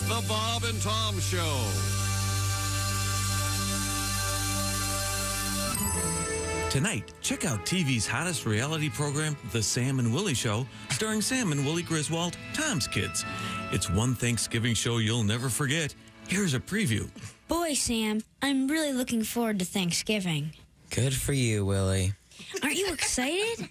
The Bob and Tom Show. Tonight, check out TV's hottest reality program, The Sam and Willie Show, starring Sam and Willie Griswold, Tom's kids. It's one Thanksgiving show you'll never forget. Here's a preview. Boy, Sam, I'm really looking forward to Thanksgiving. Good for you, Willie. Aren't you excited?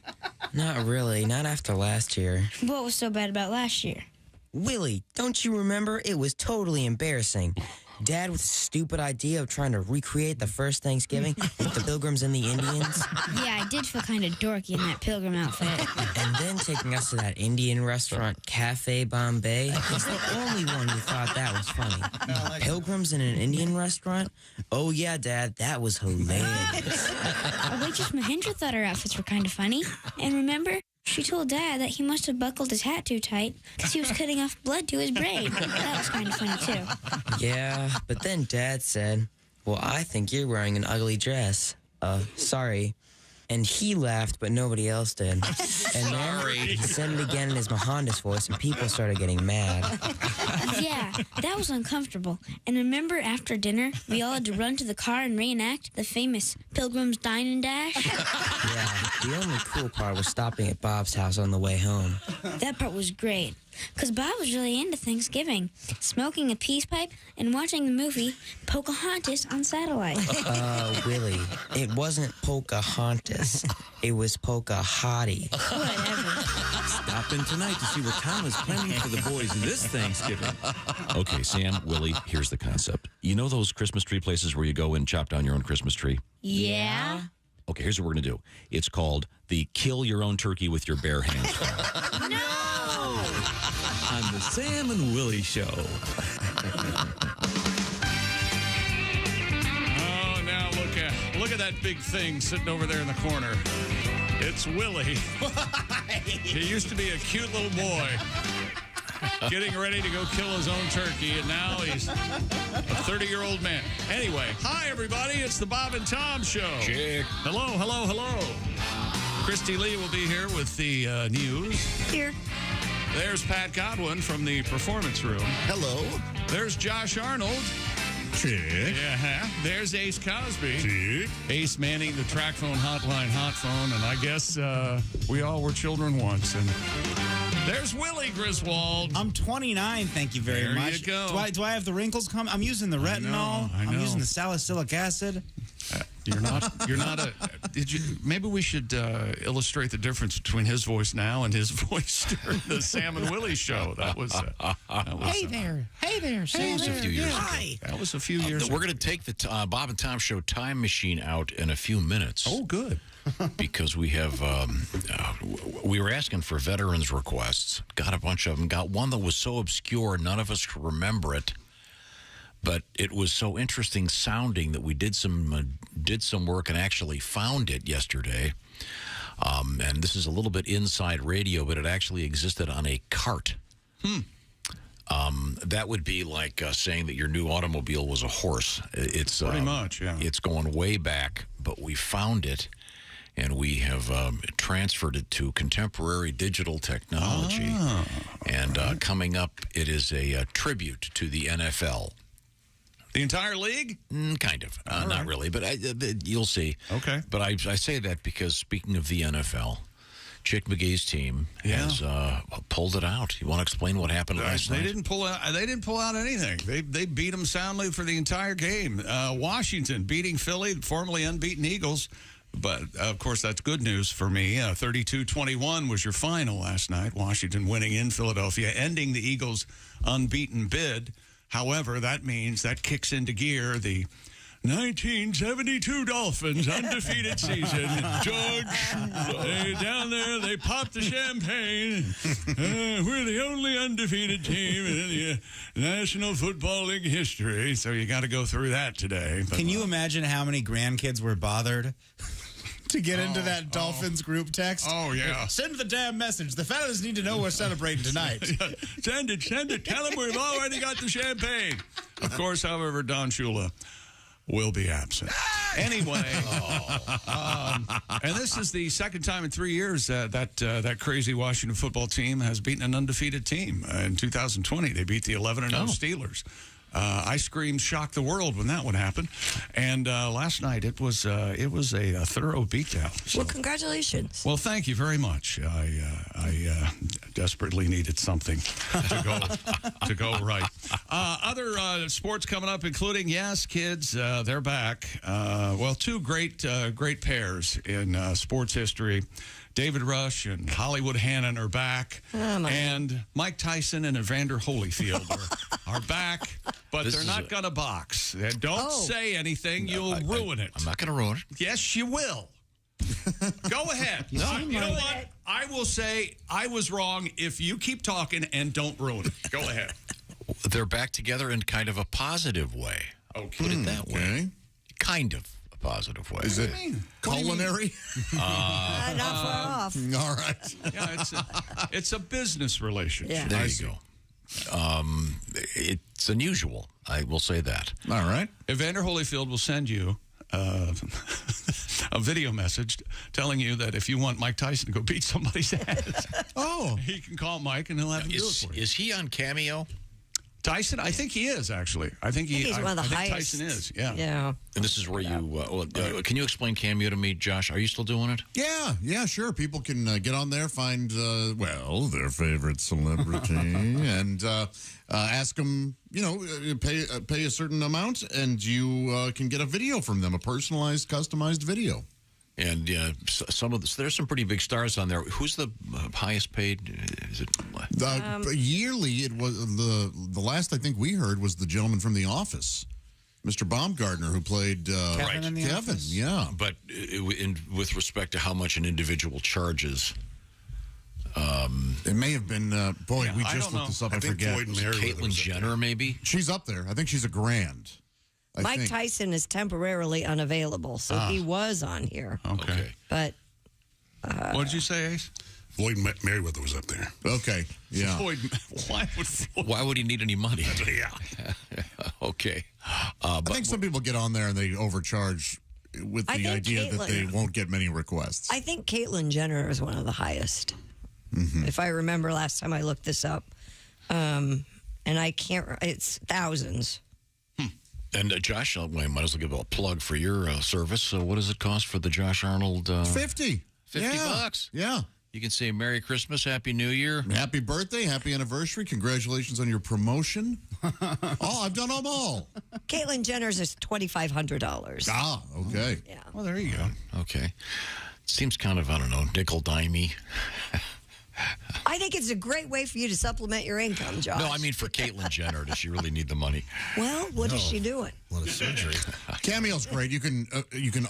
Not really, not after last year. What was so bad about last year? Willie, don't you remember? It was totally embarrassing. Dad with a stupid idea of trying to recreate the first Thanksgiving with the Pilgrims and the Indians. Yeah, I did feel kind of dorky in that pilgrim outfit. And then taking us to that Indian restaurant, Cafe Bombay. He's the only one who thought that was funny. Pilgrims in an Indian restaurant? Oh, yeah, Dad, that was hilarious. Waitress Mahindra thought our outfits were kind of funny. And remember, she told Dad that he must have buckled his hat too tight because he was cutting off blood to his braid. That was kind of funny, too. Yeah, but then Dad said, well, I think you're wearing an ugly dress. Sorry. And he laughed, but nobody else did. And then he said it again in his Mohandas voice, and people started getting mad. Yeah, that was uncomfortable. And remember, after dinner, we all had to run to the car and reenact the famous Pilgrim's Dine and Dash? Yeah, the only cool part was stopping at Bob's house on the way home. That part was great, because Bob was really into Thanksgiving, smoking a peace pipe and watching the movie Pocahontas on satellite. Willie, it wasn't Pocahontas. It was Pocahottie. Whatever. Stop in tonight to see what Tom is planning for the boys this Thanksgiving. Okay, Sam, Willie, here's the concept. You know those Christmas tree places where you go and chop down your own Christmas tree? Yeah? Okay, here's what we're going to do. It's called the Kill Your Own Turkey with Your Bare Hands. On the Sam and Willie Show. Oh, now look at that big thing sitting over there in the corner. It's Willie. He used to be a cute little boy, getting ready to go kill his own turkey, and now he's a 30-year-old man. Anyway, hi, everybody. It's the Bob and Tom Show. Check. Hello, hello, hello. Christy Lee will be here with the news. Here. There's Pat Godwin from the Performance Room. Hello. There's Josh Arnold. Check. Yeah. There's Ace Cosby. Check. Ace manning the track phone hotline hot phone, and I guess we all were children once. And there's Willie Griswold. I'm 29, thank you very much. There you go. Do I have the wrinkles come? I'm using the retinol. I know. I'm using the salicylic acid. You're not a. Did you? Maybe we should illustrate the difference between his voice now and his voice during the Sam and Willie show. That was. Hey there, That was a few years ago. That was a few years ago. We're going to take the Bob and Tom Show time machine out in a few minutes. Oh, good. Because we have, we were asking for veterans requests. Got a bunch of them. Got one that was so obscure none of us could remember it. But it was so interesting sounding that we did some work and actually found it yesterday. And this is a little bit inside radio, but it actually existed on a cart. That would be like saying that your new automobile was a horse. It's Pretty much, yeah. It's going way back, but we found it, and we have transferred it to contemporary digital technology. And coming up, it is a tribute to the NFL. The entire league? Kind of. Not really, but you'll see. Okay. But I say that because, speaking of the NFL, Chick McGee's team has pulled it out. You want to explain what happened last night? They didn't pull out anything. They beat them soundly for the entire game. Washington beating Philly, formerly unbeaten Eagles. But, of course, that's good news for me. 32-21 was your final last night. Washington winning in Philadelphia, ending the Eagles' unbeaten bid. However, that means that kicks into gear the 1972 Dolphins undefeated season. George, down there, they popped the champagne. We're the only undefeated team in the National Football League history. So you got to go through that today. But, Can you imagine how many grandkids were bothered to get into that Dolphins group text? Oh, yeah. Send the damn message. The fellas need to know we're celebrating tonight. Send it. Tell them we've already got the champagne. Of course, however, Don Shula will be absent. Anyway, and this is the second time in 3 years that crazy Washington football team has beaten an undefeated team. In 2020, they beat the 11-0 Steelers. I screamed "shock the world" when that one happened, and last night it was a thorough beatdown. So. Well, congratulations. Well, thank you very much. I desperately needed something to go right. Other sports coming up, including kids, they're back. Two great pairs in sports history. David Rush and Hollywood Hannon are back, and Mike Tyson and Evander Holyfield are back, but they're not going to box. Don't say anything. You'll ruin it. I'm not going to ruin it. Yes, you will. Go ahead. No, you know what? I will say I was wrong if you keep talking and don't ruin it. Go ahead. They're back together in kind of a positive way. Okay. Put it that way. Kind of. Positive way. Is it culinary? Not far off. All right. Yeah, it's a business relationship. Yeah. There you go. It's unusual. I will say that. All right. Evander Holyfield will send you a video message telling you that if you want Mike Tyson to go beat somebody's ass, he can call Mike and he'll have him do it for you. Is he on Cameo? Tyson? I think he is, actually. I think he's one of the highest. Tyson is, yeah. And this is where you... can you explain Cameo to me, Josh? Are you still doing it? Yeah, sure. People can get on there, find, their favorite celebrity, and ask them, pay a certain amount, and you can get a video from them, a personalized, customized video. And there's some pretty big stars on there. Who's the highest paid? Is it yearly? It was the last I think we heard was the gentleman from The Office, Mr. Baumgartner, who played Kevin in The Office? Yeah, but with respect to how much an individual charges, it may have been. We just looked this up. I forget. Caitlyn Jenner, maybe. She's up there. I think she's a grand. Mike Tyson is temporarily unavailable, so he was on here. Okay. But what did you say, Ace? Floyd Mayweather was up there. Okay. Yeah. Why would he need any money? Yeah. Okay. I think some people get on there and they overcharge with the idea that they won't get many requests. I think Caitlyn Jenner is one of the highest. If I remember last time I looked this up. And I can't, it's thousands. And Josh, might as well give a plug for your service. So what does it cost for the Josh Arnold? $50. $50. Yeah. You can say Merry Christmas, Happy New Year. Happy birthday, happy anniversary. Congratulations on your promotion. I've done them all. Caitlyn Jenner's is $2,500. Ah, okay. Yeah. Well, there you go. Okay. Seems kind of, I don't know, nickel-dimey. I think it's a great way for you to supplement your income, Josh. No, I mean for Caitlyn Jenner. Does she really need the money? Well, what is she doing? A lot of surgery. Cameo's great. You can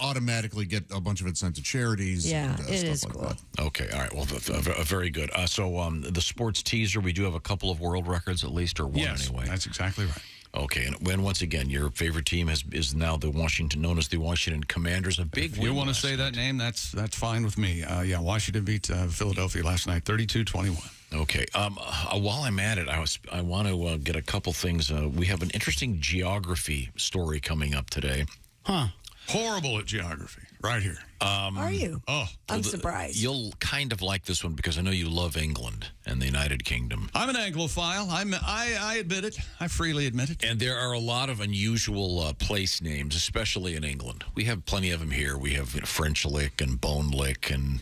automatically get a bunch of it sent to charities. Yeah, and, it stuff is like cool. that. Okay, all right. Well, very good. So the sports teaser, we do have a couple of world records at least, or one anyway. That's exactly right. Okay, and once again, your favorite team is now known as the Washington Commanders. A big If you want to say that name, that's fine with me. Washington beat Philadelphia last night, 32-21. Okay. While I'm at it, I want to get a couple things. We have an interesting geography story coming up today. Huh. Horrible at geography, right here. Are you? Oh. I'm surprised. You'll kind of like this one because I know you love England and the United Kingdom. I'm an Anglophile. I admit it. I freely admit it. And there are a lot of unusual place names, especially in England. We have plenty of them here. We have French Lick and Bone Lick and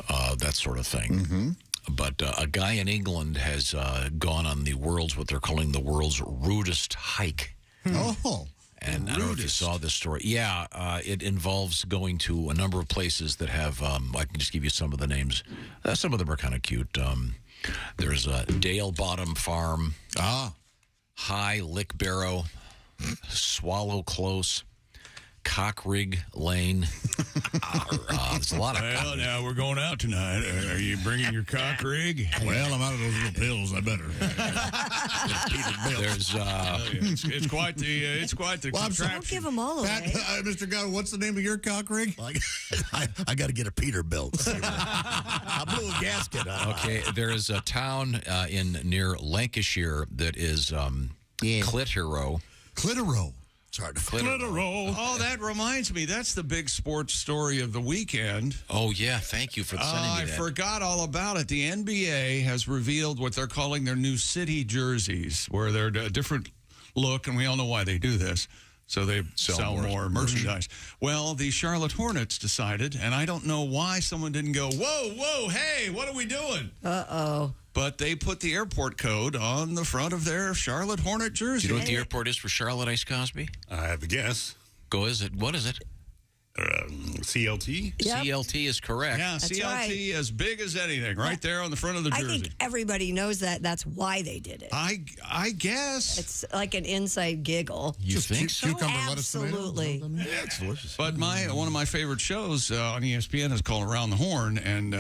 that sort of thing. Mm-hmm. But a guy in England has gone on what they're calling the world's rudest hike. Oh. And I don't know if you saw this story. Yeah, it involves going to a number of places that have, I can just give you some of the names. Some of them are kind of cute. There's Dale Bottom Farm, High Lick Barrow, Swallow Close, Cockrig Lane. There's a lot of Well, now we're going out tonight. Are you bringing your cock rig? Well, I'm out of those little pills. I better. There's it's quite the contraption. Don't give them all away. Pat, Mr. God, what's the name of your cock rig? I got to get a Peterbilt. I blew a gasket on. okay. There is a town near Lancashire that is Clitheroe. Clitheroe. It's hard to clitoral. Oh, that reminds me. That's the big sports story of the weekend. Oh, yeah. Thank you for sending me I that. forgot all about it. The NBA has revealed what they're calling their new city jerseys, where they're a different look, and we all know why they do this. So they sell more merchandise. Well, the Charlotte Hornets decided, and I don't know why someone didn't go, whoa, hey, what are we doing? Uh-oh. But they put the airport code on the front of their Charlotte Hornet jersey. Do you know what the airport is for Charlotte, Ice Cosby? I have a guess. What is it? CLT? Yep. CLT is correct. Yeah, That's CLT right. as big as anything, right there on the front of the I jersey. think everybody knows that. That's why they did it. I guess. It's like an inside giggle. You think so? Cucumber, lettuce, tomato? Absolutely. Yeah, it's delicious. But one of my favorite shows on ESPN is called Around the Horn, and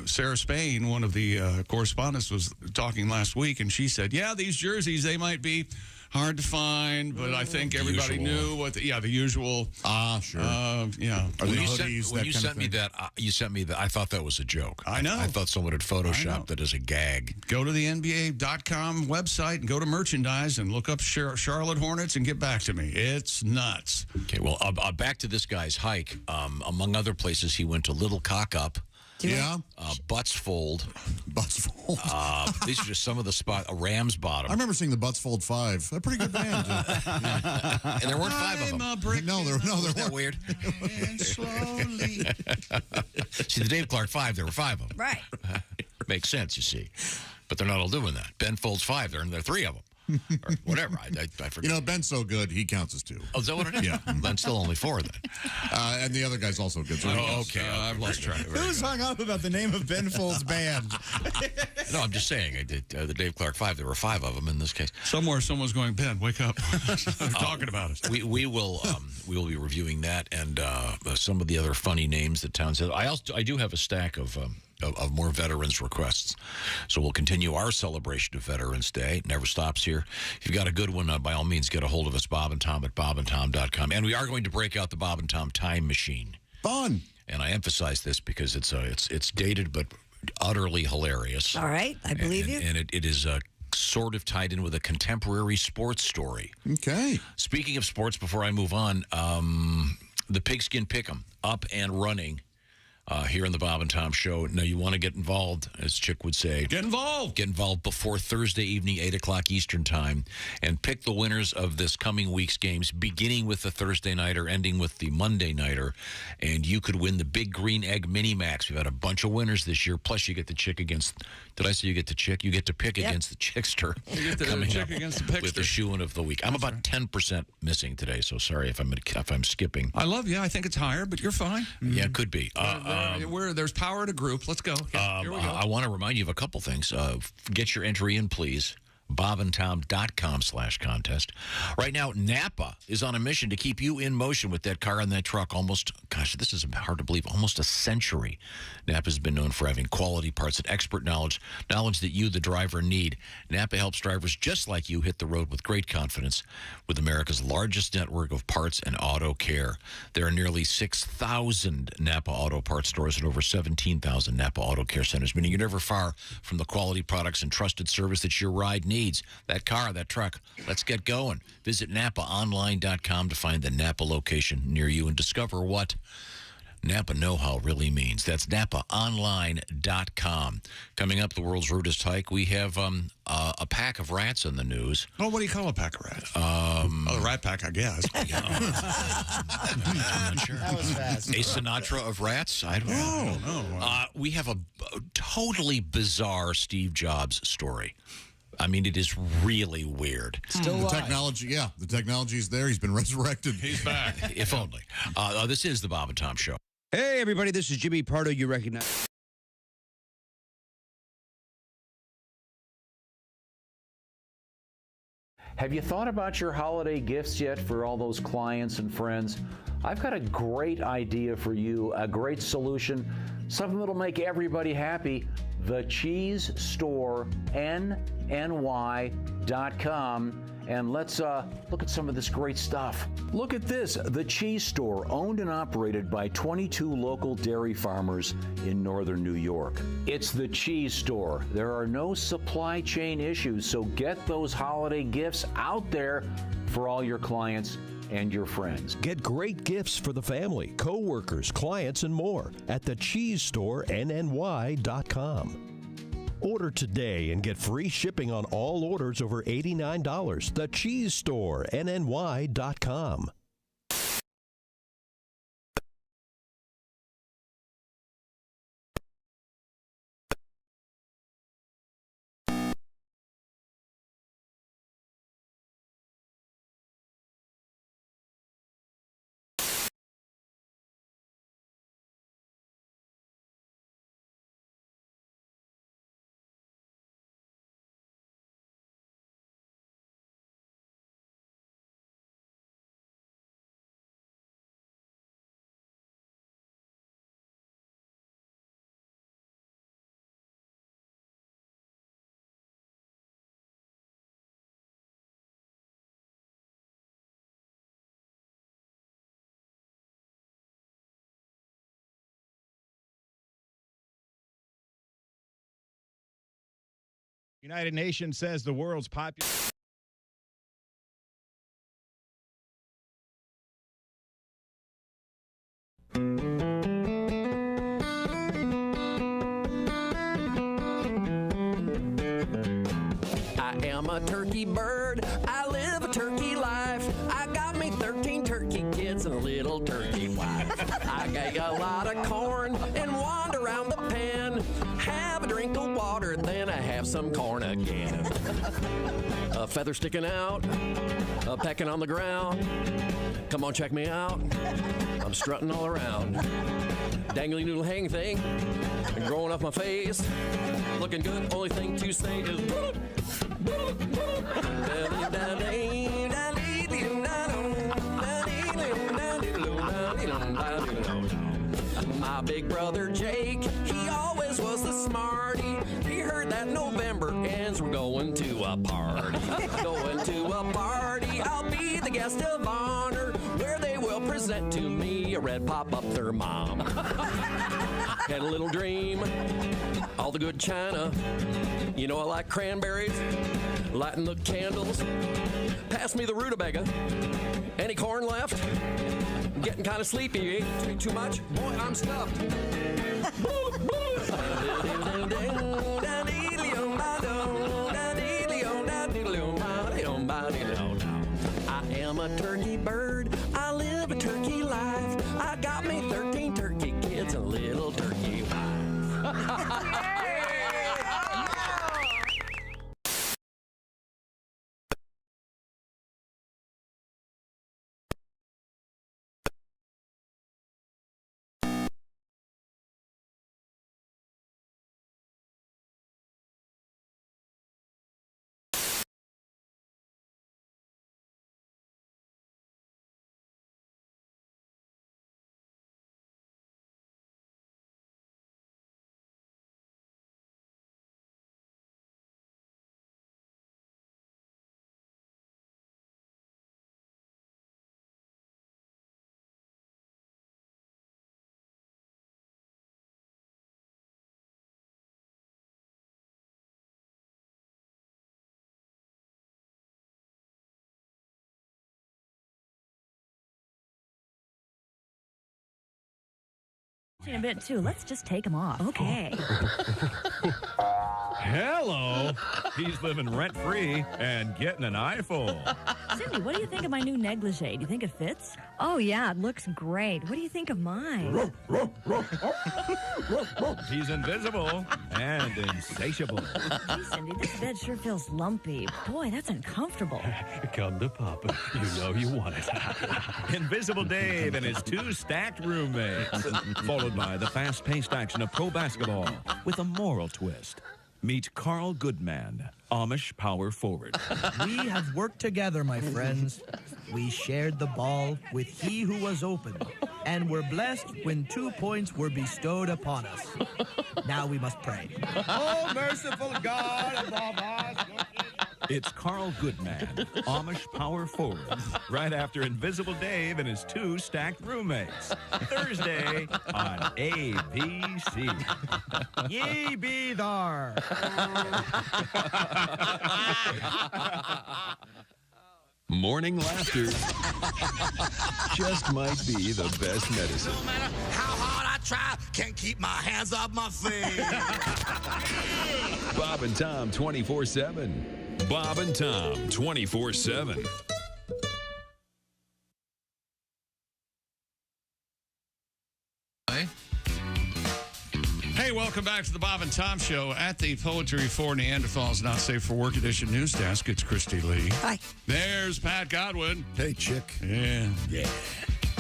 Sarah Spain, one of the correspondents, was talking last week, and she said, "Yeah, these jerseys they might be hard to find, but I think everybody knew what. The usual. Sure. Yeah. Are When they you hoodies, sent, when that you kind of sent me thing? that, you sent me that. I thought that was a joke. I know. I thought someone had photoshopped it as a gag. Go to the NBA.com website and go to merchandise and look up Charlotte Hornets and get back to me. It's nuts. Okay, well, back to this guy's hike. Among other places, he went to Little Cock Up, Yeah. Butts Fold. Butts Fold. These are just some of the spots. Ram's Bottom. I remember seeing the Butts Fold 5. A pretty good band. And there weren't five of them. No, there Isn't that weren't. weird? And slowly. See, the Dave Clark 5, there were five of them. Right. Makes sense, you see. But they're not all doing that. Ben Folds 5, there are three of them. Or whatever. I forget. You know, Ben's so good, he counts as 2. Oh, is that what it is? Yeah. Ben's still only 4 then. And the other guy's also good. So he counts. Okay. I've lost track. Who's hung up about the name of Ben Folds' band? No, I'm just saying. I did the Dave Clark 5. There were 5 of them in this case. Somewhere someone's going, Ben, wake up. They're talking about us. We will be reviewing that and some of the other funny names that towns have. I do have a stack of more veterans requests, so we'll continue our celebration of Veterans Day. It never stops here. If you've got a good one, by all means, get a hold of us, Bob and Tom at bobandtom.com. And we are going to break out the Bob and Tom time machine. Fun. And I emphasize this because it's dated but utterly hilarious. All right. I believe you. And it is sort of tied in with a contemporary sports story. Okay. Speaking of sports, before I move on, the Pigskin Pick'em up and running here on the Bob and Tom Show. Now, you want to get involved, as Chick would say. Get involved. Get involved before Thursday evening, 8 o'clock Eastern Time, and pick the winners of this coming week's games, beginning with the Thursday nighter, ending with the Monday nighter, and you could win the Big Green Egg Mini Max. We've had a bunch of winners this year, plus you get the chick against, did I say you get the chick? You get to pick against the chickster. You get the coming chick up against the pickster. with the shoe-in of the week. I'm about 10% missing today, so sorry if I'm skipping. I love you. I think it's higher, but you're fine. Yeah, it could be. There's power to group. Let's go. Here we go. I want to remind you of a couple things. Get your entry in, please. bobandtom.com/contest. Right now, Napa is on a mission to keep you in motion with that car and that truck almost, gosh, this is hard to believe, almost a century. Napa has been known for having quality parts and expert knowledge that you, the driver, need. Napa helps drivers just like you hit the road with great confidence with America's largest network of parts and auto care. There are nearly 6,000 Napa Auto Parts stores and over 17,000 Napa Auto Care centers, meaning you're never far from the quality products and trusted service that your ride needs. That car, that truck. Let's get going. Visit NapaOnline.com to find the Napa location near you and discover what Napa know-how really means. That's NapaOnline.com. Coming up, the world's rudest hike, we have a pack of rats in the news. Oh, what do you call a pack of rats? The Rat Pack, I guess. I'm not sure. That was fast. A Sinatra of rats? I don't know. No. We have a totally bizarre Steve Jobs story. I mean, it is really weird. Still The alive. technology, the technology's there. He's been resurrected. He's back. If only. This is the Bob and Tom Show. Hey, everybody, this is Jimmy Pardo. You recognize. Have you thought about your holiday gifts yet for all those clients and friends? I've got a great idea for you, a great solution, something that'll make everybody happy. The Cheese Store, NNY.com. And let's look at some of this great stuff. Look at this, The Cheese Store, owned and operated by 22 local dairy farmers in northern New York. It's The Cheese Store. There are no supply chain issues, so get those holiday gifts out there for all your clients and your friends. Get great gifts for the family, co-workers, clients, and more at thecheesestorennny.com. Order today and get free shipping on all orders over $89. Thecheesestorennny.com. United Nations says the world's population. I am a turkey bird. I live a turkey life. I got me 13 turkey kids and a little turkey wife. I get a lot of corn and wander around the pen. Have a drink of water, then I have some corn again. A feather sticking out, a pecking on the ground. Come on, check me out. I'm strutting all around. Dangly noodle hang thing, and growing off my face. Looking good, only thing to say is my big brother Jake, he always was the smarty. He heard that November ends, we're going to a party. Going to a party, I'll be the guest of honor, where they will present to me a red pop-up thermom. Had a little dream, all the good china. You know I like cranberries, lighting the candles. Pass me the rutabaga. Any corn left? I'm getting kind of sleepy. You ate too much? Boy, I'm stuffed. I am a turkey bird. I live a turkey life. I got me 13 turkey kids and a little turkey wife. A bit too. Let's just take them off. Okay. Hello. He's living rent-free and getting an eyeful. Cindy, what do you think of my new negligee? Do you think it fits? Oh, yeah, it looks great. What do you think of mine? He's invisible and insatiable. Gee, Cindy, this bed sure feels lumpy. Boy, that's uncomfortable. Come to Papa. You know you want it. Invisible Dave and his two stacked roommates. Followed by the fast-paced action of pro basketball with a moral twist. Meet Carl Goodman, Amish power forward. We have worked together, my friends. We shared the ball with he who was open, and were blessed when 2 points were bestowed upon us. Now we must pray. Oh, merciful God above us. It's Carl Goodman, Amish power forward, right after Invisible Dave and his two stacked roommates. Thursday on ABC. Ye be thar. Morning laughter just might be the best medicine. No matter how hard I try, can't keep my hands off my face. Bob and Tom 24/7. Bob and Tom 24/7. Hey, welcome back to the Bob and Tom Show at the Poetry for Neanderthals Not Safe for Work edition news desk. It's Christy Lee. Hi. There's Pat Godwin. Hey, chick. Yeah.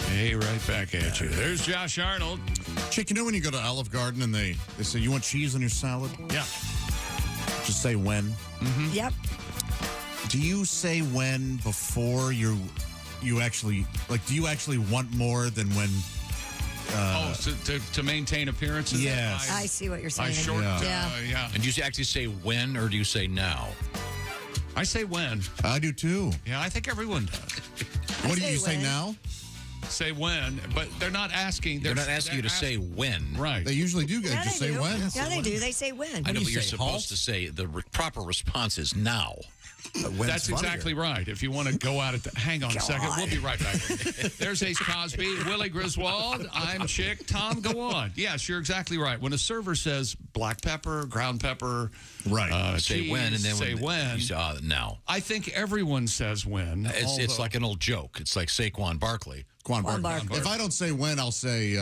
Hey, right back at you. There's Josh Arnold. Chick, you know when you go to Olive Garden and they say, you want cheese on your salad? Yeah. Just say when. Mm-hmm. Yep. Do you say when before you actually, like, do you actually want more than when... to maintain appearances? Yes. I see what you're saying. I short, yeah. And do you actually say when or do you say now? I say when. I do too. Yeah, I think everyone does. What do you say now? Say when, but they're not asking. They're not asking you to say when. Right. They usually do Yeah, just they say do. when. Yeah, they do. They say when. I know, do but you you're say, supposed to say the proper response is now. That's exactly right. If you want to go out at the... Hang on a second. We'll be right back. There's Ace Cosby, Willie Griswold. I'm Chick. Tom, go on. Yes, you're exactly right. When a server says black pepper, ground pepper... Right. Say cheese, when, and then say when. You say, now. I think everyone says when. It's like an old joke. It's like Saquon Barkley. Quan Barkley. If I don't say when, I'll say,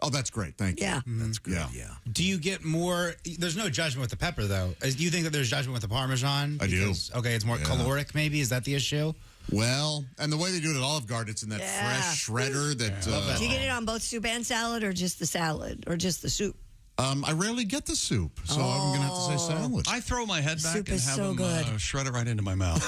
oh, that's great. Thank you. Yeah. That's good. Yeah. Do you get more? There's no judgment with the pepper, though. Do you think that there's judgment with the Parmesan? I do. Okay, it's more caloric, maybe? Is that the issue? Well, and the way they do it at Olive Garden, it's in that fresh shredder that... Do you get it on both soup and salad, or just the salad, or just the soup? I rarely get the soup, so I'm going to have to say salad. I throw my head back Soup and is have so them good. Shred it right into my mouth.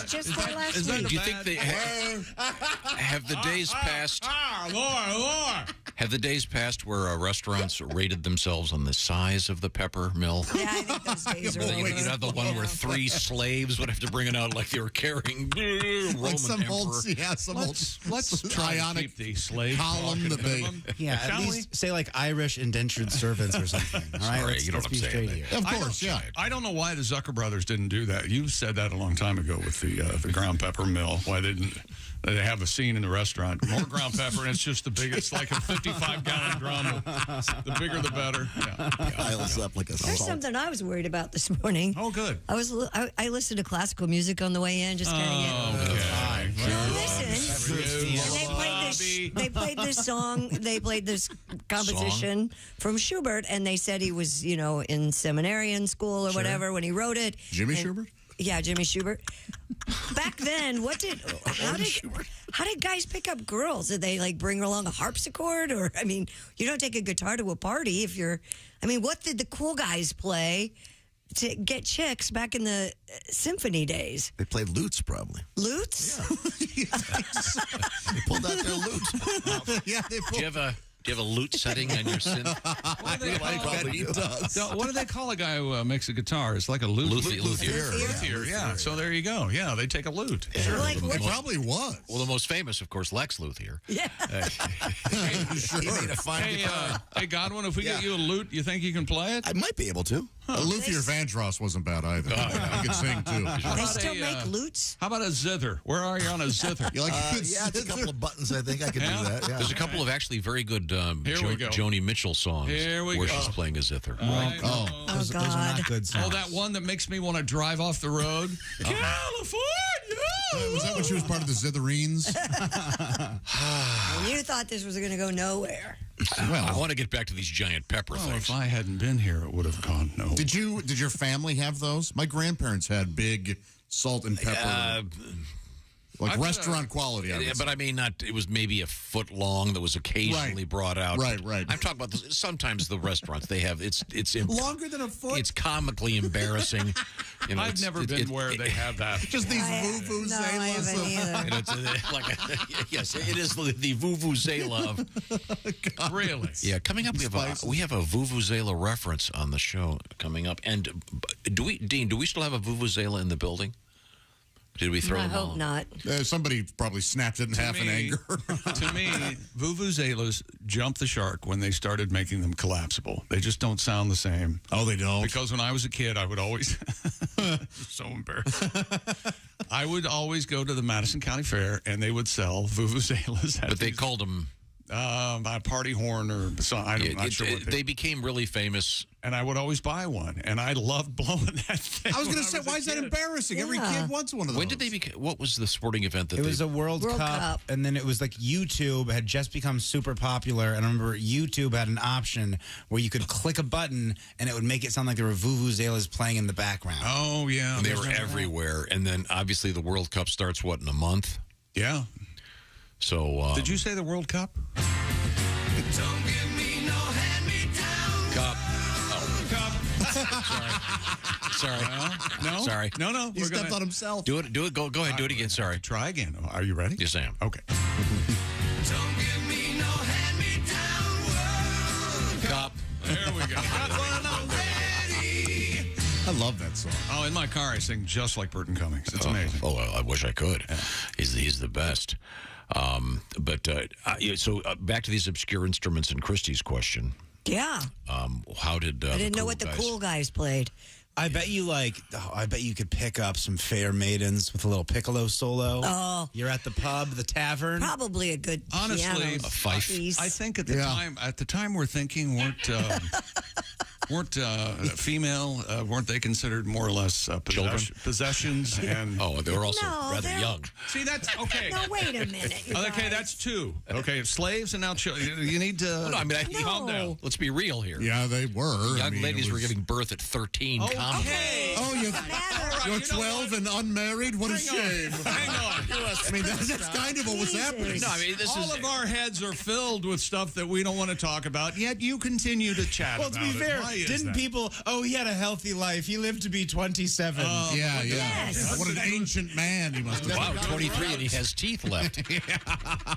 Just there last week. Do you think they have the days passed? More. Have the days passed where restaurants rated themselves on the size of the pepper mill? Yeah, I think those days are over. You know, the one where 3 slaves would have to bring it out like they were carrying Roman like some emperor. old, Let's try and keep the slave column that they... Yeah, at least say like Irish indentured servants or something. All right, Sorry, you know let's what be I'm straight saying. here. Of course, yeah. I don't know why the Zucker brothers didn't do that. You said that a long time ago with the ground pepper mill. Why they didn't? They have a scene in the restaurant. More ground pepper, and it's just the biggest, like a 55-gallon drum. The bigger, the better. Yeah. Piles up like a There's salt. something I was worried about this morning. Oh, good. I listened to classical music on the way in, just kind of listen. And they played this song. They played this composition from Schubert, and they said he was, in seminarian school or whatever when he wrote it. Jimmy Schubert? Yeah, Jimmy Schubert. Back then, how did guys pick up girls? Did they bring along a harpsichord? Or, you don't take a guitar to a party if you're, what did the cool guys play to get chicks back in the symphony days? They played lutes, probably. Lutes? Yeah. They pulled out their lutes. Yeah, they pulled... Do you have a lute setting on your synth? What do they call a guy who makes a guitar? It's like a lute. Luthier. Yeah. So there you go. Yeah, they take a lute. Sure. It probably was. Well, the most famous, of course, Lex Luthier. Yeah. He made a fine guitar. Hey, Godwin, if we get you a lute, you think you can play it? I might be able to. Luthier Vandross wasn't bad either. He could sing, too. They still make lutes? How about a zither? Where are you on a zither? You like yeah, it's a couple of buttons. I think I could do that. Yeah. There's a couple of actually very good Joni Mitchell songs where she's playing a zither. Oh, Those are not good songs. Oh, that one that makes me want to drive off the road? California! Was that when she was part of the Zitherines? You thought this was going to go nowhere. Well, I want to get back to these giant pepper things. If I hadn't been here, it would have gone nowhere. Did your family have those? My grandparents had big salt and pepper. Restaurant quality. But it was maybe a foot long that was occasionally brought out. Right. I'm talking about sometimes the restaurants they have. It's longer than a foot. It's comically embarrassing. I've never been where they have that. Just these vuvuzelas. Yes, it is the vuvuzela. Really? Yeah. Coming up, we have a vuvuzela reference on the show coming up. And Dean, do we still have a vuvuzela in the building? Did we throw I them all? hope not. Somebody probably snapped it in half in anger. To me, vuvuzelas jumped the shark when they started making them collapsible. They just don't sound the same. Oh, they don't? Because when I was a kid, I would always... so embarrassed. I would always go to the Madison County Fair, and they would sell vuvuzelas. But they called them... a party horn or something. I'm not sure what they became really famous. And I would always buy one. And I loved blowing that thing. I was going to say, why is that embarrassing? Every kid wants one of those. When did they become... What was the sporting event that It was a World Cup, and then it was like YouTube had just become super popular. And I remember YouTube had an option where you could click a button, and it would make it sound like there were vuvuzelas playing in the background. Oh, yeah. And they were everywhere. And then, obviously, the World Cup starts, what, in a month? Yeah. So... Did you say the World Cup? Don't give me no hand-me-down. Cup. Sorry. No? Sorry. No. He stepped on himself. Do it. Go ahead. Do it again. Sorry. Try again. Are you ready? Yes, I am. Okay. Don't give me no hand-me-down. Cup. There we go. I love that song. Oh, in my car, I sing just like Burton Cummings. It's amazing. Oh, I wish I could. Yeah. He's the best. So back to these obscure instruments and Christie's question. Yeah. How did I didn't know what the cool guys played. I bet you could pick up some Fair Maidens with a little piccolo solo. Oh. You're at the pub, the tavern. Probably a good Honestly, piano a fife. piece. I think at the time we're thinking weren't female, weren't they considered more or less possessions? And they were also rather young. See, that's okay. No, wait a minute. you Okay, guys. that's two. Okay, slaves and now children. You need to calm down. Let's be real here. Yeah, they were. Young ladies were giving birth at 13. Okay. Oh, you're 12 and unmarried? What a shame. Hang on. I mean, that's kind of what was happening. No, I mean, All of our heads are filled with stuff that we don't want to talk about, yet you continue to chat Well, about to be it. fair, Why is didn't that? people, he had a healthy life. He lived to be 27. Yeah. Yes. What an ancient man he must have Wow, been. 23 and he has teeth left.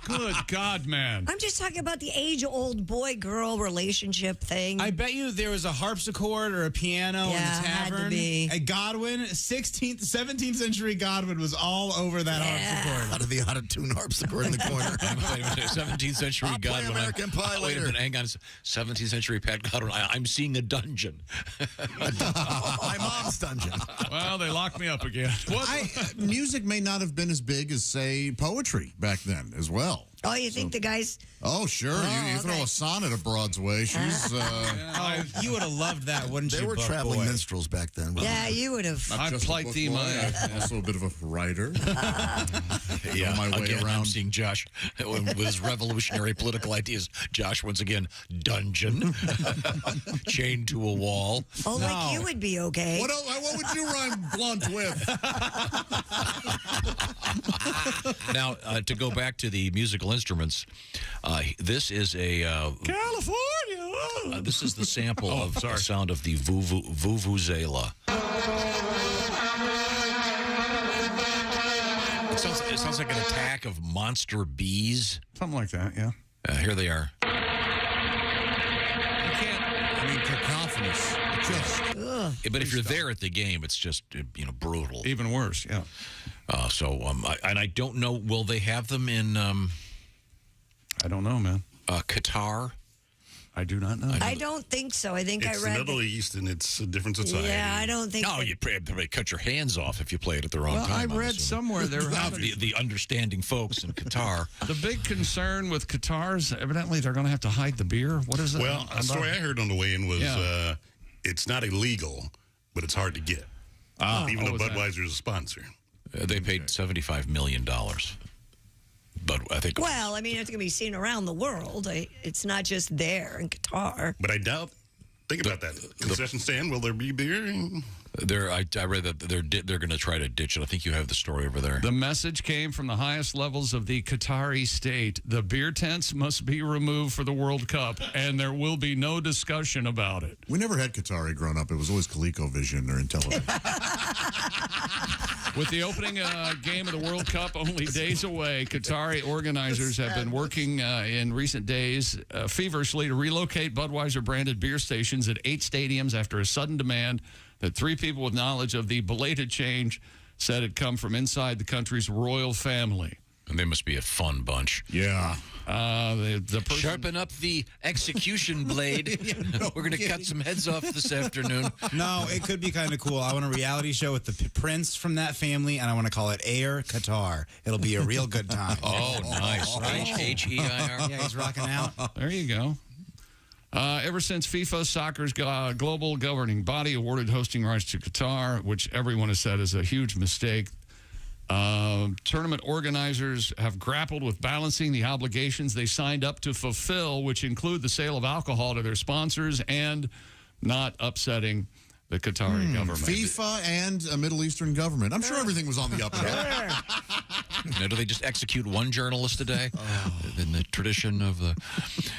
Good God, man. I'm just talking about the age-old boy-girl relationship thing. I bet you there was a harpsichord or a piano in the had to tavern. be. A Godwin, 16th, 17th century Godwin was all over that harpsichord. Out of the out-of-tune harpsichord in the corner. Wait a minute, 17th century I'll play Godwin. American Pie Wait a later. minute, hang on. 17th century Pat Godwin. I'm seeing a dungeon. My mom's dungeon. Well, they locked me up again. What? Music may not have been as big as, say, poetry back then as well. Oh, you think the guys... Oh, sure. You throw a sonnet Broad's way. She's... You would have loved that, wouldn't you, They were Buck traveling boy? minstrels back then. Yeah, you would have. I plight thee my... Also a bit of a writer. Yeah, my way again, I'm around. seeing Josh with his revolutionary political ideas. Josh, once again, dungeon, chained to a wall. Oh, like you would be okay. What would you rhyme blunt with? Now, to go back to the musical instruments, this is a California. this is the sample of the sound of the vuvuzela. It sounds like an attack of monster bees. Something like that, yeah. Here they are. Cacophonous. But if you're there at the game, it's just brutal. Even worse, yeah. I don't know. Will they have them in? I don't know, man. Qatar. I do not know. I don't think so. I think It's I read... the Middle East, and it's a different society. Yeah, I don't think... No, that- you probably cut your hands off if you play it at the wrong time. I read somewhere there the understanding folks in Qatar. The big concern with Qatar is evidently they're going to have to hide the beer. What is it? Well, a story I heard on the way in was it's not illegal, but it's hard to get. Even though Budweiser is a sponsor. They paid $75 million. But I think... Well, I mean, it's going to be seen around the world. It's not just there in Qatar. But I doubt... Think about that. Concession stand, will there be beer? I read that they're going to try to ditch it. I think you have the story over there. The message came from the highest levels of the Qatari state. The beer tents must be removed for the World Cup, and there will be no discussion about it. We never had Qatari growing up. It was always ColecoVision or Intellivision. With the opening game of the World Cup only days away, Qatari organizers have been working in recent days feverishly to relocate Budweiser-branded beer stations at 8 stadiums after a sudden demand that 3 people with knowledge of the belated change said had come from inside the country's royal family. And they must be a fun bunch. Yeah. The person, Sharpen up the execution blade. We're going to cut some heads off this afternoon. No, it could be kind of cool. I want a reality show with the prince from that family, and I want to call it Air Qatar. It'll be a real good time. Oh, nice. H-E-I-R. Yeah, he's rocking out. There you go. Ever since FIFA Soccer's global governing body awarded hosting rights to Qatar, which everyone has said is a huge mistake, tournament organizers have grappled with balancing the obligations they signed up to fulfill, which include the sale of alcohol to their sponsors and not upsetting the Qatari government. FIFA and a Middle Eastern government. I'm sure everything was on the up and up. Now, do they just execute one journalist a day? In the tradition of the...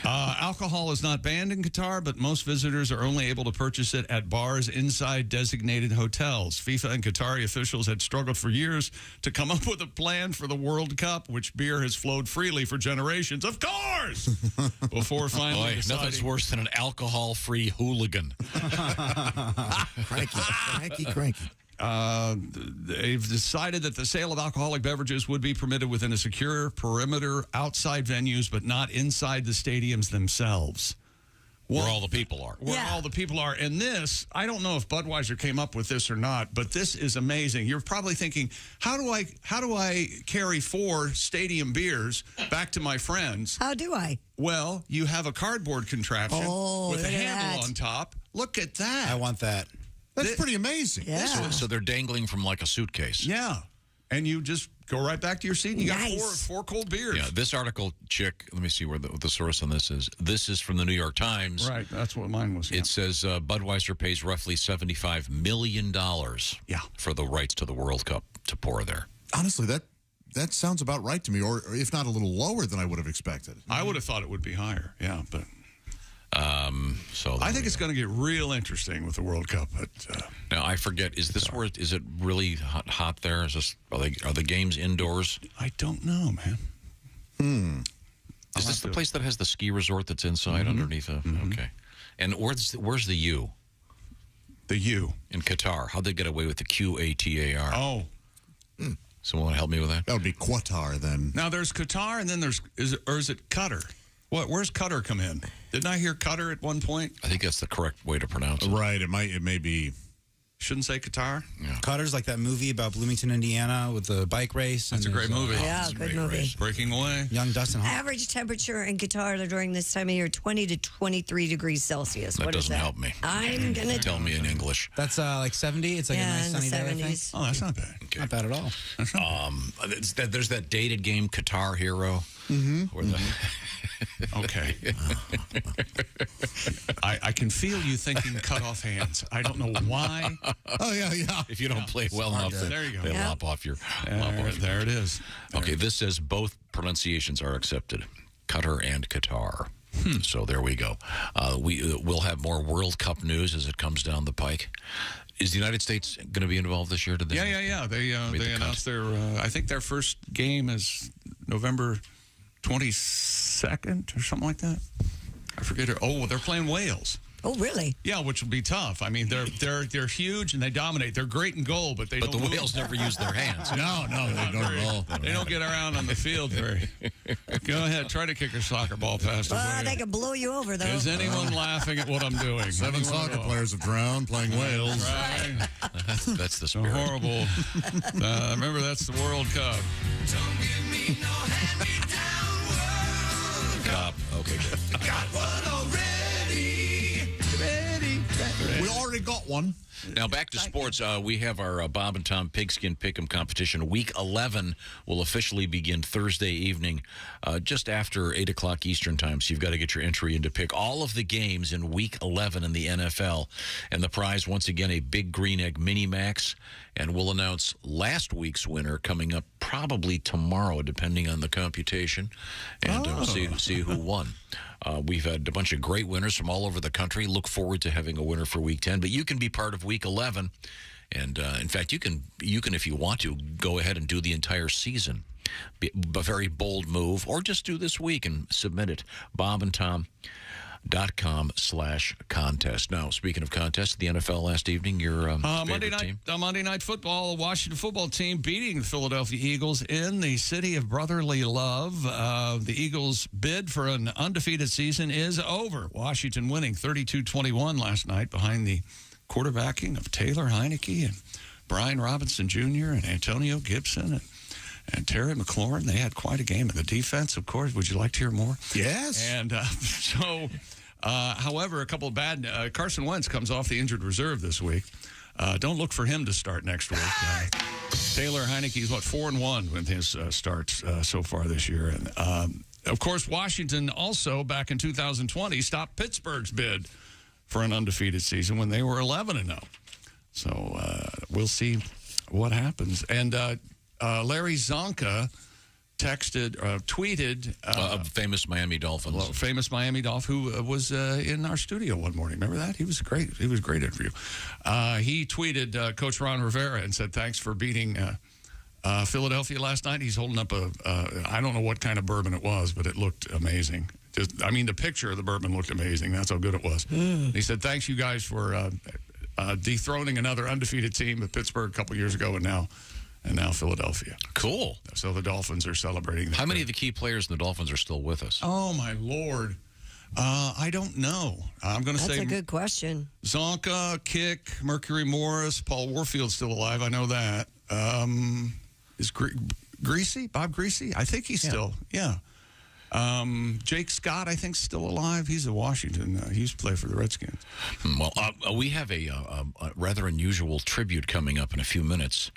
Alcohol is not banned in Qatar, but most visitors are only able to purchase it at bars inside designated hotels. FIFA and Qatari officials had struggled for years to come up with a plan for the World Cup, which beer has flowed freely for generations. Of course! Before finally deciding... Nothing's worse than an alcohol-free hooligan. Cranky. They've decided that the sale of alcoholic beverages would be permitted within a secure perimeter outside venues, but not inside the stadiums themselves. Where all the people are. Where all the people are. And this, I don't know if Budweiser came up with this or not, but this is amazing. You're probably thinking, how do I carry 4 stadium beers back to my friends? How do I? Well, you have a cardboard contraption with a handle on top. Look at that. I want that. That's pretty amazing. Yeah. So they're dangling from like a suitcase. Yeah. And you just go right back to your seat and you got four cold beers. Yeah, this article, Chick, let me see where the source on this is. This is from the New York Times. Right, that's what mine was. Yeah. It says Budweiser pays roughly $75 million for the rights to the World Cup to pour there. Honestly, that sounds about right to me, or if not a little lower than I would have expected. I would have thought it would be higher, yeah, but... So I think it's going to get real interesting with the World Cup. But now I forget. Is this where? Is it really hot there? Is this? Are the games indoors? I don't know, man. Is this the place that has the ski resort that's inside underneath? Okay. And where's the U? The U in Qatar. How'd they get away with the QATAR? Oh. Someone want to help me with that? That would be Qatar then. Now there's Qatar, and then is it Qatar? Where's Qatar come in? Didn't I hear Qatar at one point? I think that's the correct way to pronounce it. Right. It may be. Shouldn't say Qatar. Yeah. Qatar's like that movie about Bloomington, Indiana, with the bike race. That's a great movie. Yeah, good movie. Race. Breaking Away. Young Dustin Hoffman. Average temperature in Qatar during this time of year, 20 to 23 degrees Celsius. That What is doesn't that? help me. I'm going to Tell me in English. That's like 70. It's like a nice in the sunny day, I think. 70s. Oh, that's not bad. Okay. Not bad at all. There's that dated game, Qatar Hero. Where the Okay. I can feel you thinking cut off hands. I don't know why. Oh, yeah. If you don't play well enough, There you go. they lop off your. There it is. Okay, this says both pronunciations are accepted, Qatar and Qatar. So there we go. We'll have more World Cup news as it comes down the pike. Is the United States going to be involved this year? Did they? Yeah. They announced their. I think their first game is November 22nd or something like that. I forget. Oh, they're playing Wales. Oh, really? Yeah, which will be tough. I mean, they're huge and they dominate. They're great in goal, but the Wales never use their hands. No, they don't at all. They don't get around on the field very. Go ahead, try to kick a soccer ball past the player. They can blow you over, though. Is anyone laughing at what I'm doing? 7 soccer players have drowned playing Wales. Right. That's the spirit. Horrible. Remember, that's the World Cup. Don't give me no hand-me-down World Cup. Okay, good. Got one already. We already got one. Now back to sports. We have our Bob and Tom Pigskin Pick'em competition. Week 11 will officially begin Thursday evening, just after 8 o'clock Eastern time. So you've got to get your entry in to pick all of the games in Week 11 in the NFL. And the prize, once again, a Big Green Egg Mini Max. And we'll announce last week's winner coming up probably tomorrow, depending on the computation. And we'll see who won. We've had a bunch of great winners from all over the country. Look forward to having a winner for Week 10. But you can be part of Week 11. And, in fact, you can, if you want to, go ahead and do the entire season. A very bold move. Or just do this week and submit it. Bob and Tom HelloFresh.com/contest. Now, speaking of contests, the NFL last evening, your favorite team? Monday Night Football, the Washington football team beating the Philadelphia Eagles in the city of brotherly love. The Eagles' bid for an undefeated season is over. Washington winning 32-21 last night behind the quarterbacking of Taylor Heineke and Brian Robinson Jr. and Antonio Gibson and Terry McLaurin. They had quite a game. And the defense, of course. Would you like to hear more? Yes. And however, a couple of bad. Carson Wentz comes off the injured reserve this week. Don't look for him to start next week. Taylor Heineke's 4-1 with his starts so far this year. And of course, Washington also back in 2020 stopped Pittsburgh's bid for an undefeated season when they were 11-0. So we'll see what happens. And Larry Zonka tweeted famous Miami Dolphins. Famous Miami Dolphin, who was in our studio one morning. Remember that? He was great. It was a great interview. He tweeted Coach Ron Rivera and said, thanks for beating Philadelphia last night. He's holding up I don't know what kind of bourbon it was, but it looked amazing. The picture of the bourbon looked amazing. That's how good it was. He said, thanks you guys for dethroning another undefeated team at Pittsburgh a couple years ago, and now Philadelphia. Cool. So the Dolphins are celebrating that. How many of the key players in the Dolphins are still with us? Oh, my Lord. I don't know. I'm going to say... That's a good question. Zonka, Kick, Mercury Morris, Paul Warfield's still alive. I know that. Is Greasy? Bob Greasy? I think he's still... Yeah. Jake Scott, I think, is still alive. He's in Washington. He used to play for the Redskins. Well, we have a rather unusual tribute coming up in a few minutes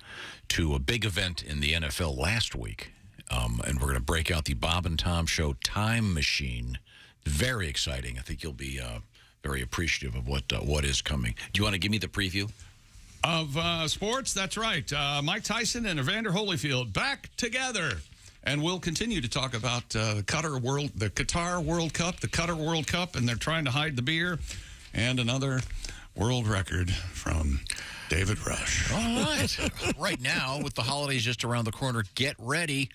to a big event in the NFL last week. And we're going to break out the Bob and Tom Show Time Machine. Very exciting. I think you'll be very appreciative of what is coming. Do you want to give me the preview? Of sports? That's right. Mike Tyson and Evander Holyfield back together. And we'll continue to talk about the Qatar World Cup, the Qatar World Cup, and they're trying to hide the beer, and another world record from David Rush. All right. Right now, with the holidays just around the corner, get ready.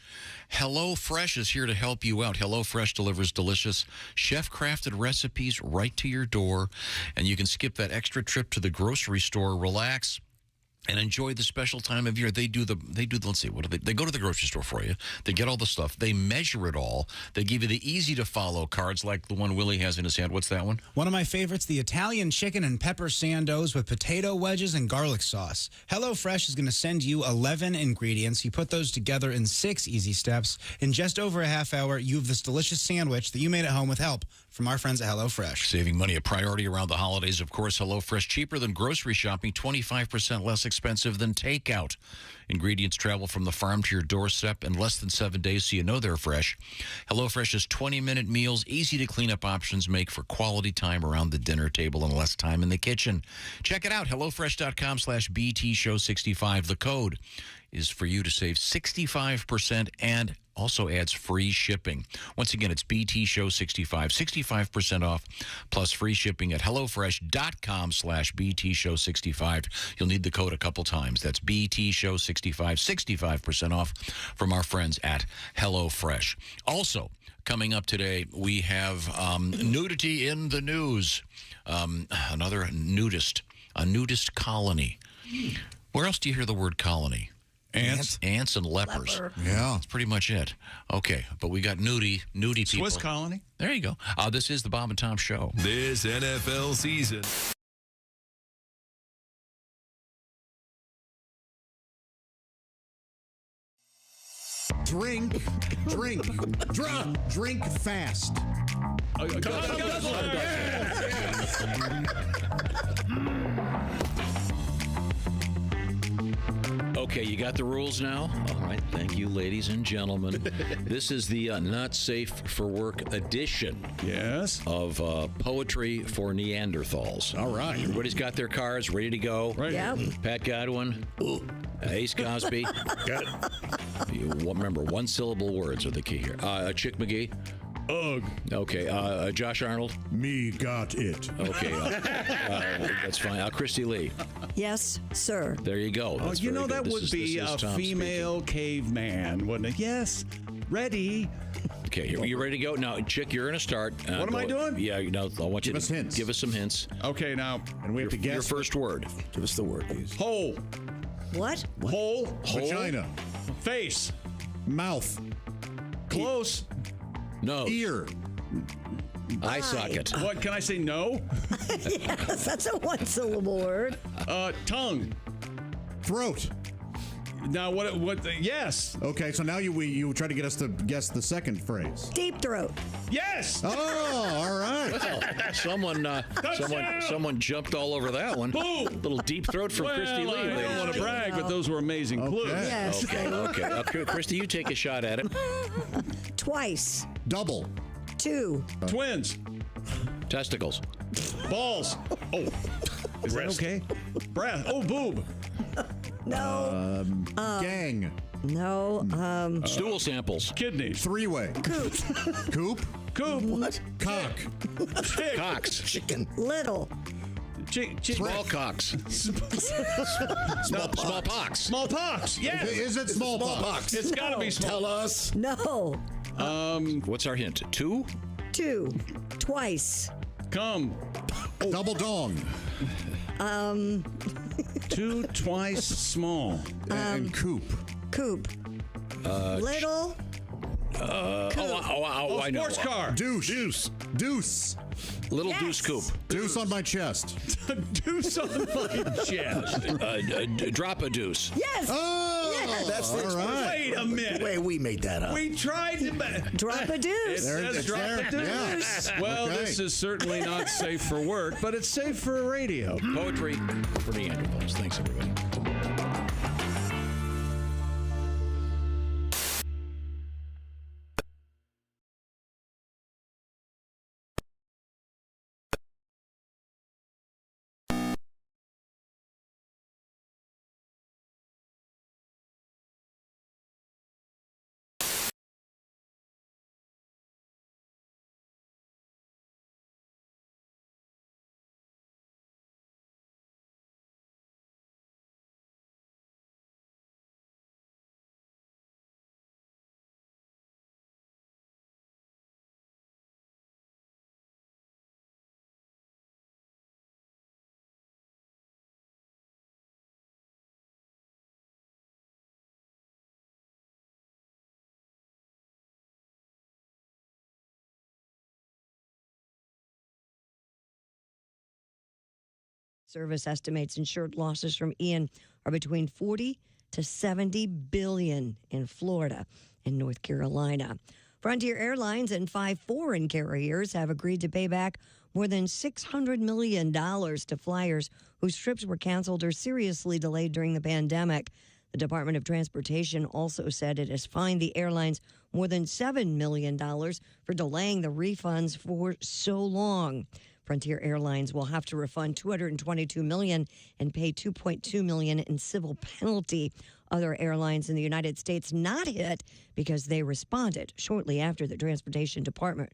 HelloFresh is here to help you out. HelloFresh delivers delicious chef-crafted recipes right to your door, and you can skip that extra trip to the grocery store, relax, and enjoy the special time of year. They do let's see, what do they go to the grocery store for you. They get all the stuff. They measure it all. They give you the easy-to-follow cards like the one Willie has in his hand. What's that one? One of my favorites, the Italian chicken and pepper sandos with potato wedges and garlic sauce. HelloFresh is going to send you 11 ingredients. You put those together in 6 easy steps. In just over a half hour, you have this delicious sandwich that you made at home with help from our friends at HelloFresh. Saving money a priority around the holidays, of course. HelloFresh, cheaper than grocery shopping, 25% less expensive than takeout. Ingredients travel from the farm to your doorstep in less than 7 days, so you know they're fresh. HelloFresh's 20-minute meals, easy-to-clean-up options make for quality time around the dinner table and less time in the kitchen. Check it out, HelloFresh.com/BTShow65. The code is for you to save 65% and also adds free shipping. Once again, it's BT Show 65, 65% off, plus free shipping at HelloFresh.com/BT Show 65. You'll need the code a couple times. That's BT Show 65, 65% off from our friends at HelloFresh. Also, coming up today, we have nudity in the news. Another nudist, a nudist colony. Where else do you hear the word colony? Ants and lepers. Yeah. That's pretty much it. Okay, but we got nudie people. Swiss colony. There you go. This is the Bob and Tom Show. This NFL season. Drink fast. Okay, you got the rules now? All right, thank you, ladies and gentlemen. This is the Not Safe for Work edition of Poetry for Neanderthals. All right. Everybody's got their cards ready to go. Right. Yeah. Pat Godwin, Ace Cosby. Got it. Remember, one-syllable words are the key here. Chick McGee. Ugh. Okay, Josh Arnold. Me got it. Okay, that's fine. Christy Lee. Yes, sir. There you go. Oh, That's you very know, good. that would This be is a Tom female caveman, wouldn't it? Yes. Ready. Okay, you ready to go? Now, Chick, you're going to start. What am I doing? Yeah, I want you to give us some hints. Okay, now. And we have to guess. Your first word. Give us the word, please. Hole. What? Hole. Vagina. Face. Mouth. Close. Nose. Ear. Eye socket. What, can I say no? Yes, that's a one-syllable word. Tongue. Throat. Now, yes. Okay, so now you try to get us to guess the second phrase. Deep throat. Yes. Oh, all right. Well, someone jumped all over that one. Boom. Little deep throat from Christy Lee. I don't want to brag, but those were amazing clues. Yes. Okay. Christy, you take a shot at it. Twice. Double. 2. Twins. Testicles. Balls. Oh. Is that okay? Breath. Oh, boob. No. Gang. No. Stool samples. Kidneys. Three-way. Coop. Coop. Coop. What? Cock. Chick. Cocks. Chicken. Little. Small cocks. Smallpox. Smallpox. Yes. Is it smallpox? It's got to be small. Tell us. No. What's our hint? 2? 2. Twice. Come. Double dong. 2 twice small. And coop. Coop. Little. I know. Sports car. Douche. Deuce. Little Yes. deuce coop. Deuce on my chest. Deuce on my chest. Drop a deuce. Yes. Oh, Yes. That's all right. Wait a minute. Wait, we made that up. We tried to. Drop a It deuce. says it's drop there. a deuce. Yeah. Well, Okay. this is certainly not safe for work, but it's safe for radio. Poetry for Neanderthals. Thanks, everybody. Service estimates insured losses from Ian are between 40 to 70 billion in Florida and North Carolina. Frontier Airlines and 5 foreign carriers have agreed to pay back more than $600 million to flyers whose trips were canceled or seriously delayed during the pandemic. The Department of Transportation also said it has fined the airlines more than $7 million for delaying the refunds for so long. Frontier Airlines will have to refund $222 million and pay $2.2 million in civil penalty. Other airlines in the United States not hit because they responded shortly after the Transportation Department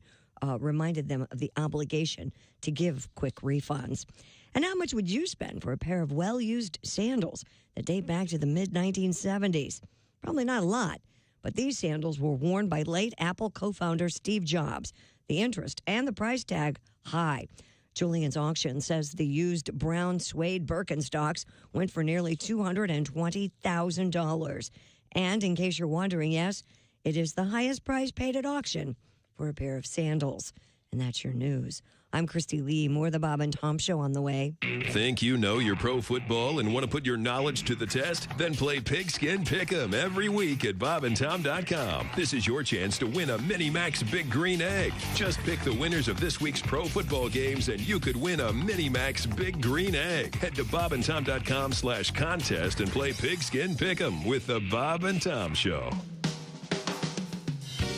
reminded them of the obligation to give quick refunds. And how much would you spend for a pair of well-used sandals that date back to the mid-1970s? Probably not a lot, but these sandals were worn by late Apple co-founder Steve Jobs. The interest and the price tag high. Julian's Auction says the used brown suede Birkenstocks went for nearly $220,000. And in case you're wondering, yes, it is the highest price paid at auction for a pair of sandals. And that's your news. I'm Christy Lee. More of the Bob and Tom Show on the way. Think you know your pro football and want to put your knowledge to the test? Then play Pigskin Pick'em every week at bobandtom.com. This is your chance to win a Mini Max Big Green Egg. Just pick the winners of this week's pro football games and you could win a Mini Max Big Green Egg. Head to bobandtom.com/contest and play Pigskin Pick'em with the Bob and Tom Show.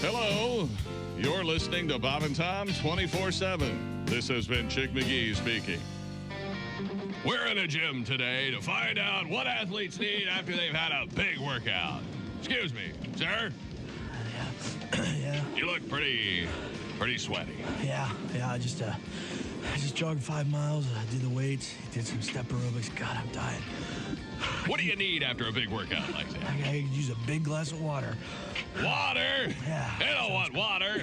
Hello. You're listening to Bob and Tom 24/7. This has been Chick McGee speaking. We're in a gym today to find out what athletes need after they've had a big workout. Excuse me, sir? Yeah. You look pretty sweaty. Yeah. I just jogged 5 miles. I did the weights. Did some step aerobics. God, I'm dying. What do you need after a big workout like that? I could use a big glass of water. Water? Yeah. They don't want water.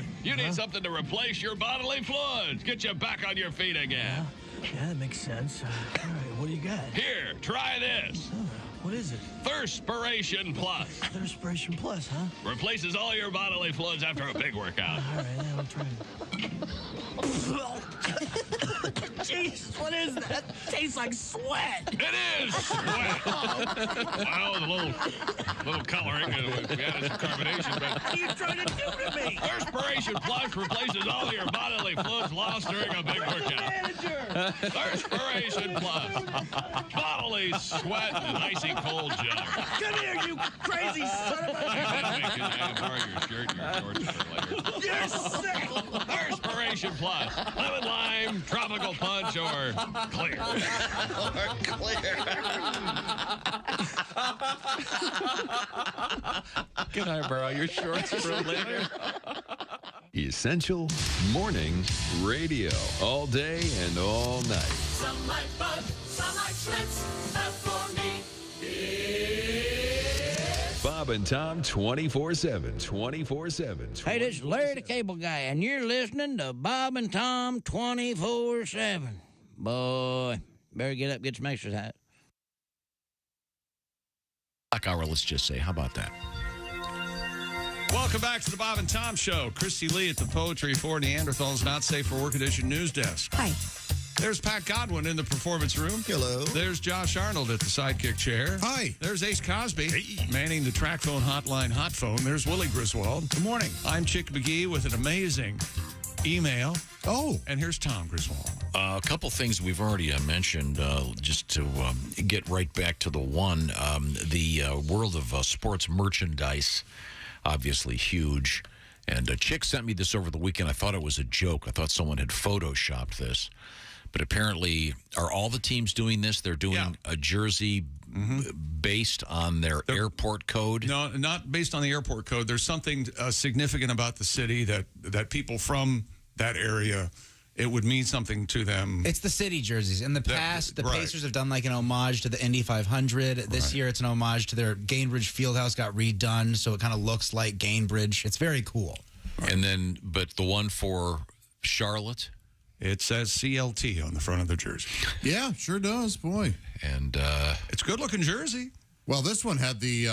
need something to replace your bodily fluids. Get you back on your feet again. Yeah, that makes sense. All right, what do you got? Here, try this. What is it? Thirspiration Plus. Thirspiration Plus, huh? Replaces all your bodily fluids after a big workout. All right, I'll try it. Jesus, what is that? Tastes like sweat. It is sweat. Well, the little coloring. We added some carbonation, but What are you trying to do to me? Thirspiration Plus replaces all your bodily fluids lost during a big workout. Thirspiration Plus. Bodily sweat and icy cold jug. Come here, you crazy son of a... I borrow your shirt and your shorts for later. You're sick. Thirspiration Plus. Lemon lime, tropical punch, or clear. Can I borrow your shorts for later? Essential Morning Radio. All day and all night. Some like bug, some like Schlitz, but for me, Bob and Tom 24/7. 24/7. Hey, this is Larry the Cable Guy, and you're listening to Bob and Tom 24/7. Boy, better get up, get some exercise. Black hour, let's just say. How about that? Welcome back to the Bob and Tom Show. Christy Lee at the Poetry for Neanderthals Not Safe for Work Edition news desk. Hi. There's Pat Godwin in the performance room. Hello. There's Josh Arnold at the sidekick chair. Hi. There's Ace Cosby manning the track phone hotline hot phone. There's Willie Griswold. Good morning. I'm Chick McGee with an amazing email. Oh. And here's Tom Griswold. A couple things we've already mentioned, just to get right back to the one. The world of sports merchandise, obviously huge. And Chick sent me this over the weekend. I thought it was a joke. I thought someone had photoshopped this. But apparently, are all the teams doing this? They're doing a jersey based on their airport code? No, not based on the airport code. There's something significant about the city that people from that area, it would mean something to them. It's the city jerseys. In the past, the Pacers have done like an homage to the Indy 500. This year, it's an homage to their Gainbridge Fieldhouse got redone, so it kind of looks like Gainbridge. It's very cool. And then, but the one for Charlotte? It says CLT on the front of the jersey. Yeah, sure does, boy. And it's a good-looking jersey. Well, this one had the...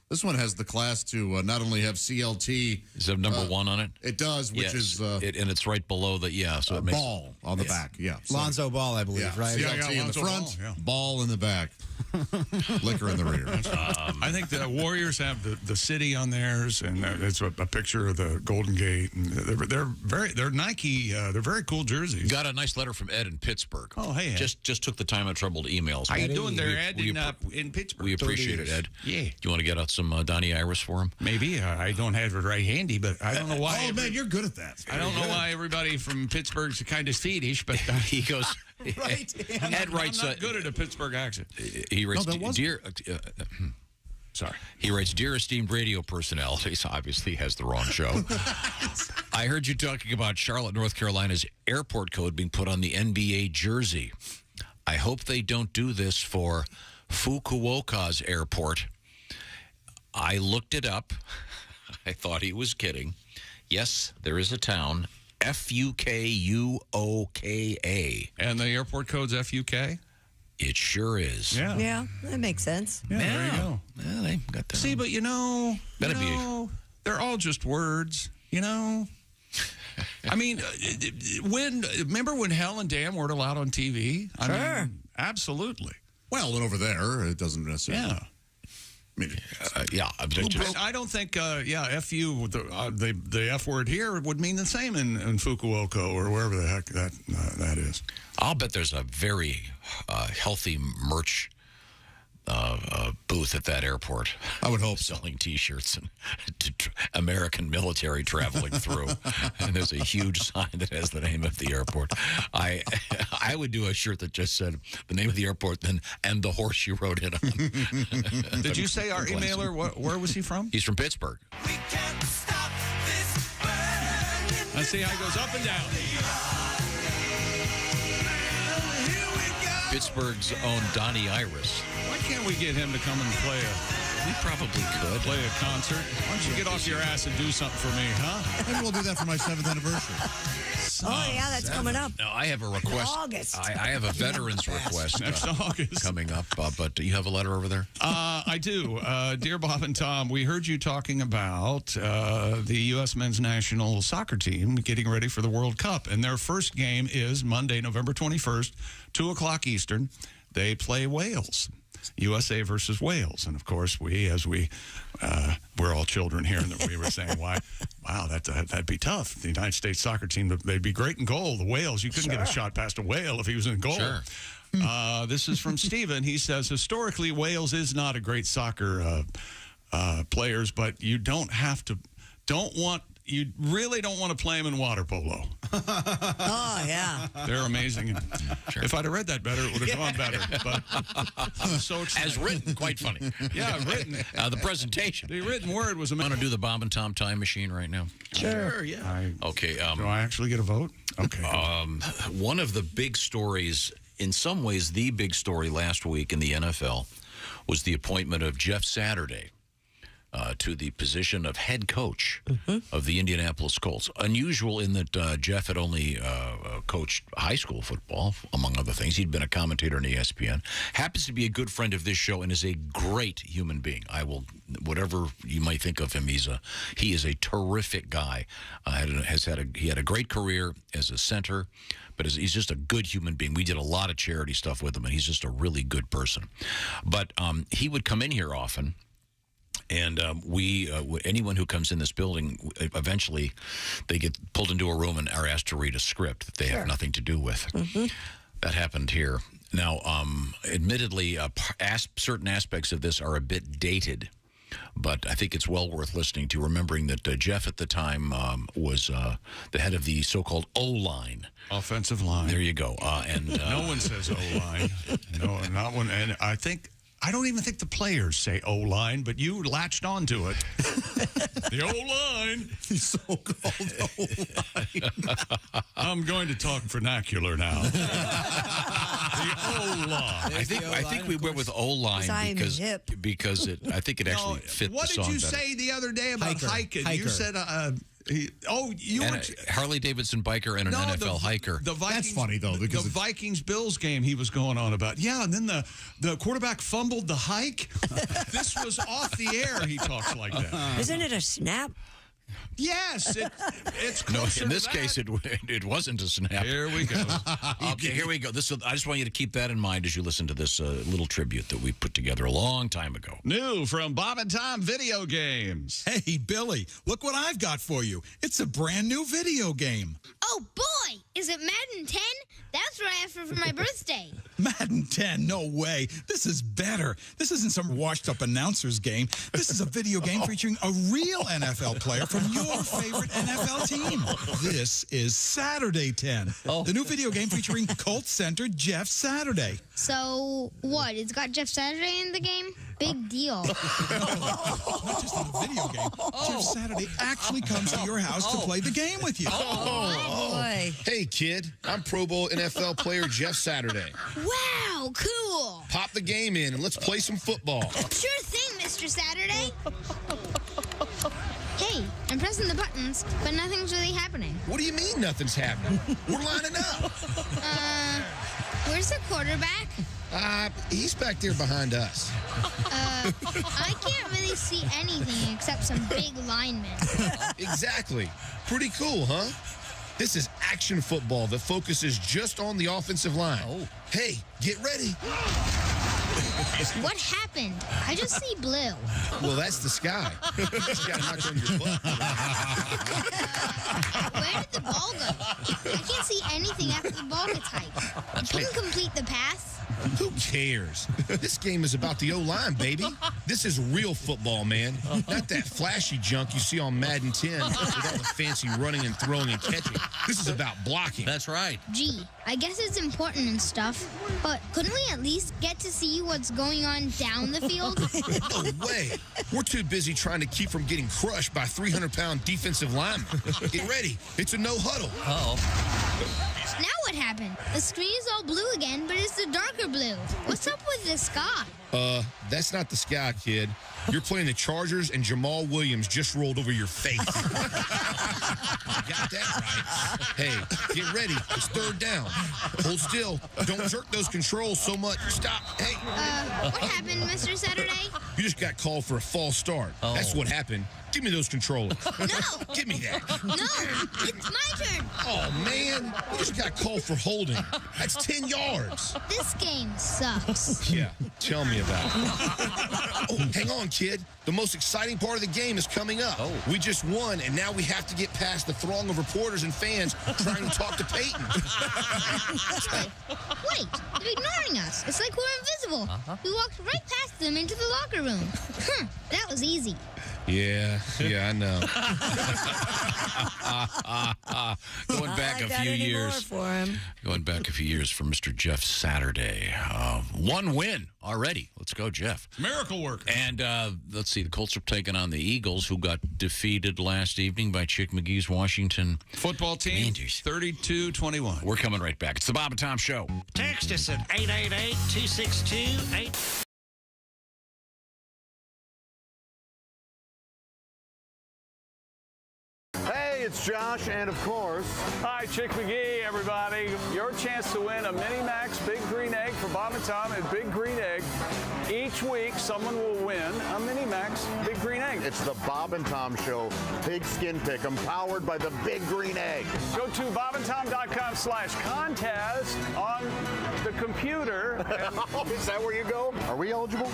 This one has the class to not only have CLT. Does it have number one on it? It does, which is... and it's right below the, so it makes... Ball on the back, yeah. So, Lonzo Ball, I believe, right? CLT in the front, ball in the back. Liquor in the rear. I think the Warriors have the city on theirs, and it's a picture of the Golden Gate. And they're Nike. They're very cool jerseys. Got a nice letter from Ed in Pittsburgh. Oh, hey, Ed. Just took the time and trouble to email us. How you doing there, Ed, in Pittsburgh? We appreciate it, Ed. Yeah. Do you want to get out some Donnie Iris for him? Maybe. I don't have it right handy, but I don't know why. Oh, man, you're good at that. I don't know why everybody from Pittsburgh's kind of Swedish, but he goes. Right. Ed writes. I'm not good at a Pittsburgh accent. He writes, dear. Sorry. He writes, dear esteemed radio personalities. Obviously, has the wrong show. I heard you talking about Charlotte, North Carolina's airport code being put on the NBA jersey. I hope they don't do this for Fukuoka's airport. I looked it up. I thought he was kidding. Yes, there is a town, Fukuoka. And the airport code's FUK? It sure is. Yeah. Yeah, that makes sense. Yeah, there you go. Yeah, they got that. See, but they're all just words, I mean, remember when Hell and Damn weren't allowed on TV? I mean, absolutely. Well, and over there, it doesn't necessarily. Yeah. I mean, I don't think, FU, the F word here would mean the same in Fukuoka or wherever the heck that is. I'll bet there's a very healthy merch booth at that airport. I would hope so. Selling T-shirts and American military traveling through. And there's a huge sign that has the name of the airport. I would do a shirt that just said the name of the airport and the horse you rode in on. Did you say our emailer, where was he from? He's from Pittsburgh. we can't stop this burning. Let's see how he goes up and down. Pittsburgh's own Donnie Iris. Why can't we get him to come and play We probably could. Play a concert. Why don't you get off your ass and do something for me, huh? Maybe we'll do that for my 7th anniversary. Oh, yeah, that's coming up. No, I have a request. August. I have a veteran's request Next August. coming up, but do you have a letter over there? I do. Dear Bob and Tom, we heard you talking about the U.S. men's national soccer team getting ready for the World Cup, and their first game is Monday, November 21st, 2 o'clock Eastern. They play Wales. USA versus Wales. And, of course, we're all children here, and we were saying, wow, that'd be tough. The United States soccer team, they'd be great in goal. The Wales, you couldn't get a shot past a whale if he was in goal. Sure. This is from Stephen. He says, historically, Wales is not a great soccer players, but you you really don't want to play them in water polo. Oh, yeah. They're amazing. Sure. If I'd have read that better, it would have gone better. But I'm so excited. As written, quite funny. Yeah, written. The presentation. The written word was amazing. Want to do the Bob and Tom time machine right now? Sure, yeah. Okay. Do I actually get a vote? Okay. One of the big stories, in some ways the big story last week in the NFL, was the appointment of Jeff Saturday to the position of head coach of the Indianapolis Colts. Unusual in that Jeff had only coached high school football, among other things. He'd been a commentator on ESPN. Happens to be a good friend of this show and is a great human being. Whatever you might think of him, he is a terrific guy. He had a great career as a center, but he's just a good human being. We did a lot of charity stuff with him, and he's just a really good person. But he would come in here often. And anyone who comes in this building, eventually they get pulled into a room and are asked to read a script that they have nothing to do with. That happened here. Now, admittedly, certain aspects of this are a bit dated, but I think it's well worth listening to, remembering that Jeff at the time was the head of the so-called O-line. Offensive line. There you go. No one says O-line. No, not one. And I don't even think the players say O-line, but you latched onto it. The O-line. The so-called O-line. I'm going to talk vernacular now. The O-line. I think we went with O-line because I think it actually fit the song. What did you say the other day about hiking? You said Harley Davidson biker and an NFL hiker. That's funny though, because the Vikings-Bills game he was going on about. Yeah, and then the quarterback fumbled the hike. This was off the air. He talks like that. Isn't it a snap? Yes, it's closer. No, in this case, it wasn't a snap. Here we go. Okay, here we go. I just want you to keep that in mind as you listen to this little tribute that we put together a long time ago. New from Bob and Tom Video Games. Hey, Billy, look what I've got for you. It's a brand new video game. Oh, boy! Is it Madden 10? That's what I asked for my birthday. Madden 10? No way. This is better. This isn't some washed-up announcer's game. This is a video game featuring a real NFL player from your favorite NFL team. This is Saturday 10, the new video game featuring Colts center Jeff Saturday. So, what? It's got Jeff Saturday in the game? Big deal. Not just in the video game. Jeff Saturday actually comes to your house to play the game with you. Oh, boy. Hey, kid. I'm Pro Bowl NFL player Jeff Saturday. Wow, cool. Pop the game in and let's play some football. Sure thing, Mr. Saturday. Hey, I'm pressing the buttons, but nothing's really happening. What do you mean nothing's happening? We're lining up. Where's the quarterback? He's back there behind us. I can't really see anything except some big linemen. Exactly. Pretty cool, huh? This is action football that focuses just on the offensive line. Oh. Hey, get ready. What happened? I just see blue. Well, that's the sky. You just got knocked on your butt. Where did the ball go? I can't see anything after the ball gets hiked. You couldn't complete the pass. Who cares? This game is about the O-line, baby. This is real football, man. Not that flashy junk you see on Madden 10 with all the fancy running and throwing and catching. This is about blocking. That's right. Gee, I guess it's important and stuff, but couldn't we at least get to see what's going on down the field? No way. We're too busy trying to keep from getting crushed by 300-pound defensive linemen. Get ready. It's a no huddle. Uh-oh. Now what happened? The screen is all blue again, but it's the darker blue. What's up with the sky? That's not the sky, kid. You're playing the Chargers, and Jamal Williams just rolled over your face. You got that right. Hey, get ready. It's third down. Hold still. Don't jerk those controls so much. Stop. Hey. What happened, Mr. Saturday? You just got called for a false start. That's what happened. Give me those controllers. No. Give me that. No, it's my turn. Oh, man. You just got called for holding. That's 10 yards. This game sucks. Yeah, tell me about it. Oh, hang on, kid. The most exciting part of the game is coming up. We just won, and now we have to get past the throng of reporters and fans trying to talk to Peyton. Wait, they're ignoring us. It's like we're invisible. We walked right past them into the locker room. That was easy. Yeah, I know. Going back a few years for him. Going back a few years for Mr. Jeff Saturday. One win already. Let's go, Jeff. Miracle work. And let's see, the Colts are taking on the Eagles, who got defeated last evening by Chick McGee's Washington football team. 32-21. We're coming right back. It's the Bob and Tom Show. Text us at 888-262-8. Hey, it's Josh, and of course... Hi, Chick McGee, everybody. Your chance to win a Mini Max Big Green Egg for Bob and Tom at Big Green Egg. Each week, someone will win a Mini Max Big Green Egg. It's the Bob and Tom Show Pigskin Pick'em, powered by the Big Green Egg. Go to bobandtom.com/contest on the computer. Is that where you go? Are we eligible?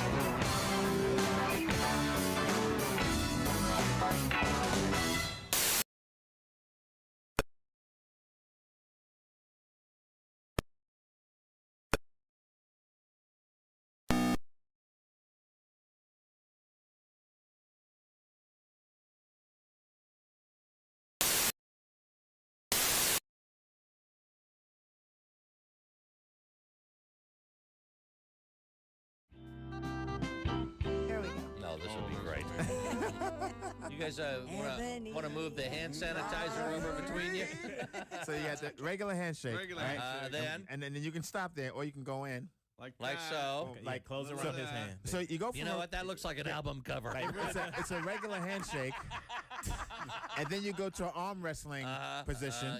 No, this would be great. You guys want to move the hand sanitizer over between you? So you got the regular handshake, Regular right? handshake. Then? And then you can stop there, or you can go in. Like so. Like close around his hand. So you go. You know what? That looks like an album cover. It's a regular handshake, and then you go to an arm wrestling position.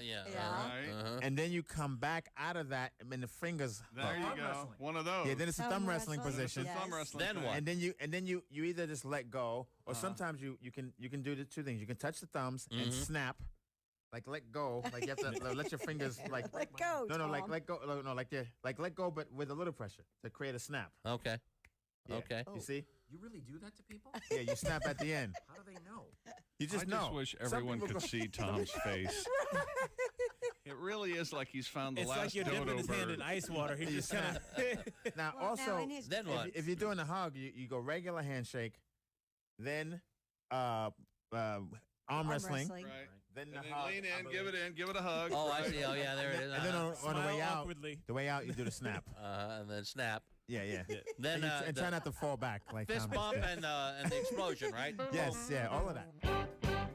And then you come back out of that, and then the fingers. There you go. One of those. Yeah. Then it's a thumb wrestling position. Thumb wrestling. Then what? And then you either just let go, or sometimes you can do the two things. You can touch the thumbs and snap. Like let go, like you have to let your fingers like let go. No, Tom. like let go. No, like let go, but with a little pressure to create a snap. Okay. Yeah. Okay. You see? You really do that to people? Yeah, you snap at the end. How do they know? You just I know. just wish Some everyone people could go- see Tom's face. It really is like he's found the It's last like you're dipping dodo his hand bird. in ice water. He You just kind of. Now, Well, also, now in his Then what? if you're doing a hug, you go regular handshake, then arm wrestling, Right. then And the then hug. lean in, give it a hug. Oh, I see. Oh, yeah, there it is. And then on the Smile way out, awkwardly. you do the snap. And then snap. Yeah. Then and try not to fall back like fist Tom bump did. and the explosion, right? Yes, yeah, all of that.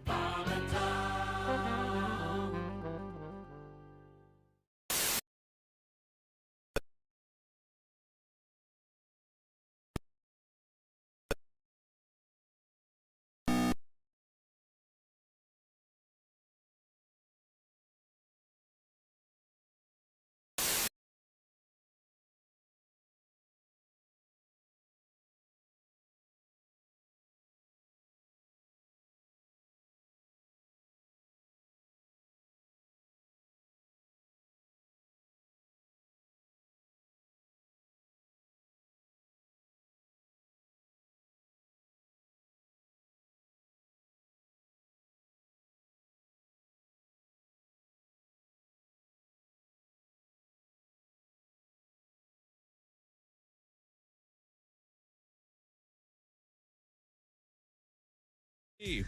Bob and Tom.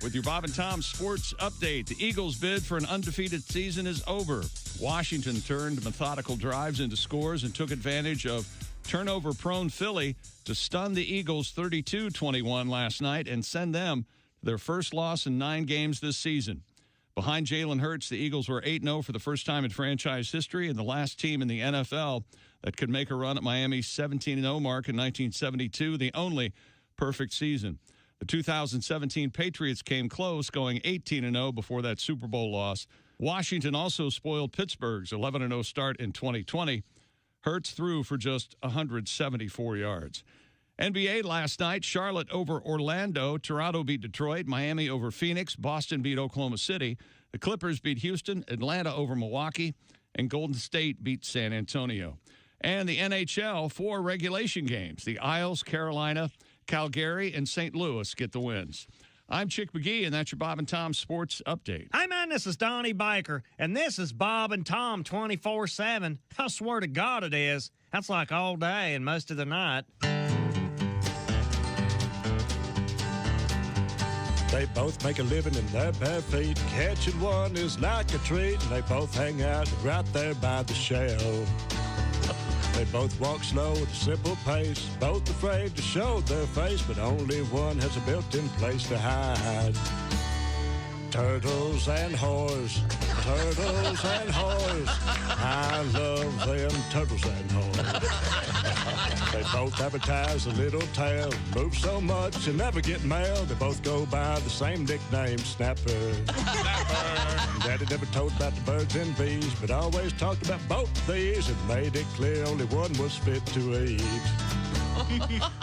With your Bob and Tom Sports Update, the Eagles' bid for an undefeated season is over. Washington turned methodical drives into scores and took advantage of turnover-prone Philly to stun the Eagles 32-21 last night and send them to their first loss in 9 games this season. Behind Jalen Hurts, the Eagles were 8-0 for the first time in franchise history and the last team in the NFL that could make a run at Miami's 17-0 mark in 1972, the only perfect season. The 2017 Patriots came close, going 18-0 before that Super Bowl loss. Washington also spoiled Pittsburgh's 11-0 start in 2020. Hurts threw for just 174 yards. NBA last night, Charlotte over Orlando. Toronto beat Detroit. Miami over Phoenix. Boston beat Oklahoma City. The Clippers beat Houston. Atlanta over Milwaukee. And Golden State beat San Antonio. And the NHL, 4 regulation games. The Isles, Carolina, Calgary, and St. Louis get the wins. I'm Chick McGee, and that's your Bob and Tom Sports Update. Hey, man, this is Donnie Baker, and this is Bob and Tom 24/7. I swear to God it is. That's like all day and most of the night. They both make a living in their bare feet. Catching one is like a treat, and they both hang out right there by the shell. They both walk slow at a simple pace, both afraid to show their face, but only one has a built-in place to hide. Turtles and whores, turtles and whores. I love them turtles and whores. They both advertise a little tail, move so much and never get mail. They both go by the same nickname, Snapper. Daddy never told about the birds and bees, but always talked about both these and made it clear only one was fit to eat.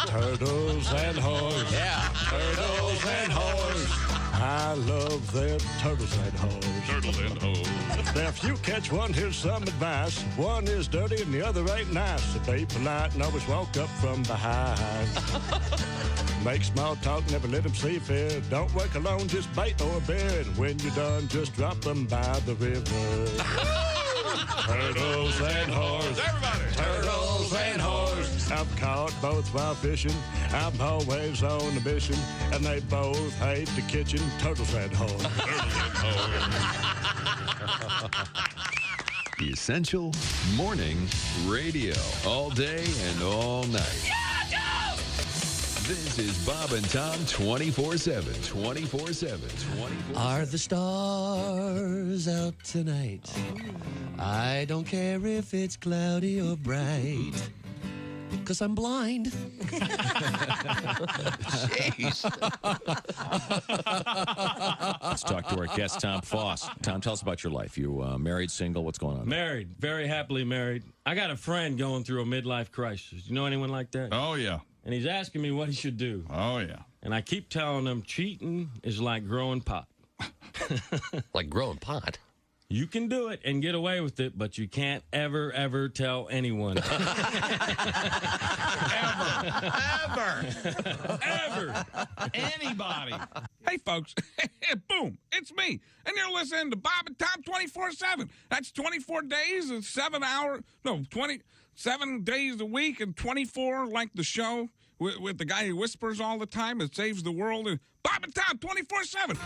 Turtles and whores. Yeah. Turtles and whores. I love them turtles and whores. Turtles and whores. Now, if you catch one, here's some advice. One is dirty and the other ain't nice. So be polite and always walk up from behind. Make small talk, never let them see fear. Don't work alone, just bait or beer. And when you're done, just drop them by the river. Turtles and whores. Everybody. Turtles and whores. I've caught both while fishing. I'm always on a mission. And they both hate the kitchen. Turtles and whores. Essential Morning Radio. All day and all night. This is Bob and Tom 24/7. 24/7. 24/7. Are the stars out tonight? I don't care if it's cloudy or bright, 'cause I'm blind. Jeez. Let's talk to our guest, Tom Foss. Tom, tell us about your life. You married, single? What's going on? Married, very happily married. I got a friend going through a midlife crisis. You know anyone like that? Oh, yeah. And he's asking me what he should do. Oh, yeah. And I keep telling him cheating is like growing pot. Like growing pot? You can do it and get away with it, but you can't ever, ever tell anyone. Ever. Anybody. Hey, folks. Boom. It's me. And you're listening to Bob and Tom 24/7. That's 24 days and 7 days a week and 24 like the show with the guy who whispers all the time and saves the world. And Bob and Tom 24/7.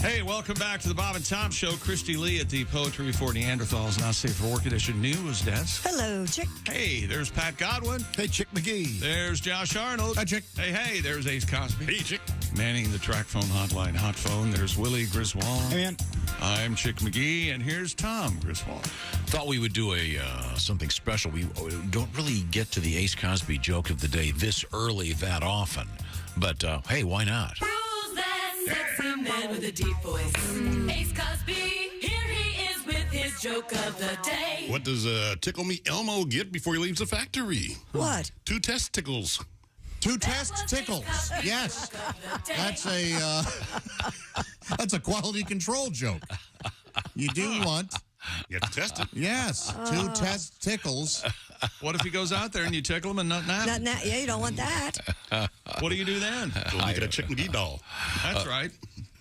Hey, welcome back to the Bob and Tom Show. Christy Lee at the Poetry for Neanderthals Not Safe for Work Edition News Desk. Hello, Chick. Hey, there's Pat Godwin. Hey, Chick McGee. There's Josh Arnold. Hi, Chick. Hey, there's Ace Cosby. Hey, Chick. Manning the track phone hotline, hot phone. There's Willie Griswold. Hey, man. I'm Chick McGee, and here's Tom Griswold. Thought we would do something special. We don't really get to the Ace Cosby joke of the day this early that often. But, hey, why not? Sexy man with a deep voice. Ace Cosby, here he is with his joke of the day. What does Tickle Me Elmo get before he leaves the factory? What? 2 testicles. 2 testicles. Yes. That's a quality control joke. You do want... You have to test it. Yes. 2 testicles. What if he goes out there and you tickle him and not nap? Not now. Yeah, you don't want that. What do you do then? Go make it a Chick McGee doll. That's right.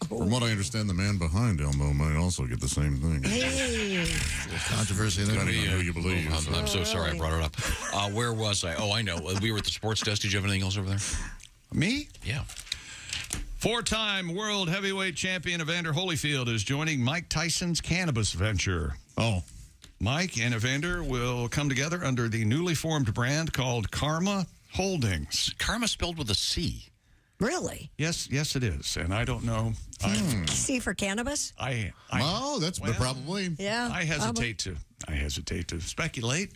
From what I understand, the man behind Elmo might also get the same thing. Hey. There's controversy there. Who you believe. I'm so sorry I brought it up. Where was I? Oh, I know. We were at the sports desk. Did you have anything else over there? Me? Yeah. 4-time world heavyweight champion Evander Holyfield is joining Mike Tyson's cannabis venture. Oh. Mike and Evander will come together under the newly formed brand called Karma Holdings. Karma spelled with a C. Really? Yes, it is. And I don't know. See, for cannabis? That's probably. Yeah. I hesitate to speculate.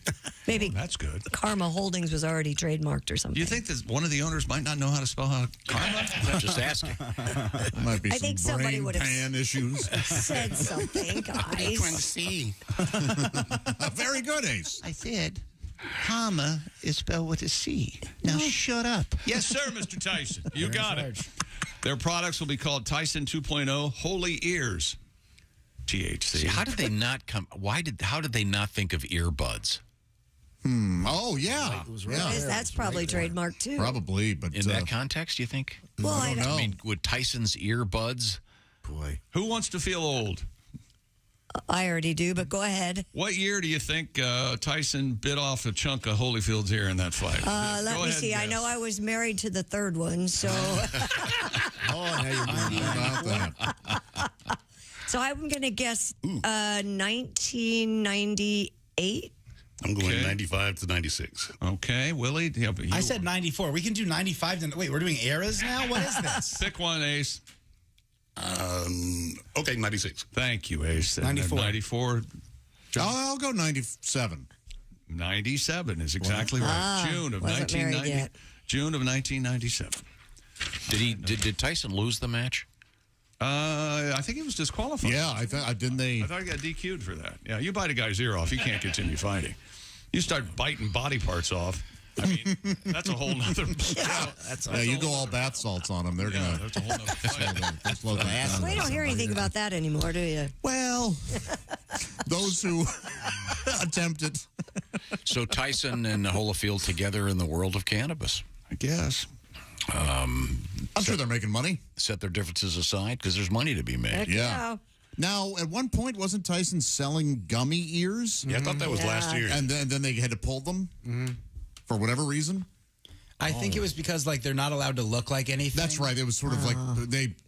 Maybe that's good. Karma Holdings was already trademarked or something. Do you think that one of the owners might not know how to spell karma? Just asking. Might be I think somebody brain would have pan issues. said something, guys. What are you trying to see? Very good, Ace. I said, karma is spelled with a C. Now shut up. Yes, sir, Mr. Tyson. You got it. Their products will be called Tyson 2.0 Holy Ears. THC. See, how did they not come? How did they not think of earbuds? Oh, yeah. That's probably trademarked, too. Probably, but... In that context, you think? Well, I don't know. I mean, would Tyson's earbuds... Boy. Who wants to feel old? I already do, but go ahead. What year do you think Tyson bit off a chunk of Holyfield's hair in that fight? Let me see. I know I was married to the third one, so... now you're about that. So I'm going to guess 1998. I'm going 95 to 96. Okay, Willie. Yeah, I said 94. We can do 95. Wait, we're doing eras now? What is this? Pick one, Ace. Okay, 96. Thank you, Ace. 94. 94. I'll go 97. 97 is exactly right. June of 1990. June of 1997. Did Tyson lose the match? I think he was disqualified. Yeah, I thought he got DQ'd for that. Yeah, you bite a guy's ear off, he can't continue fighting. You start biting body parts off. I mean, that's a whole nother. You go all bath salts on them. They're gonna. That's a whole nother fight. We don't hear anything about that anymore, do you? Well, those who attempt it. So Tyson and Holyfield together in the world of cannabis, I guess. I'm sure they're making money. Set their differences aside because there's money to be made. Heck yeah. Now, at one point, wasn't Tyson selling gummy ears? Yeah, I thought that was last year. And then they had to pull them for whatever reason. I think it was because they're not allowed to look like anything. That's right. It was sort of like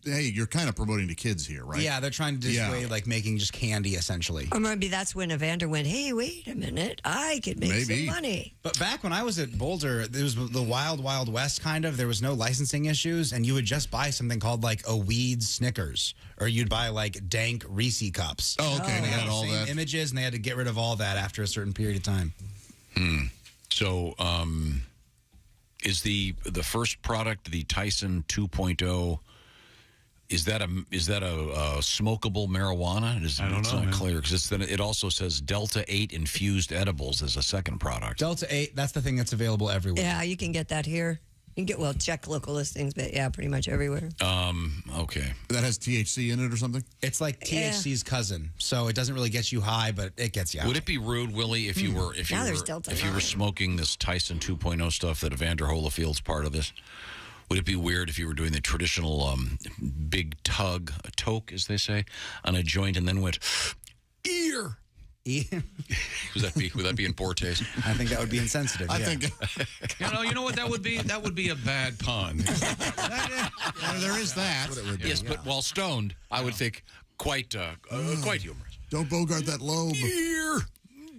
you're kind of promoting to kids here, right? Yeah, they're trying to dissuade making just candy essentially. Or maybe that's when Evander went, "Hey, wait a minute, I could make some money." But back when I was at Boulder, it was the wild West kind of. There was no licensing issues, and you would just buy something called a weed Snickers, or you'd buy dank Reese cups. Oh, okay. And they had all that images, and they had to get rid of all that after a certain period of time. So, is the first product the Tyson 2.0? Is that a smokable marijuana? I don't know. It's not clear because it also says Delta 8 infused edibles as a second product. Delta 8, that's the thing that's available everywhere. Yeah, you can get that here. You can get, check local listings, but yeah, pretty much everywhere. Okay. That has THC in it or something? It's like THC's cousin, so it doesn't really get you high, but it gets you out. Would it be rude, Willie, if you were smoking this Tyson 2.0 stuff that Evander Holyfield's part of this? Would it be weird if you were doing the traditional big tug, a toke, as they say, on a joint and then went, ear? Would that be in poor taste? I think that would be insensitive. I think. You know what that would be? That would be a bad pun. There is that. Yes, but while stoned, I would think quite humorous. Don't bogart that lobe. Ear,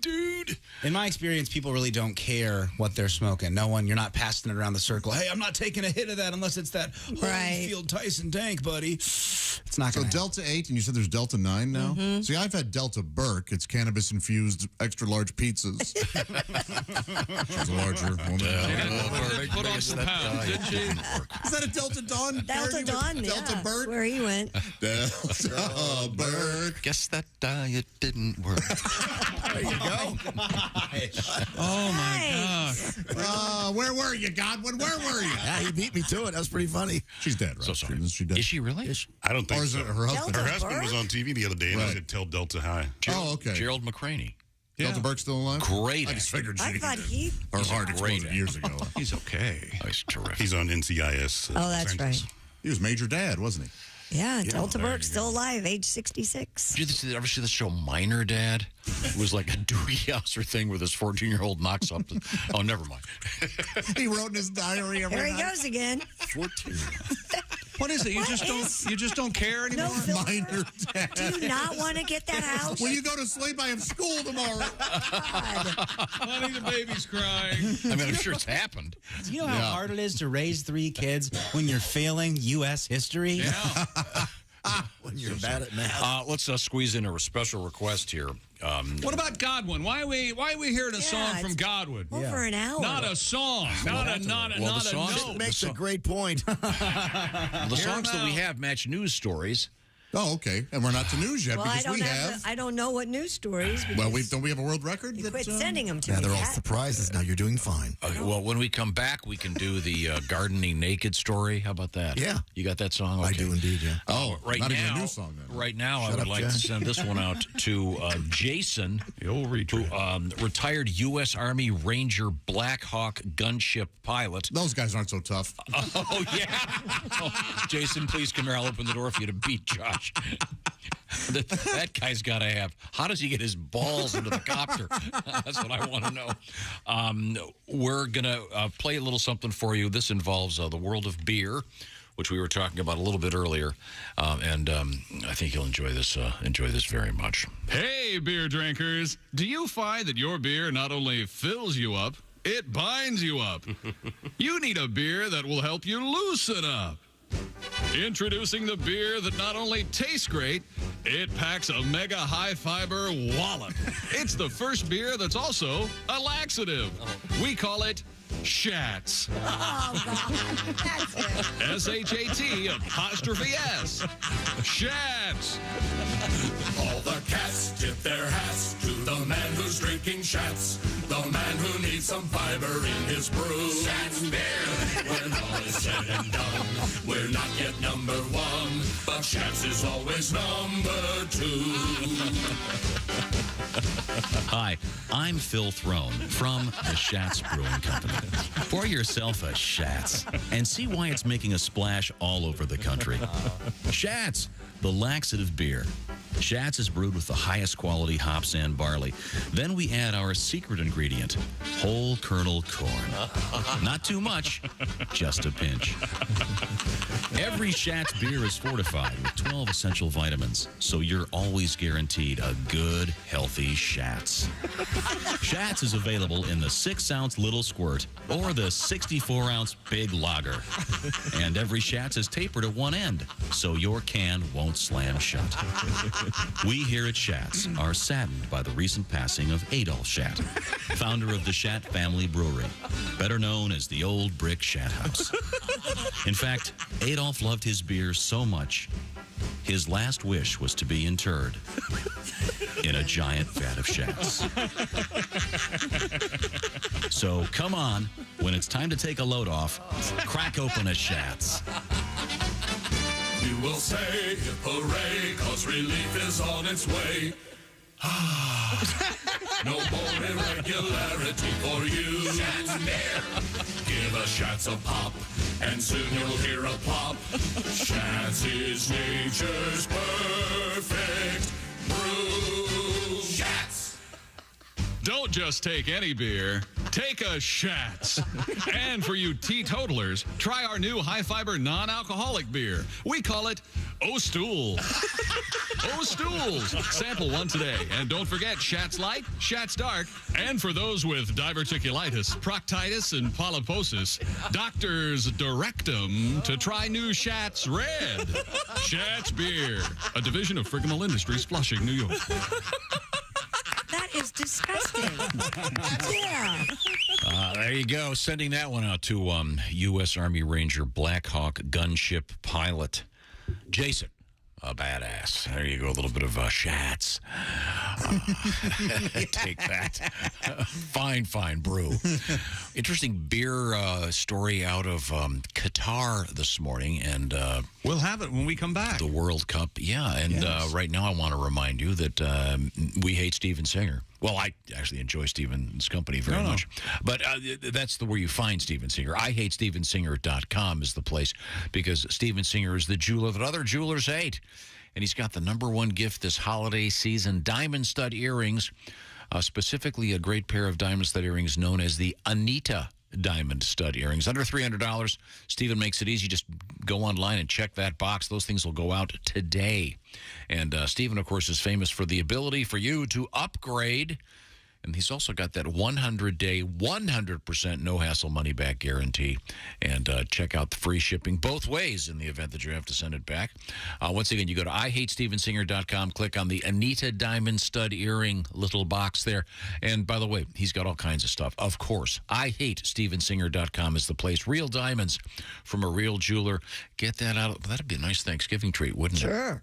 dude. In my experience, people really don't care what they're smoking. You're not passing it around the circle. Hey, I'm not taking a hit of that unless it's that Holyfield Tyson dank, buddy. It's not going to Delta 8, and you said there's Delta 9 now? See, I've had Delta Burke. It's cannabis-infused extra-large pizzas. She's a larger woman. They put on some pounds, didn't she? Is that a Delta Dawn? Delta Dawn, Delta Burke? Where he went. Delta Burke. Guess that diet didn't work. There you go. Oh, my gosh. Where were you, Godwin? Where were you? Yeah, he beat me to it. That was pretty funny. She's dead, right? So sorry. Is she dead? Is she really? I don't think Or is so. it her husband? Her husband was on TV the other day and I said, tell Delta hi. Okay. Gerald McCraney. Delta Burke's still alive? Great. I just figured she I thought he... Her heart exploded years ago. He's okay. He's terrific. He's on NCIS. Oh, that's right. He was Major Dad, wasn't he? Yeah, Delta Burke's still alive, age 66. Did you ever see the show Minor Dad? It was like a Doogie Howser thing where this 14-year-old knocks up. Oh, never mind. He wrote in his diary every Here he night. goes again. 14. What is it? You just don't care anymore? Minor dad. Do you not want to get that out? When you go to sleep, I have school tomorrow. Honey, the baby's crying. I mean, I'm sure it's happened. Do you know how hard it is to raise 3 kids when you're failing U.S. history? Yeah. When you're bad at math. Let's squeeze in a special request here. What about Godwin? Why are we hearing a song from Godwin? Over an hour. Not a song. Not a note. Makes a great point. The songs that we have match news stories. Oh, okay. And we're not to news yet Well, because we have. I don't know what news stories. Well, don't we have a world record? You quit sending them to me. Yeah, they're all surprises. Now you're doing fine. Okay, well, when we come back, we can do the gardening naked story. How about that? Yeah. You got that song? Okay. I do indeed, yeah. Oh, right not now, even a new song, then. Right now, Shut I would up, like Jen. to send this one out to Jason, who retired U.S. Army Ranger Black Hawk gunship pilot. Those guys aren't so tough. Oh, yeah. Jason, please come here. I'll open the door for you to beat Josh. That guy's got to have. How does he get his balls into the copter? That's what I want to know. We're going to play a little something for you. This involves the world of beer, which we were talking about a little bit earlier, and I think you'll enjoy this very much. Hey, beer drinkers. Do you find that your beer not only fills you up, it binds you up? You need a beer that will help you loosen up. Introducing the beer that not only tastes great, it packs a mega high fiber wallop. It's the first beer that's also a laxative. We call it Shats. Oh, God. That's it. S-H-A-T apostrophe S. Shats. All the cats tip their hats to the man who's drinking Shats, the man who needs some fiber in his brew. Shats beer, when all is said and done, we're not yet number 1, but Shats is always number 2. Hi, I'm Phil Throne from the Schatz Brewing Company. Pour yourself a Schatz and see why it's making a splash all over the country. Schatz, the laxative beer. Schatz is brewed with the highest quality hops and barley. Then we add our secret ingredient, whole kernel corn. Not too much, just a pinch. Every Schatz beer is fortified with 12 essential vitamins, so you're always guaranteed a good, healthy Schatz. Schatz is available in the 6-ounce little squirt or the 64-ounce big lager. And every Schatz is tapered at one end, so your can won't slam shut. We here at Schatz are saddened by the recent passing of Adolf Schatt, founder of the Schatt Family Brewery, better known as the Old Brick Schatt House. In fact, Adolf loved his beer so much, his last wish was to be interred in a giant vat of Schatz. So come on, when it's time to take a load off, crack open a Schatz. You will say hooray, 'cause relief is on its way. No more irregularity for you. Schatz beer. Give a Schatz a pop, and soon you'll hear a plop. Schatz is nature's perfect brew. Schatz. Don't just take any beer, take a Schatz. And for you teetotalers, try our new high-fiber non-alcoholic beer. We call it O-Stools. O-Stools. Sample one today. And don't forget Schatz Light, Schatz Dark, and for those with diverticulitis, proctitis, and polyposis, doctors direct them to try new Schatz Red. Schatz Beer, a division of Frigamel Industries, Flushing, New York. That is disgusting. Yeah. There you go. Sending that one out to U.S. Army Ranger Black Hawk gunship pilot Jason. A badass. There you go. A little bit of Schatz. Take that. Fine brew. Interesting beer story out of Qatar this morning. And we'll have it when we come back. The World Cup. Yeah. And right now I want to remind you that we hate Steven Singer. Well, I actually enjoy Steven's company very much. But that's where you find Steven Singer. IHateStevenSinger.com is the place because Steven Singer is the jeweler that other jewelers hate. And he's got the #1 gift this holiday season, diamond stud earrings, specifically a great pair of diamond stud earrings known as the Anita diamond stud earrings. Under $300. Stephen makes it easy. Just go online and check that box. Those things will go out today. And Stephen, of course, is famous for the ability for you to upgrade. And he's also got that 100-day, 100% no-hassle money-back guarantee. And check out the free shipping both ways in the event that you have to send it back. Once again, you go to IHateStevenSinger.com, click on the Anita Diamond Stud Earring little box there. And by the way, he's got all kinds of stuff. Of course, IHateStevenSinger.com is the place. Real diamonds from a real jeweler. Get that out. That'd be a nice Thanksgiving treat, wouldn't it? Sure.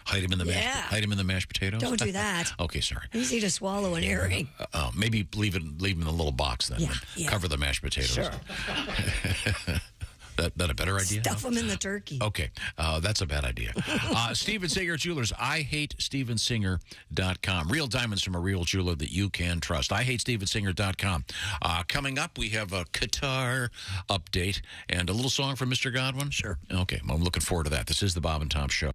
Hide him in the hide him in the mashed potatoes. Don't do that. Okay, sorry. Easy to swallow an earring. Maybe leave him in a little box then. Yeah. Cover the mashed potatoes. Sure. that a better idea? Stuff them in the turkey. Okay, that's a bad idea. Steven Singer Jewelers, IHateStevenSinger.com. Real diamonds from a real jeweler that you can trust. IHateStevenSinger.com. Coming up, we have a Qatar update and a little song from Mr. Godwin. Sure. Okay, well, I'm looking forward to that. This is the Bob and Tom Show.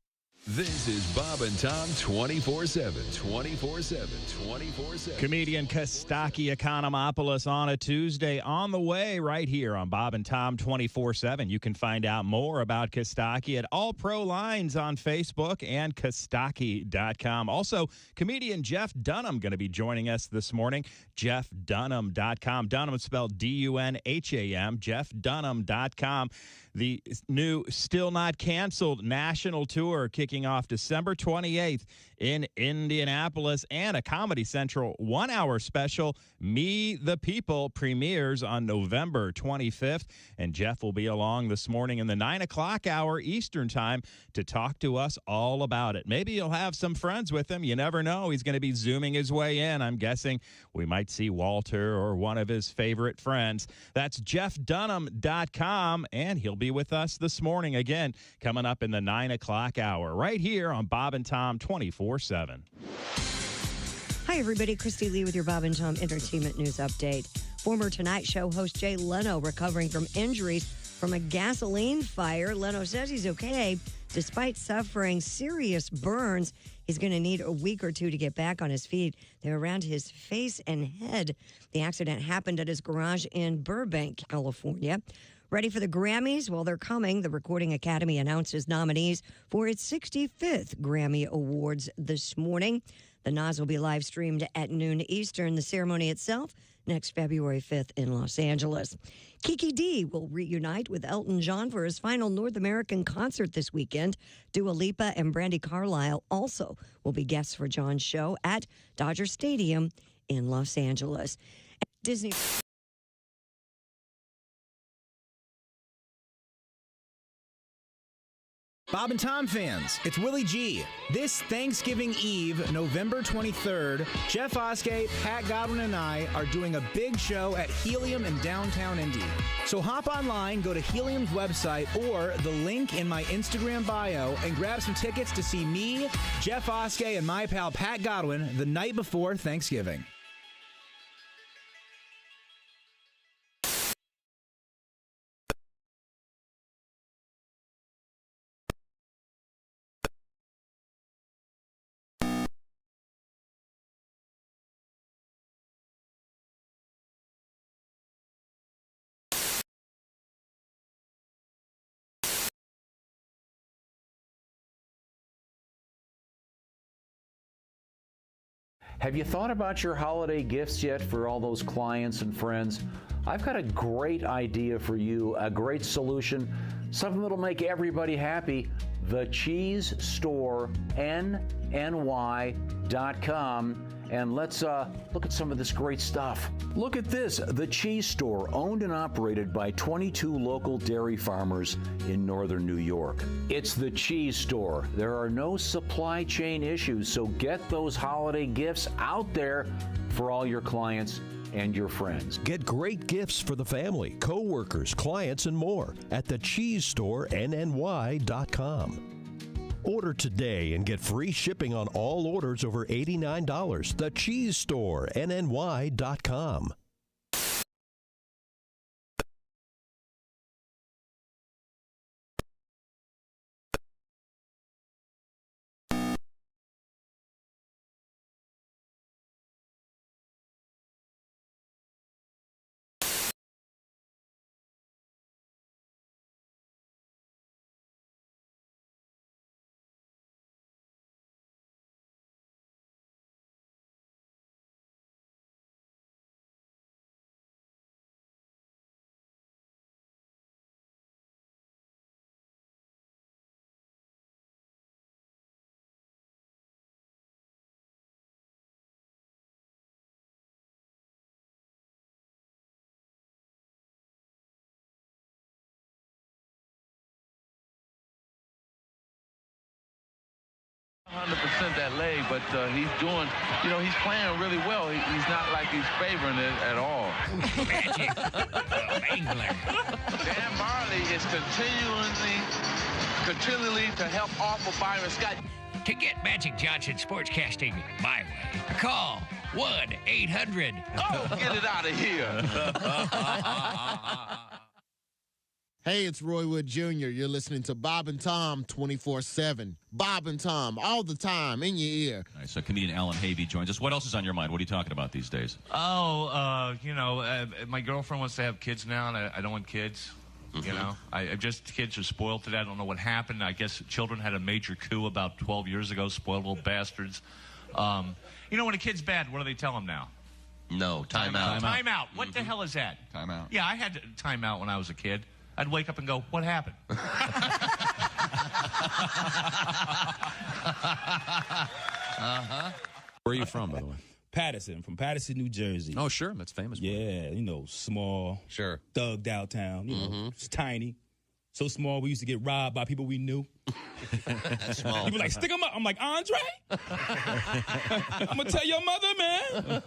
This is Bob and Tom 24/7. 24/7. 24/7. Comedian Kostaki Economopoulos on a Tuesday on the way right here on Bob and Tom 24/7. You can find out more about Kostaki at All Pro Lines on Facebook and Kostaki.com. Also, comedian Jeff Dunham going to be joining us this morning. JeffDunham.com. Dunham spelled D-U-N-H-A-M. JeffDunham.com. The new Still Not Canceled national tour kicking off December 28th in Indianapolis, and a Comedy Central 1-hour special, Me the People, premieres on November 25th. And Jeff will be along this morning in the 9 o'clock hour Eastern time to talk to us all about it. Maybe he'll have some friends with him. You never know. He's going to be zooming his way in. I'm guessing we might see Walter or one of his favorite friends. That's JeffDunham.com, and he'll be with us this morning again, coming up in the 9 o'clock hour, right here on Bob and Tom 24/7. Hi, everybody. Christy Lee with your Bob and Tom Entertainment News Update. Former Tonight Show host Jay Leno recovering from injuries from a gasoline fire. Leno says he's okay despite suffering serious burns. He's going to need a week or two to get back on his feet. They're around his face and head. The accident happened at his garage in Burbank, California. Ready for the Grammys? Well, they're coming. The Recording Academy announces nominees for its 65th Grammy Awards this morning. The Nas will be live streamed at noon Eastern. The ceremony itself next February 5th in Los Angeles. Kiki D will reunite with Elton John for his final North American concert this weekend. Dua Lipa and Brandi Carlile also will be guests for John's show at Dodger Stadium in Los Angeles. Disney. Bob and Tom fans, it's Willie G. This Thanksgiving Eve, November 23rd, Jeff Oskey, Pat Godwin, and I are doing a big show at Helium in downtown Indy. So hop online, go to Helium's website or the link in my Instagram bio and grab some tickets to see me, Jeff Oskey, and my pal Pat Godwin the night before Thanksgiving. Have you thought about your holiday gifts yet for all those clients and friends? I've got a great idea for you, a great solution, something that'll make everybody happy. The Cheese Store, NNY.com. And let's look at some of this great stuff. Look at this, The Cheese Store, owned and operated by 22 local dairy farmers in northern New York. It's The Cheese Store. There are no supply chain issues, so get those holiday gifts out there for all your clients and your friends. Get great gifts for the family, co-workers, clients, and more at the Cheese Store, NNY.com. Order today and get free shipping on all orders over $89. The Cheese Store, NNY.com. 100% that leg, but he's doing, he's playing really well. He's not like he's favoring it at all. Magic. Dan Marley is continually to help offer Byron Scott. To get Magic Johnson sportscasting my way, call 1-800. Oh, get it out of here. Hey, it's Roy Wood Jr. You're listening to Bob and Tom 24/7. Bob and Tom, all the time, in your ear. All right, so comedian Alan Havey joins us. What else is on your mind? What are you talking about these days? Oh, my girlfriend wants to have kids now, and I don't want kids. You know, kids are spoiled today. I don't know what happened. I guess children had a major coup about 12 years ago, spoiled little bastards. When a kid's bad, what do they tell them now? No, time out. Time out. What the hell is that? Time out. Yeah, I had time out when I was a kid. I'd wake up and go, what happened? Where are you from, by the way? Patterson, from Patterson, New Jersey. Oh, sure. That's famous. Yeah, small. Sure. Thugged out town. It's tiny. So small, we used to get robbed by people we knew. That's small. People like, stick them up. I'm like, Andre? I'm going to tell your mother, man.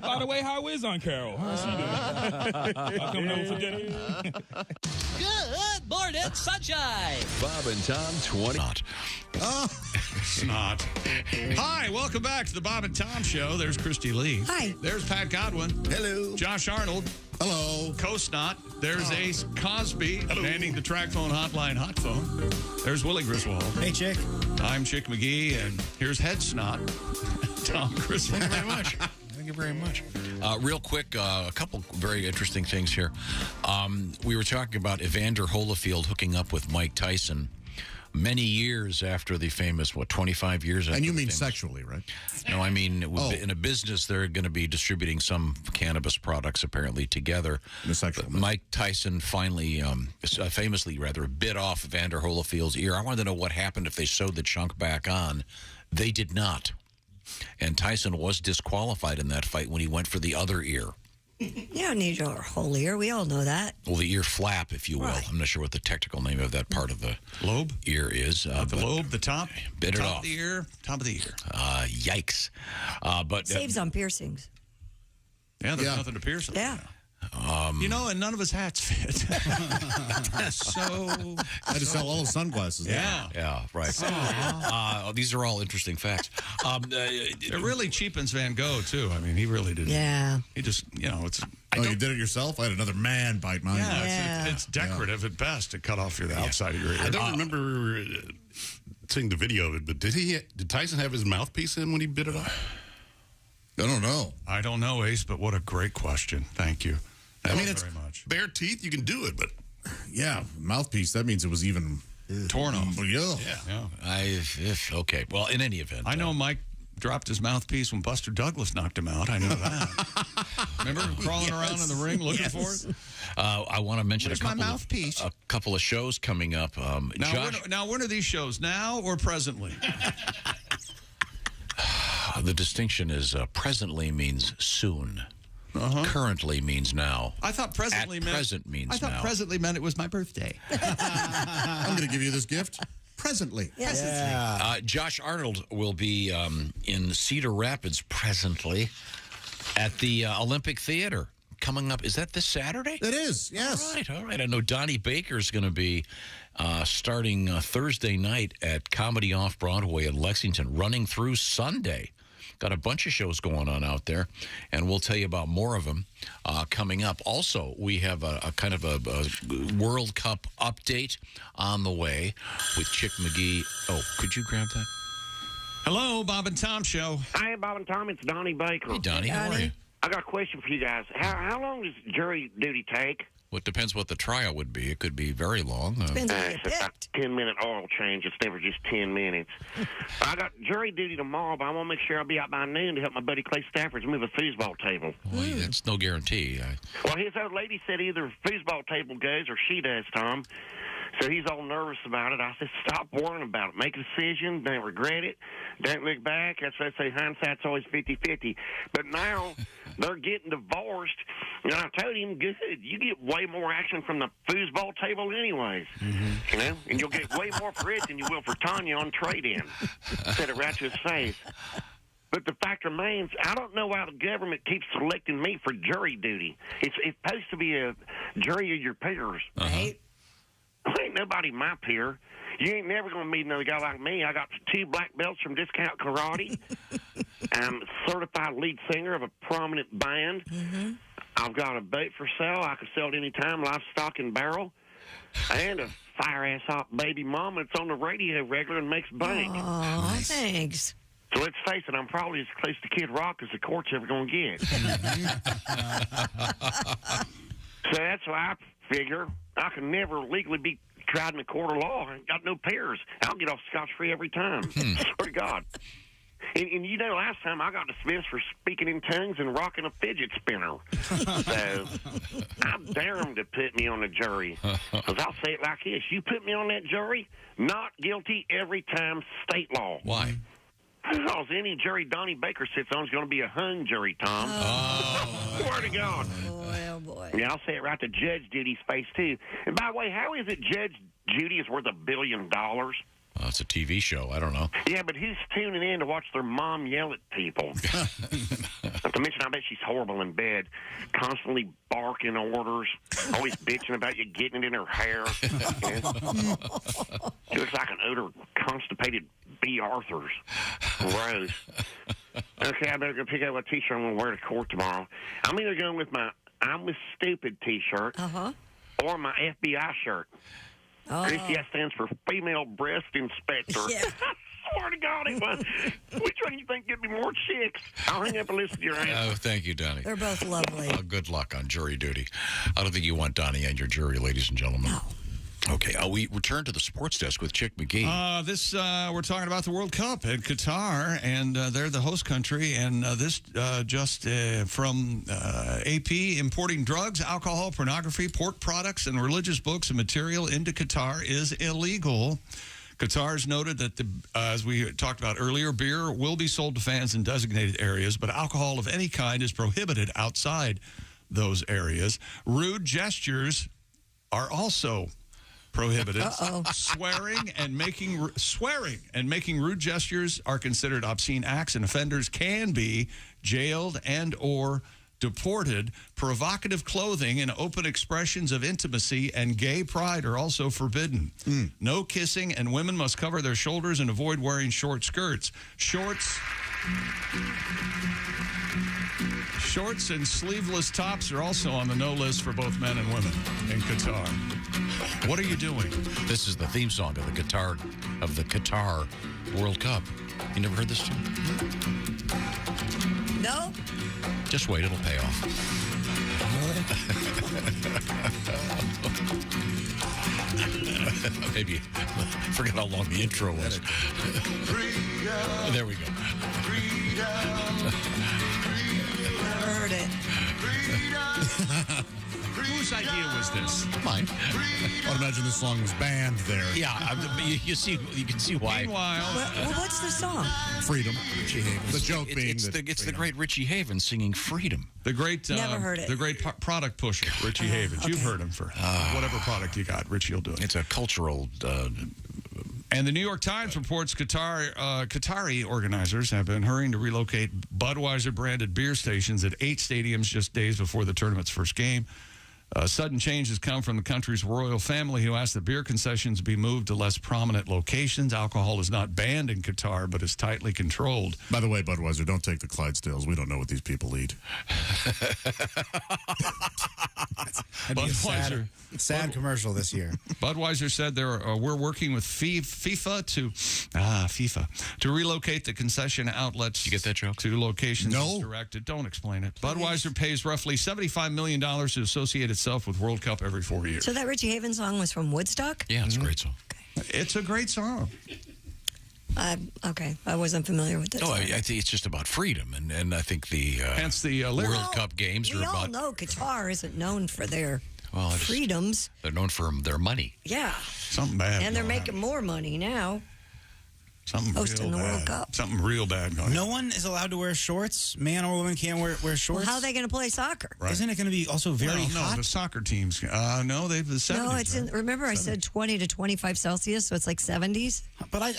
By the way, how is Aunt Carol? How's she doing? I'll come over for dinner. Good morning, sunshine. Bob and Tom 20. Snot. Hi, welcome back to the Bob and Tom Show. There's Christy Lee. Hi. There's Pat Godwin. Hello. Josh Arnold. Hello. Co-Snot. There's Ace Cosby. Manning the track phone hotline hot phone. There's Willie Griswold. Hey, Chick. I'm Chick McGee, and here's Head Snot. Tom Griswold. Thank you very much. Thank you very much. Real quick, a couple very interesting things here. We were talking about Evander Holyfield hooking up with Mike Tyson many years after the famous, 25 years after. And you mean sexually, right? No, I mean, in a business, they're going to be distributing some cannabis products apparently together. In a sexual Mike Tyson finally, famously rather, bit off Evander Holyfield's ear. I wanted to know what happened if they sewed the chunk back on. They did not. And Tyson was disqualified in that fight when he went for the other ear. You don't need your whole ear. We all know that. Well, the ear flap, if you will. Right. I'm not sure what the technical name of that part of the lobe ear is. The lobe, the top, bit it top off. of the ear, top of the ear. Yikes! But Saves on piercings. Yeah, there's nothing to pierce. Yeah. And none of his hats fit. So I had to sell all the sunglasses. Yeah, right. These are all interesting facts. It really cheapens Van Gogh too. I mean, he really did. Yeah. He just, it's. Oh, you did it yourself? I had another man bite mine. Yeah, it's decorative at best to cut off the outside of your ear. I don't remember seeing the video of it, but did Tyson have his mouthpiece in when he bit it off? I don't know. I don't know, Ace, but what a great question. Thank you. It's very much. Bare teeth, you can do it, but yeah, mouthpiece. That means it was even torn off. Yeah. Okay. Well, in any event, I know Mike dropped his mouthpiece when Buster Douglas knocked him out. I know that. Remember crawling around in the ring looking for it? I want to mention Where's a couple of shows coming up. When are these shows? Now or presently? The distinction is presently means soon. Currently means now. I thought presently meant present means I thought now. presently meant it was my birthday. I'm going to give you this gift presently. Yes. Josh Arnold will be in Cedar Rapids presently at the Olympic Theater. Coming up, is that this Saturday? It is, yes. All right. I know Donnie Baker's going to be starting Thursday night at Comedy Off-Broadway in Lexington, running through Sunday. Got a bunch of shows going on out there, and we'll tell you about more of them coming up. Also, we have a kind of a World Cup update on the way with Chick McGee. Oh, could you grab that? Hello, Bob and Tom Show. Hey, Bob and Tom, it's Donnie Baker. Hey, Donnie, how are you? I got a question for you guys. How long does jury duty take? Well, it depends what the trial would be. It could be very long. Depends on It's about 10-minute oil change. It's never just 10 minutes. I got jury duty tomorrow, but I want to make sure I'll be out by noon to help my buddy Clay Stafford move a foosball table. Well, that's no guarantee. Well, his old lady said either foosball table goes or she does, Tom. So he's all nervous about it. I said, stop worrying about it. Make a decision. Don't regret it. Don't look back. That's why I say hindsight's always 50-50. But now they're getting divorced. And I told him, good, you get way more action from the foosball table anyways. You know? And you'll get way more for it than you will for Tanya on trade-in. Said it right to his face. But the fact remains, I don't know why the government keeps selecting me for jury duty. It's supposed to be a jury of your peers. Right. Ain't nobody my peer. You ain't never going to meet another guy like me. I got 2 black belts from Discount Karate. I'm a certified lead singer of a prominent band. I've got a boat for sale. I can sell it any time, livestock and barrel. And a fire-ass hot baby mama that's on the radio regular and makes bank. Aw, thanks. So let's face it, I'm probably as close to Kid Rock as the court's ever going to get. So that's why I figure I can never legally be tried in a court of law. I ain't got no peers. I'll get off scotch-free every time. Swear to God. And you know, last time I got dismissed for speaking in tongues and rocking a fidget spinner. So I dare them to put me on the jury. Because I'll say it like this. You put me on that jury, not guilty every time, state law. Why? Because any jury Donnie Baker sits on is going to be a hung jury, Tom. Swear to God. Oh, boy. Yeah, I'll say it right to Judge Judy's face, too. And by the way, how is it Judge Judy is worth $1 billion? It's a TV show. I don't know. Yeah, but who's tuning in to watch their mom yell at people? Not to mention, I bet she's horrible in bed, constantly barking orders, always bitching about you getting it in her hair. She looks like an odor of constipated B. Arthur's. Gross. Okay, I better go pick out what T-shirt I'm going to wear to court tomorrow. I'm either going with my I'm with Stupid T-shirt or my FBI shirt. FBI stands for Female Breast Inspector. Yeah. I swear to God, it was. Which one do you think gives me more chicks? I'll hang up and listen to your answer. Oh, thank you, Donnie. They're both lovely. Good luck on jury duty. I don't think you want Donnie on your jury, ladies and gentlemen. No. Okay, we return to the sports desk with Chick McGee. We're talking about the World Cup in Qatar, and they're the host country. And this from AP, importing drugs, alcohol, pornography, pork products, and religious books and material into Qatar is illegal. Qatar has noted that, as we talked about earlier, beer will be sold to fans in designated areas, but alcohol of any kind is prohibited outside those areas. Rude gestures are also prohibited. Swearing and making rude gestures are considered obscene acts, and offenders can be jailed and or deported. Provocative clothing and open expressions of intimacy and gay pride are also forbidden. No kissing, and women must cover their shoulders and avoid wearing short skirts. Shorts and sleeveless tops are also on the no list for both men and women in Qatar. What are you doing? This is the theme song of the Qatar World Cup. You never heard this tune? No. Just wait, it'll pay off. Maybe forget how long the intro was. There we go. Never heard it. Whose idea was this? Mine. I would imagine this song was banned there. Yeah, you can see why. Meanwhile, what's the song? Freedom. Richie Havens. The joke being it's the great Richie Havens singing Freedom. The great, never heard it. The great product pusher, Richie Havens. Okay. You've heard him for whatever product you got. Richie will do it. It's a cultural. And the New York Times reports Qatari organizers have been hurrying to relocate Budweiser-branded beer stations at 8 stadiums just days before the tournament's first game. Sudden change has come from the country's royal family, who asked that beer concessions be moved to less prominent locations. Alcohol is not banned in Qatar, but is tightly controlled. By the way, Budweiser, don't take the Clydesdales. We don't know what these people eat. Budweiser. Sad commercial this year. Budweiser said we're working with FIFA to relocate the concession outlets. You get that joke? To locations No. directed. Don't explain it. Budweiser pays roughly $75 million to associate itself with World Cup every 4 years. So that Richie Havens song was from Woodstock? Yeah, it's a great song. Okay. It's a great song. Okay, I wasn't familiar with this. No, I think it's just about freedom, and I think the hence the World Cup games are we all about. know Qatar isn't known for their freedoms. They're known for their money. Yeah. Something bad. And they're making more money now. Something hosting real the bad. World Cup. Something real bad going on. No one is allowed to wear shorts. Man or woman can't wear shorts. Well, how are they going to play soccer? Right. Isn't it going to be also very hot? No, the soccer teams. No, they've the 70s. No, it's in. Remember, I said 20 to 25 Celsius, so it's like 70s. But I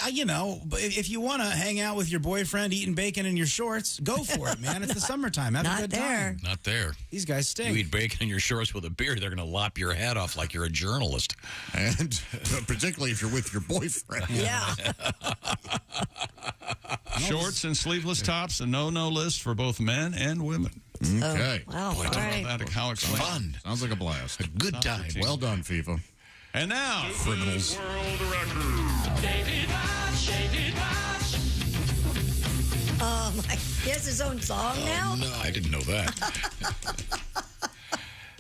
but if you want to hang out with your boyfriend eating bacon in your shorts, go for it, man. It's the summertime. Have a good time. Not there. These guys stink. You eat bacon in your shorts with a beer, they're going to lop your head off like you're a journalist. And particularly if you're with your boyfriend. Yeah. Shorts and sleeveless tops, a no-no list for both men and women. Okay. Wow. Boy, all right. Alex Fun. Sounds like a blast. A good time. Well done, FIFA. And now, criminals. World record. David Rush. Oh, my. He has his own song now? No, I didn't know that.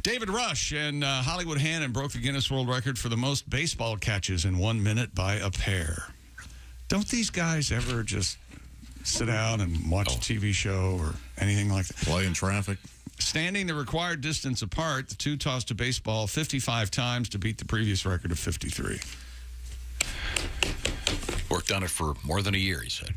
David Rush and Hollywood Hannon broke the Guinness World Record for the most baseball catches in 1 minute by a pair. Don't these guys ever just sit out and watch a TV show or anything like that? Play in traffic. Standing the required distance apart, the two tossed a baseball 55 times to beat the previous record of 53. Worked on it for more than a year, he said.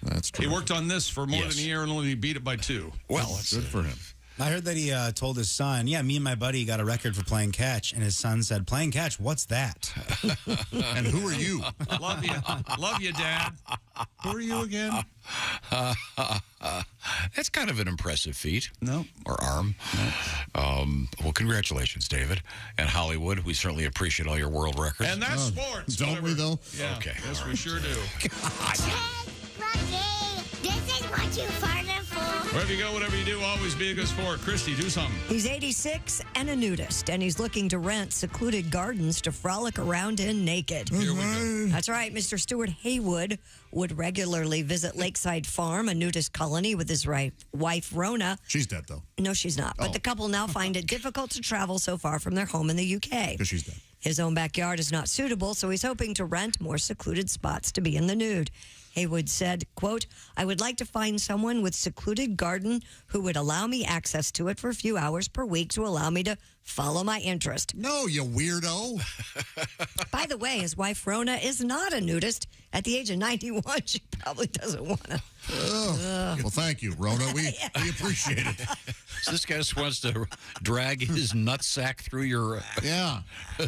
That's true. He worked on this for more than a year and only beat it by 2. Well, that's good for him. I heard that he told his son, yeah, me and my buddy got a record for playing catch. And his son said, playing catch, what's that? And who are you? Love you. Love you, Dad. Who are you again? That's kind of an impressive feat. No. Or arm. No. Well, congratulations, David. And Hollywood, we certainly appreciate all your world records. And that's sports. Don't we, though? Yeah. Okay. Yes, we sure do. This is what you farted for. Wherever you go, whatever you do, always be a good sport. Christy, do something. He's 86 and a nudist, and he's looking to rent secluded gardens to frolic around in naked. Here we go. That's right. Mr. Stuart Haywood would regularly visit Lakeside Farm, a nudist colony, with his wife, Rona. She's dead, though. No, she's not. But the couple now find it difficult to travel so far from their home in the UK. Because she's dead. His own backyard is not suitable, so he's hoping to rent more secluded spots to be in the nude. Haywood said, quote, I would like to find someone with secluded garden who would allow me access to it for a few hours per week to allow me to follow my interest. No, you weirdo. By the way, his wife, Rona, is not a nudist. At the age of 91, she probably doesn't want to. Well, thank you, Rona. We appreciate it. So this guy just wants to drag his nutsack through your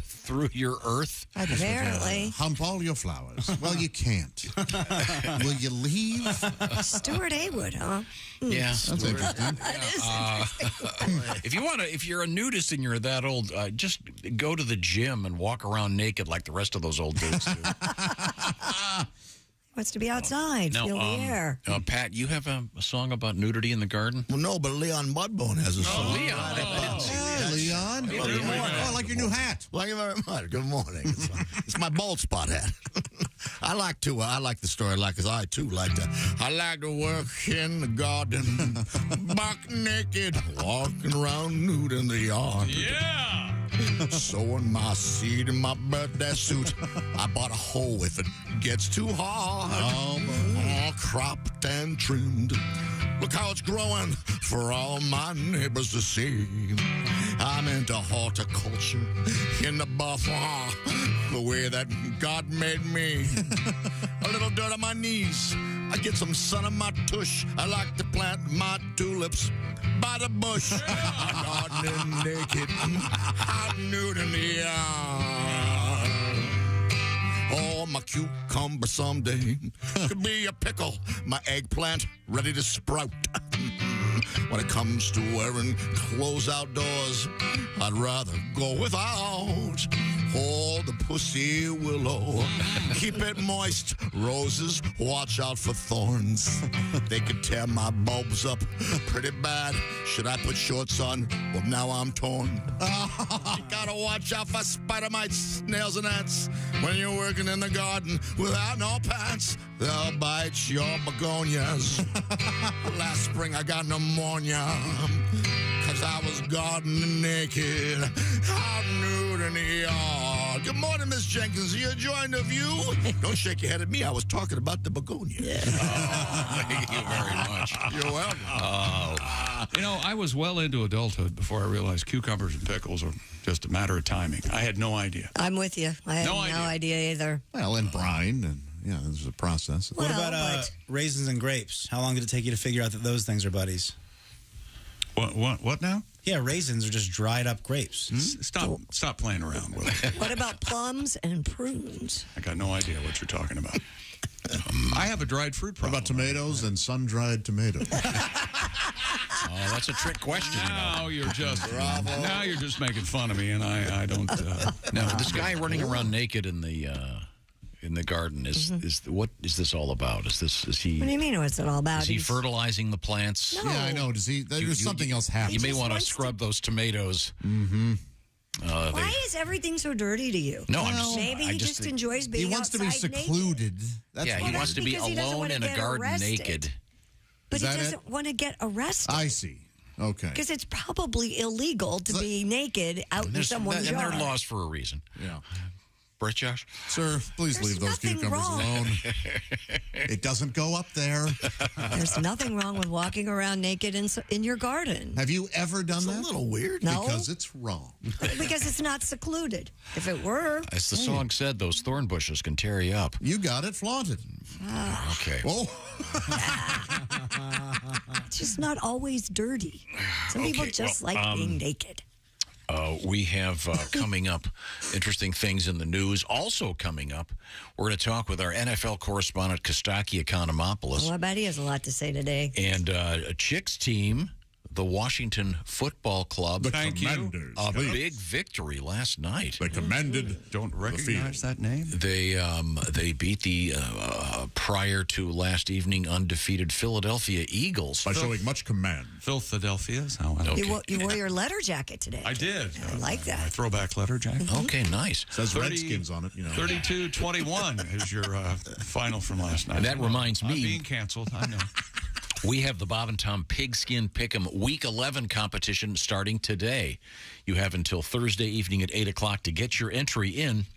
through your earth. Apparently. Hump all your flowers. Well, you can't. Will you leave? Stuart Haywood, huh? Yeah, that's interesting. If you're a nudist and you're that old, just go to the gym and walk around naked like the rest of those old dudes do. Wants to be outside, feel the air. Pat, you have a song about nudity in the garden? Well, no, but Leon Mudbone has a song. Leon. Hey, Leon. Oh, I like your new hat. Thank you very much. Good morning. It's my bald spot hat. I like the story because I too like to. I like to work in the garden, buck naked, walking around nude in the yard. Yeah. Sowing my seed in my birthday suit. I bought a hoe if it gets too hard. All cropped and trimmed. Look how it's growing for all my neighbors to see. I'm into horticulture in the buffer, the way that God made me. A little dirt on my knees. I get some sun on my tush. I like to plant my tulips by the bush. I'm gardening naked, I'm nude in the yard. Oh, my cucumber someday could be a pickle. My eggplant ready to sprout. When it comes to wearing clothes outdoors, I'd rather go without. Oh, the pussy willow, keep it moist. Roses, watch out for thorns. They could tear my bulbs up pretty bad. Should I put shorts on? Well, now I'm torn. You gotta watch out for spider mites, snails, and ants. When you're working in the garden without no pants, they'll bite your begonias. Last spring I got pneumonia, 'cause I was gardening naked, out nude in the yard. Good morning, Miss Jenkins. Are you enjoying the view? Don't shake your head at me. I was talking about the begonia. Thank you very much. much. You're welcome. I was well into adulthood before I realized cucumbers and pickles are just a matter of timing. I had no idea. I'm with you. I had no idea either. Well, and brine, and yeah, there's a process. What about raisins and grapes? How long did it take you to figure out that those things are buddies? What now? Yeah, raisins are just dried up grapes. Stop playing around with it. What about plums and prunes? I got no idea what you're talking about. I have a dried fruit problem. What about tomatoes and sun-dried tomatoes? Oh, that's a trick question. Now you're just making fun of me, and I don't. Now, this guy running around naked in the garden is what is this all about? Is he? What do you mean? What's it all about? Is he fertilizing the plants? No. Yeah, I know. There's something else happening. You may want to scrub those tomatoes. Mm-hmm. Why is everything so dirty to you? No, maybe he just enjoys being He wants to be outside secluded. Naked. He wants to be alone in a garden naked. But he doesn't want to get arrested. I see. Okay. Because it's probably illegal to be naked out in someone's yard. And there are laws for a reason. Yeah. Right, Josh? Sir, please leave those cucumbers alone. It doesn't go up there. There's nothing wrong with walking around naked in your garden. Have you ever done that? It's a little weird. No. Because it's wrong. Because it's not secluded. If it were. As the song said, those thorn bushes can tear you up. You got it. Flaunt it. Okay. Oh. It's just not always dirty. Some people just like being naked. We have coming up interesting things in the news. Also coming up, we're going to talk with our NFL correspondent, Kostaki Economopoulos. Well, I bet he has a lot to say today. And a Chicks team, the Washington Football Club. The Commanders. A big victory last night. They commanded. Don't recognize that name. They beat the prior to last evening undefeated Philadelphia Eagles by showing much command. Philadelphia is how You wore your letter jacket today. I did. I like that. My throwback letter jacket. Okay, nice. Says Redskins on it. 32-21 is your final from last night. And that reminds me, being canceled. I know. We have the Bob and Tom Pigskin Pick'em Week 11 competition starting today. You have until Thursday evening at 8 o'clock to get your entry in.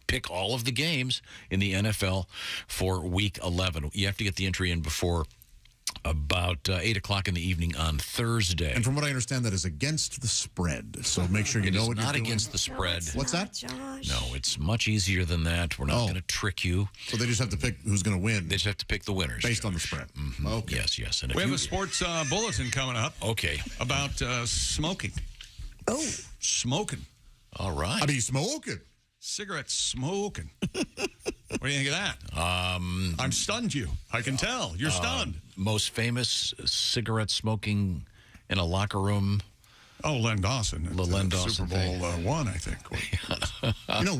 Pick all of the games in the NFL for Week 11. You have to get the entry in before about 8 o'clock in the evening on Thursday. And from what I understand, that is against the spread. So make sure you know what you're doing. It's not against the spread. What's that? Josh. No, it's much easier than that. We're not going to trick you. So they just have to pick who's going to win. They just have to pick the winners. Based on the spread. Mm-hmm. Okay. Yes. And we have a sports bulletin coming up. Okay. About smoking. Oh. Smoking. All right. I mean, smoking. Cigarette smoking. What do you think of that? I'm stunned you. I can tell. You're stunned. Most famous cigarette smoking in a locker room. Oh, Len Dawson. Len Dawson. Super Bowl one, I think.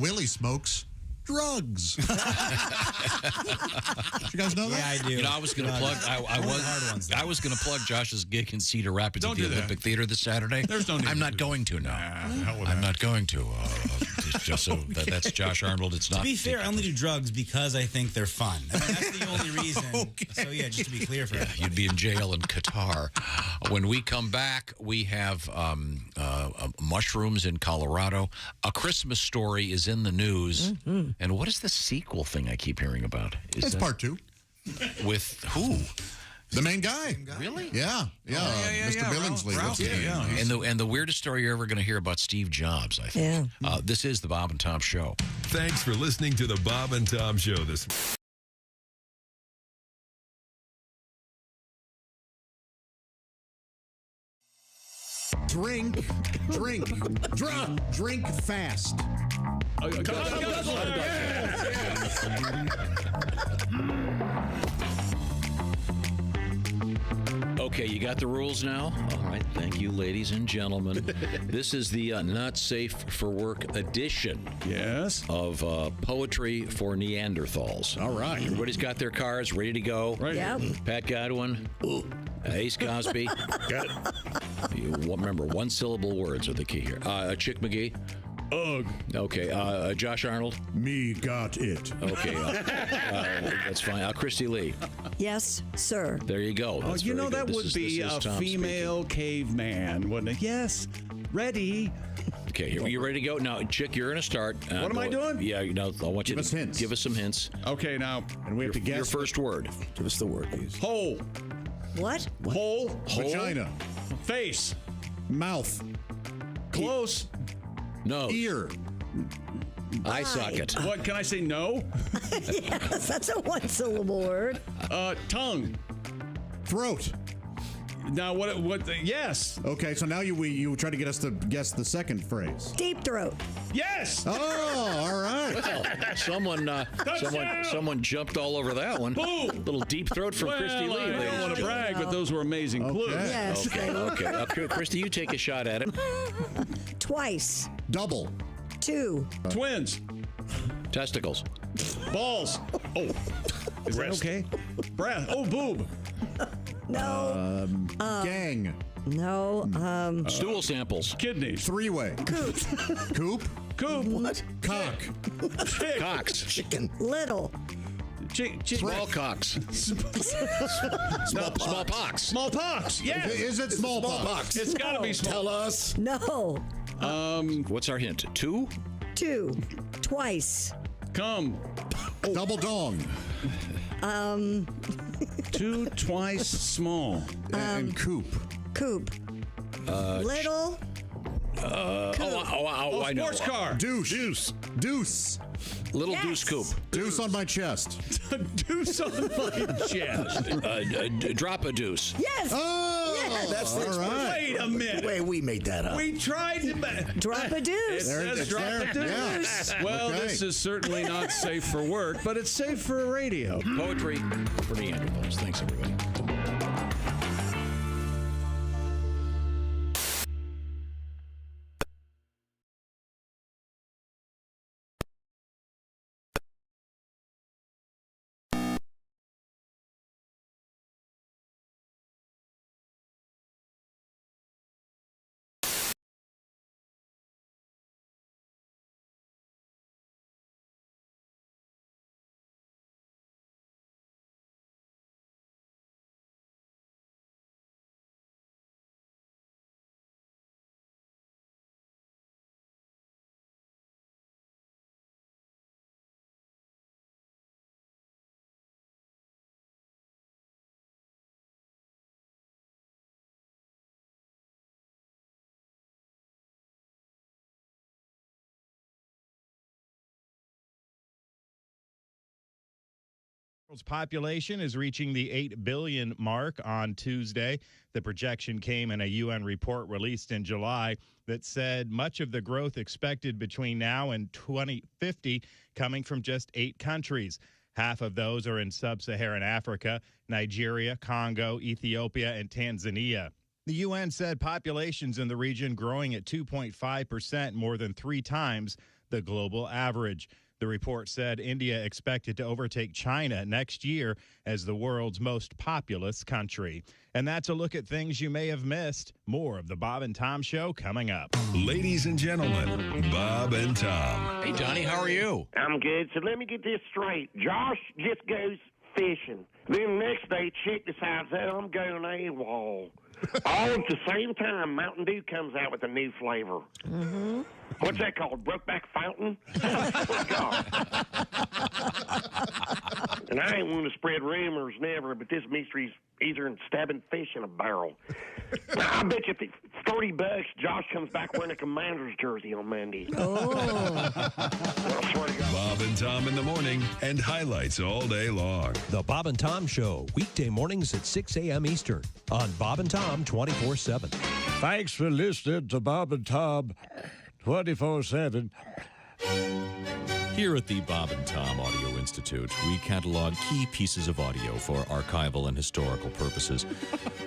Willie smokes drugs. Did you guys know that? Yeah, I do. I was going to plug. I was going to plug Josh's gig in Cedar Rapids at the Olympic Theater this Saturday. There's no need. I'm not going to now. I'm not going to. Just so that's Josh Arnold. It's not. To be fair, I only do drugs because I think they're fun. I mean, that's the only reason. Okay. So yeah, just to be clear for you'd be in jail in Qatar. When we come back, we have mushrooms in Colorado. A Christmas Story is in the news. Mm-hmm. And what is the sequel thing I keep hearing about? It's part 2. With who? The main guy. Really? Yeah. Mr. Billingsley. Ralph, And the weirdest story you're ever going to hear about Steve Jobs, I think. Yeah. This is the Bob and Tom Show. Thanks for listening to the Bob and Tom Show this Drink fast. Okay, you got the rules now? All right, thank you, ladies and gentlemen. This is the Not Safe for Work edition. Yes. Of Poetry for Neanderthals. All right. Everybody's got their cards ready to go. Right. Yep. Pat Godwin. Ace Cosby. Got it. Remember, one-syllable words are the key here. Chick McGee. Ugh. Okay. Josh Arnold. Me got it. Okay. That's fine. Christy Lee. Yes, sir. There you go. That's very good. That This would is be a Tom female caveman, wouldn't it? Yes. Ready. Okay, you ready to go? Now, Chick, you're going to start. What am I doing? Yeah, I want you to hints. Give us some hints. Okay, now, and we have to guess. Your first word. Give us the word, please. Hole. What? Hole. Vagina. Face. Mouth. Close. No. Ear. Eye socket. What, can I say no? Yes, that's a one-syllable word. Tongue. Throat. Now, yes. Okay, so now you try to get us to guess the second phrase. Deep throat. Yes. Oh, all right. Well, someone jumped all over that one. Boom. Little deep throat from Christy Lee. I don't want to brag, but those were amazing clues. Yes. Okay. Christy, you take a shot at it. Twice. Double. 2. Twins. Testicles. Balls. Oh. Is that okay? Breath. Oh, boob. No. Gang. No. Stool samples. Kidneys. Three-way. Coop. Coop. Coop. What? Cock. Chick. Cocks. Chicken. Little. Small cocks. Smallpox. Smallpox. Yes. Is it smallpox? It's got to be small. Tell us. No. What's our hint? 2? 2. Twice. Come. Double dong. 2 twice small. And coop. Coop. Little. I know. Sports car. Deuce. Deuce. Little Yes. deuce coop. Deuce on my chest. Deuce on my chest. Drop a deuce. Yes. Oh, Yes. That's the all right. Wait a minute. Wait, we made that up. We tried to. Drop a It deuce. says it's drop there. a deuce. Yeah. Well, Okay. this is certainly not safe for work, but it's safe for radio. Poetry for Neanderthals. Thanks, everybody. World's population is reaching the 8 billion mark on Tuesday. The projection came in a UN report released in July that said much of the growth expected between now and 2050 coming from just 8 countries. Half of those are in sub-Saharan Africa, Nigeria, Congo, Ethiopia, and Tanzania. The UN said populations in the region growing at 2.5%, more than 3 times the global average. The report said India expected to overtake China next year as the world's most populous country. And that's a look at things you may have missed. More of the Bob and Tom Show coming up. Ladies and gentlemen, Bob and Tom. Hey, Donnie, how are you? I'm good. So let me get this straight. Josh just goes fishing. Then the next day, Chick decides that I'm going AWOL. All at the same time, Mountain Dew comes out with a new flavor. Mm-hmm. What's that called? Brokeback Fountain? God. And I ain't one to spread rumors, never, but this mystery's either in stabbing fish in a barrel. Now, I bet you $30, Josh comes back wearing a Commander's jersey on Monday. Oh. Well, I swear to God. Bob and Tom in the morning and highlights all day long. The Bob and Tom Show, weekday mornings at 6 a.m. Eastern on Bob and Tom 24/7. Thanks for listening to Bob and Tom 24/7. Here at the Bob and Tom Audio Institute, we catalog key pieces of audio for archival and historical purposes.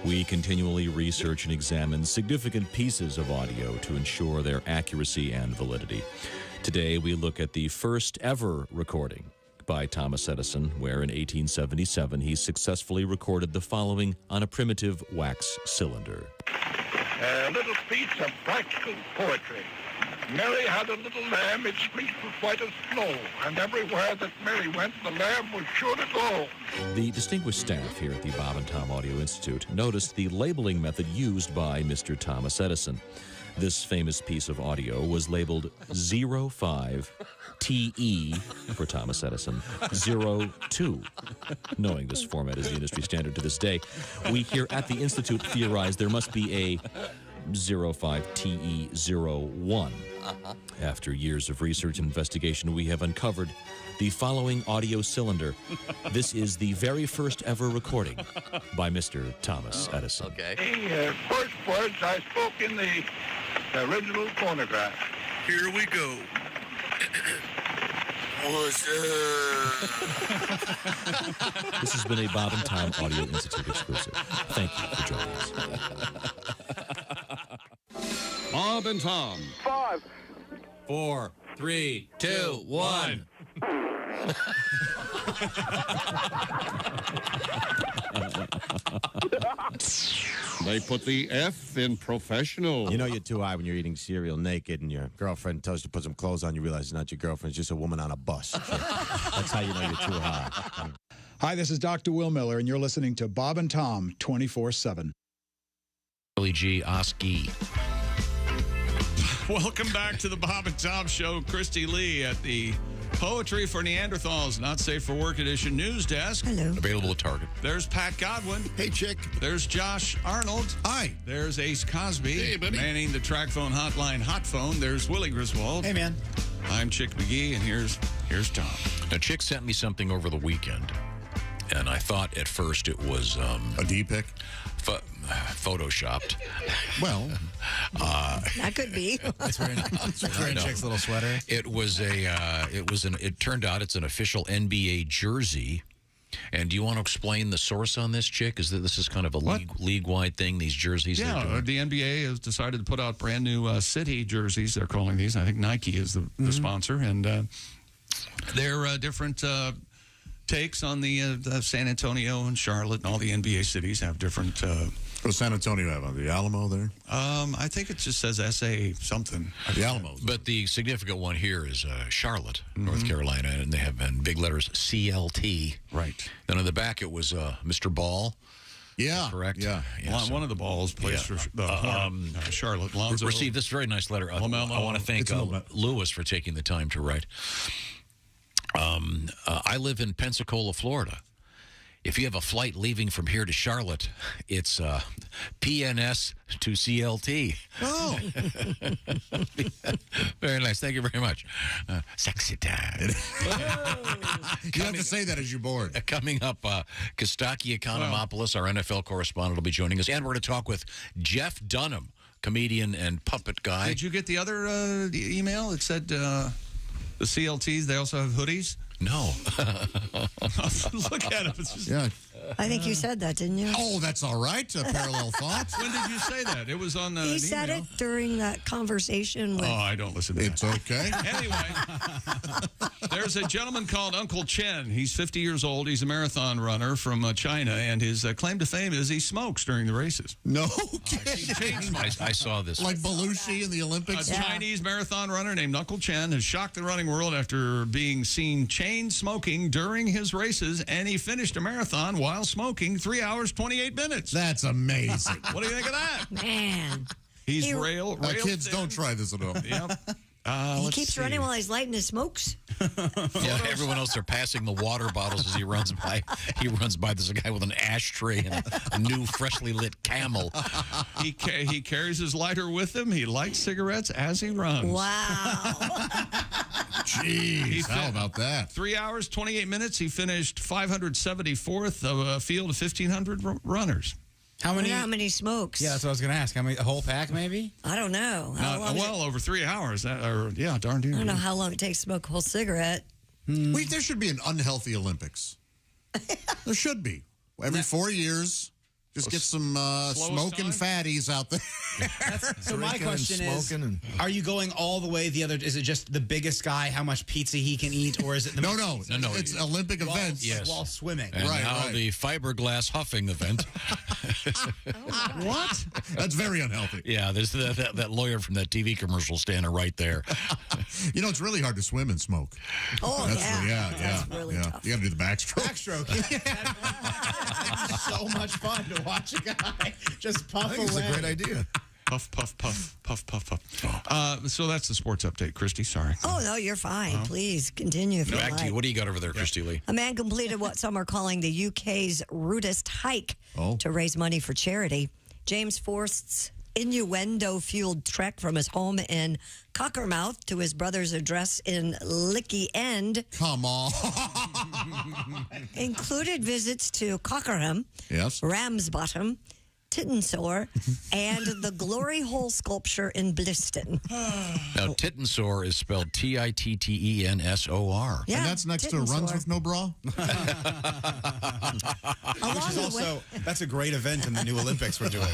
We continually research and examine significant pieces of audio to ensure their accuracy and validity. Today, we look at the first ever recording by Thomas Edison, where in 1877 he successfully recorded the following on a primitive wax cylinder. A little piece of practical poetry. Mary had a little lamb, its fleece was white as snow, and everywhere that Mary went, the lamb was sure to go. The distinguished staff here at the Bob and Tom Audio Institute noticed the labeling method used by Mr. Thomas Edison. This famous piece of audio was labeled 05 TE for Thomas Edison, 02. Knowing this format is the industry standard to this day, we here at the Institute theorize there must be a 05 TE 01. After years of research and investigation, we have uncovered the following audio cylinder. This is the very first ever recording by Mr. Thomas Edison. Okay. The first words I spoke in the original phonograph. Here we go. What's up? This has been a Bob and Tom Audio Institute exclusive. Thank you for joining us. Bob and Tom. 5, 4, 3, 2, 1. They put the F in professional. You know you're too high when you're eating cereal naked and your girlfriend tells you to put some clothes on. You realize it's not your girlfriend. It's just a woman on a bus. That's how you know you're too high. Hi, this is Dr. Will Miller, and you're listening to Bob and Tom 24/7. Billy G. Oski. Welcome back to the Bob and Tom Show. Christy Lee at the Poetry for Neanderthals, Not Safe for Work Edition news desk. Hello. Available at Target. There's Pat Godwin. Hey, chick. There's Josh Arnold. Hi. There's Ace Cosby. Hey, buddy. Manning the track phone hotline hot phone. There's Willie Griswold. Hey, man. I'm Chick McGee, and here's Tom. Now, Chick sent me something over the weekend, and I thought at first it was A D-pic? photoshopped. Well, That could be. That's wearing Chick's little sweater. It turned out it's an official NBA jersey. And do you want to explain the source on this, Chick? Is that this is kind of a league-wide thing, these jerseys? Yeah, the NBA has decided to put out brand new city jerseys, they're calling these. I think Nike is the sponsor. And they're different takes on the San Antonio and Charlotte, and all the NBA cities have different... what does San Antonio have on the Alamo there? I think it just says SA something. The Alamo. But the significant one here is Charlotte, North Carolina, and they have in big letters CLT. Right. Then on the back it was Mr. Ball. Yeah. Correct? Yeah. One of the balls plays for Charlotte. Lonzo. Received this very nice letter. I want to thank Lewis for taking the time to write. I live in Pensacola, Florida. If you have a flight leaving from here to Charlotte, it's PNS to CLT. Oh. Very nice. Thank you very much. Sexy time. You have to say that as you're bored. Coming up, Kostaki Economopoulos, our NFL correspondent, will be joining us. And we're going to talk with Jeff Dunham, comedian and puppet guy. Did you get the other email? It said the CLTs, they also have hoodies? No. Look at it. It's just, Yeah. I think you said that, didn't you? Oh, that's all right. Parallel thoughts. When did you say that? It was on He said it during that conversation with... Oh, I don't listen to It's okay. Anyway, there's a gentleman called Uncle Chen. He's 50 years old. He's a marathon runner from China, and his claim to fame is he smokes during the races. No kidding. I saw this. Like Belushi in the Olympics? A Chinese marathon runner named Uncle Chen has shocked the running world after being seen chain smoking during his races, and he finished a marathon while smoking 3 hours, 28 minutes. That's amazing. What do you think of that? Man. He's rail kids, thin. don't try this at all. Yep. He keeps running while he's lighting his smokes. Yeah, everyone else are passing the water bottles as he runs by. He runs by. There's a guy with an ashtray and a new freshly lit Camel. He carries his lighter with him. He lights cigarettes as he runs. Wow. Jeez, how about that? 3 hours, 28 minutes. He finished 574th of a field of 1,500 runners. How many smokes? Yeah, that's what I was going to ask. How many? A whole pack, maybe? I don't know. Over 3 hours. Darn near. I don't know how long it takes to smoke a whole cigarette. Wait, there should be an unhealthy Olympics. There should be. Every 4 years, just get some smoking fatties out there. So my question is, are you going all the way the other? Is it just the biggest guy, how much pizza he can eat, or is it the No. It's an Olympic event. Yes. While swimming. And now the fiberglass huffing event. What? That's very unhealthy. Yeah, there's that lawyer from that TV commercial standing right there. You know, it's really hard to swim and smoke. Oh, That's really tough. You got to do the backstroke. Backstroke. So much fun to watch a guy just puff away. It's a great idea. Puff, puff, puff, puff, puff, puff. So that's the sports update, Christy. Sorry. Oh, no, you're fine. Please continue if you Back like. to you. What do you got over there, Christy Lee? A man completed what some are calling the UK's rudest hike to raise money for charity. James Forst's innuendo-fueled trek from his home in Cockermouth to his brother's address in Licky End. Come on. Included visits to Cockerham, Ramsbottom, Tittensore, and the Glory Hole sculpture in Bliston. Now, Tittensore is spelled Tittensor. Yeah, and that's next to Runs with No Bra? Which is also, that's a great event in the new Olympics we're doing.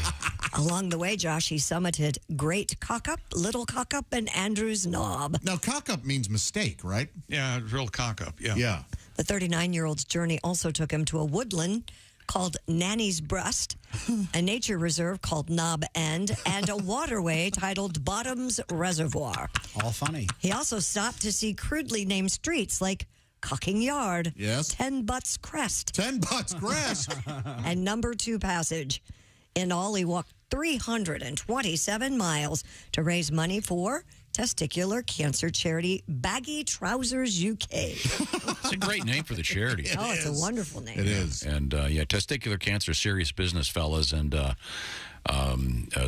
Along the way, Josh, he summited Great Cockup, Little Cockup, and Andrews Knob. Now, cock-up means mistake, right? Yeah, real cock-up, Yeah. The 39-year-old's journey also took him to a woodland called Nanny's Breast, a nature reserve called Knob End, and a waterway titled Bottoms Reservoir. All funny. He also stopped to see crudely named streets like Cocking Yard, 10 Butts Crest, 10 Butts Crest, and Number 2 Passage. In all, he walked 327 miles to raise money for testicular cancer charity Baggy Trousers UK. It's a great name for the charity. It's a wonderful name. It is. And testicular cancer, serious business, fellas. And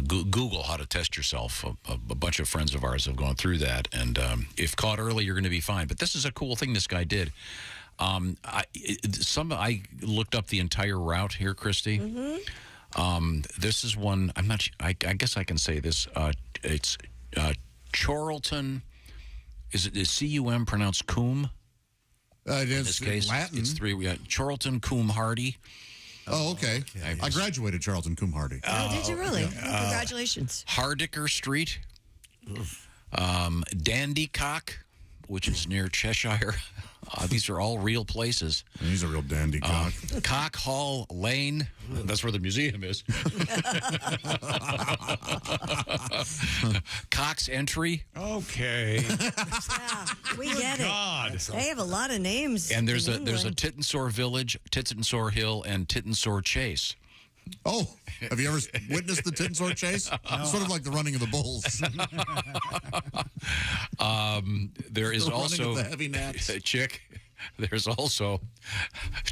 Google how to test yourself. A bunch of friends of ours have gone through that. And if caught early, you're going to be fine. But this is a cool thing this guy did. I looked up the entire route here, Christy. Mm-hmm. This is one. I'm not. I guess I can say this. It's Chorlton. Is C-U-M pronounced Coombe? It is in this case, Latin. It's three. We got Chorlton Coombe Hardy. Oh, okay. I graduated Charlton Coombe Hardy. Oh, did you really? Well, congratulations. Hardicker Street. Dandycock, which is near Cheshire. These are all real places. He's a real dandycock. Cock Hall Lane. That's where the museum is. Cox Entry. Okay. Yeah, we get God. it. They have a lot of names. And there's in a England. Tittensore Village, Tittensore Hill, and Tittensore Chase. Oh, have you ever witnessed the Tittensore Chase? Sort of like the running of the bulls. There is The running also of the heavy gnats. Chick. There's also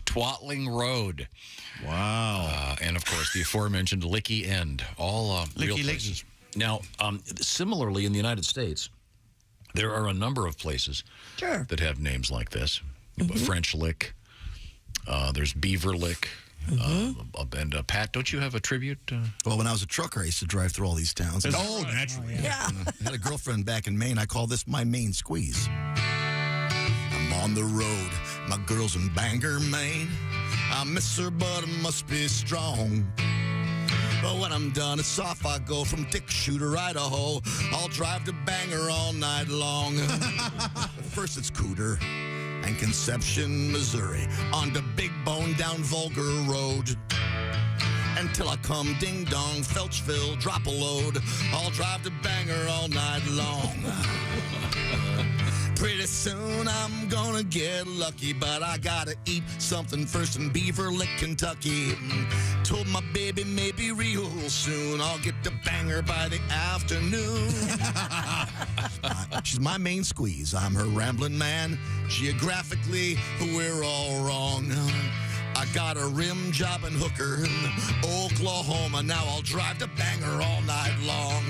Twatling Road. Wow. And of course the aforementioned Licky End. All real places. Now, similarly in the United States, there are a number of places that have names like this. French Lick. There's Beaver Lick. And Pat, don't you have a tribute? Well, when I was a trucker, I used to drive through all these towns. Naturally. Yeah. I had a girlfriend back in Maine. I call this my Maine squeeze. I'm on the road. My girl's in Bangor, Maine. I miss her, but I must be strong. But when I'm done, it's off I go from Dick Shooter, Idaho. I'll drive to Bangor all night long. First it's Cooter and Conception, Missouri, on the Big Bone down Vulgar Road. Until I come ding-dong, Felchville, drop a load. I'll drive to Bangor all night long. Pretty soon I'm gonna get lucky, but I gotta eat something first in Beaver Lick, Kentucky. Told my baby maybe real soon I'll get to Bangor by the afternoon. She's my main squeeze. I'm her rambling man. Geographically, we're all wrong. I got a rim job in Hooker, Oklahoma. Now I'll drive to Bangor all night long.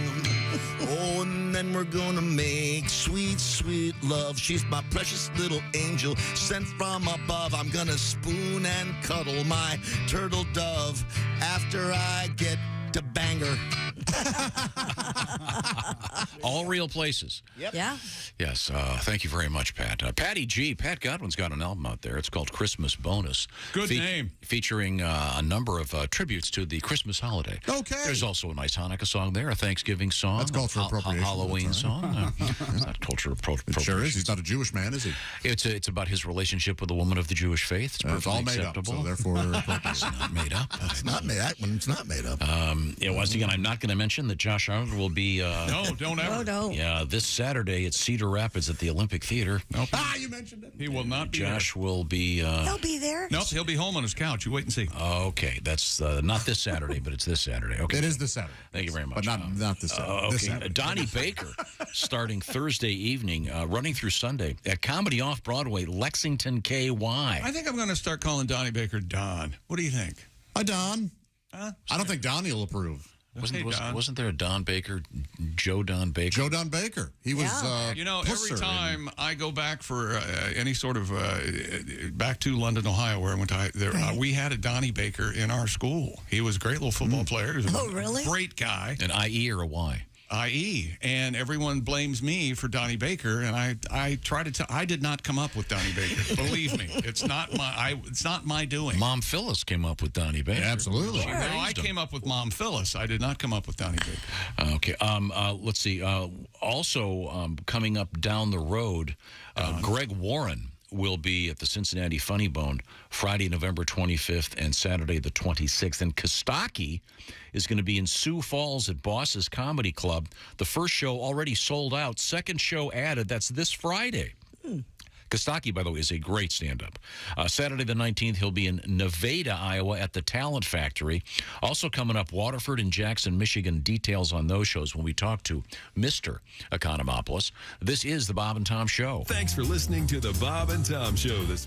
Oh, and then we're gonna make sweet, sweet love. She's my precious little angel sent from above. I'm gonna spoon and cuddle my turtle dove after I get to Bangor. All real places. Yep. Yeah. Yes. Thank you very much, Pat. Patty G. Pat Godwin's got an album out there. It's called Christmas Bonus. Good name. Featuring a number of tributes to the Christmas holiday. Okay. There's also a nice Hanukkah song there, a Thanksgiving song. That's cultural appropriation. A Halloween That's right. song. It's not cultural appropriation. It sure is. He's not a Jewish man, is he? It's about his relationship with a woman of the Jewish faith. It's It's all made acceptable. up, so therefore It's not made up. It's not made up when it's not made up. Once again, I'm not going to mention mention that Josh Arnold will be... No, don't ever. Oh, don't. Yeah, this Saturday at Cedar Rapids at the Olympic Theater. Nope. You mentioned it. He will not be Josh will be... He'll be there. Nope, he'll be home on his couch. You wait and see. Okay, that's not this Saturday, but it's this Saturday. Okay, It is this Saturday. Thank you very much. But not this Saturday. This Okay, Saturday. Donnie Baker starting Thursday evening, running through Sunday at Comedy Off Broadway, Lexington, KY. I think I'm going to start calling Donnie Baker Don. What do you think? Hi, Don. Huh? I don't think Donnie will approve. Wasn't there a Don Baker, Joe Don Baker? Joe Don Baker. He was. Every time I go back for any sort of back to London, Ohio, where I went to, we had a Donnie Baker in our school. He was a great little football player. He was a really? great guy. An IE or a Y? IE, and everyone blames me for Donnie Baker, and I try to tell. I did not come up with Donnie Baker. Believe me, it's not my doing. Mom Phyllis came up with Donnie Baker. Yeah, absolutely. No, I came up with Mom Phyllis. I did not come up with Donnie Baker. Okay. Let's see. Also, coming up down the road, Greg Warren will be at the Cincinnati Funny Bone Friday, November 25th and Saturday the 26th. And Kostaki is going to be in Sioux Falls at Boss's Comedy Club. The first show already sold out. Second show added. That's this Friday. Kostaki, by the way, is a great stand-up. Saturday the 19th, he'll be in Nevada, Iowa at the Talent Factory. Also coming up, Waterford and Jackson, Michigan. Details on those shows when we talk to Mr. Economopoulos. This is the Bob and Tom Show. Thanks for listening to the Bob and Tom Show this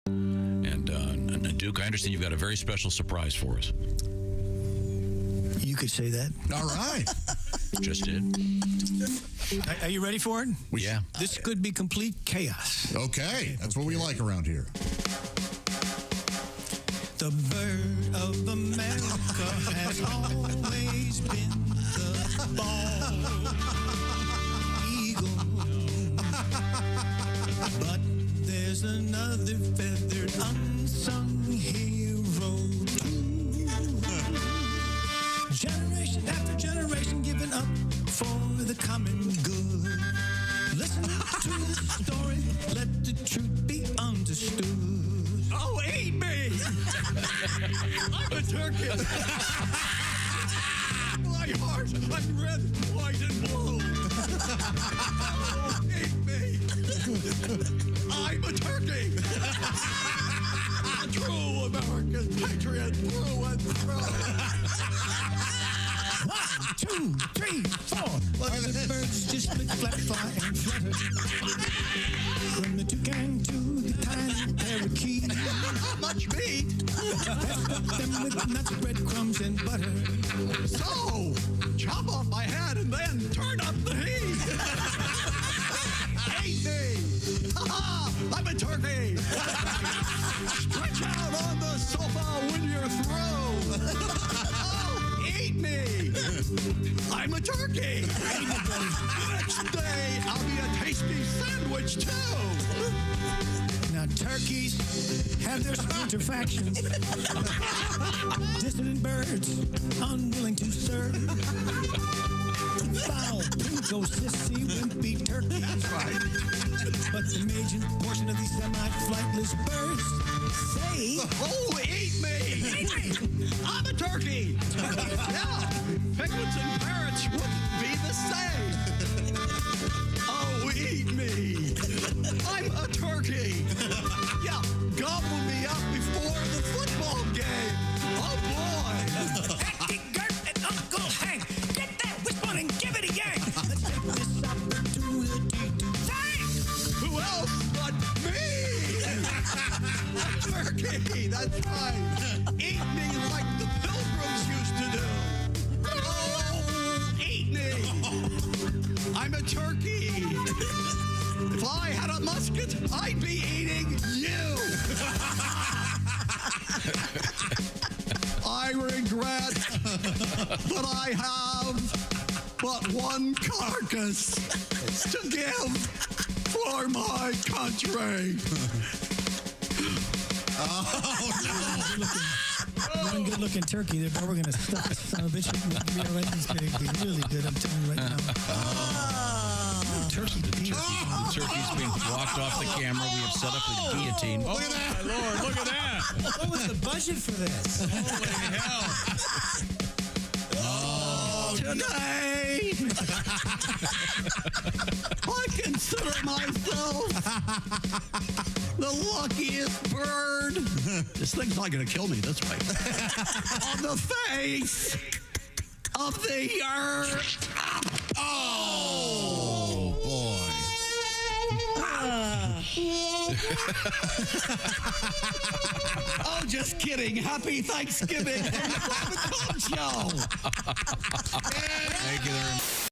And Duke, I understand you've got a very special surprise for us. You could say that. All right. Just did. Are you ready for it? Yeah. This could be complete chaos. Okay. That's what we like around here. The bird of America has always been the bald eagle. But there's another feathered unsung hero too. Generation after generation giving up for the common good. Listen to the story, let the truth be understood. Oh, eat me! I'm a turkey. My heart, I'm red, white, and blue. Oh, eat me! I'm a turkey. A true American patriot through and through. 1, 2, 3, 4. While the birds just flip, flap, fly, and flutter. From the toucan to the tiny parakeet. Much meat. Stuff them with nuts, breadcrumbs, and butter. So, chop off my head and then turn up the heat. Eat me. Ha-ha, I'm a turkey. Stretch out on the sofa when you're through. Oh, eat me. I'm a turkey. Next day, I'll be a tasty sandwich, too. Now, turkeys have their splinter factions. Dissident birds, unwilling to serve. Foul, pinko, sissy, wimpy turkeys. That's right. But the major portion of these semi-flightless birds say, oh, eat me! Eat me! I'm a turkey! Yeah, penguins and parrots wouldn't be the same. Oh, eat me! I'm a turkey! Yeah, gobble me up before the football game! Oh, boy! Hacky Gert and Uncle Hank, get that whistle and give it a yank! Let's take this opportunity to thank! Who else but me? A turkey, that's right! Eat me like the Pilgrims used to do! Oh, eat me! I'm a turkey! If I had a musket, I'd be eating you! I regret that I have but one carcass to give for my country. Oh, no. One good-looking turkey there, but we're going to stuff this son of a bitch. Be really good, I'm telling you right now. turkey's being walked off the camera. We have set up a guillotine. Oh, my Lord, look at that. What was the budget for this? Holy hell. Oh, today I consider myself the luckiest bird. This thing's not going to kill me this way. On the face of the earth. Oh, boy. Oh, just kidding. Happy Thanksgiving from the Bob and Tom Show. Thank you very much.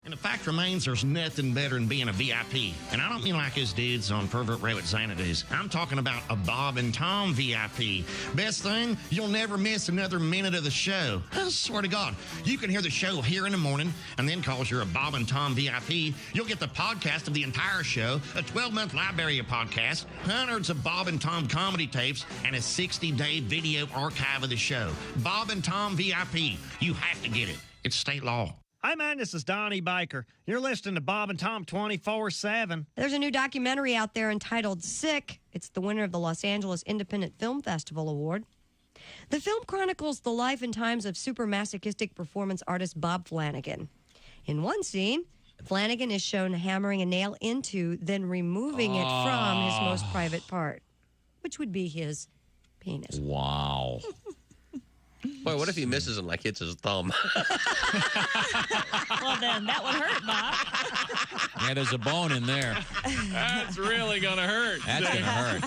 And the fact remains, there's nothing better than being a VIP. And I don't mean like us dudes on Pervert Rabbit Xanadu's. I'm talking about a Bob and Tom VIP. Best thing, you'll never miss another minute of the show. I swear to God. You can hear the show here in the morning, and then because you're a Bob and Tom VIP, you'll get the podcast of the entire show, a 12-month library of podcasts, hundreds of Bob and Tom comedy tapes, and a 60-day video archive of the show. Bob and Tom VIP. You have to get it. It's state law. Hi, man, this is Donnie Biker. You're listening to Bob and Tom 24/7. There's a new documentary out there entitled Sick. It's the winner of the Los Angeles Independent Film Festival Award. The film chronicles the life and times of super masochistic performance artist Bob Flanagan. In one scene, Flanagan is shown hammering a nail into, then removing it from his most private part, which would be his penis. Wow. Boy, what if he misses and like hits his thumb? Well, then that would hurt, Bob. Yeah, there's a bone in there. That's really going to hurt. That's going to hurt.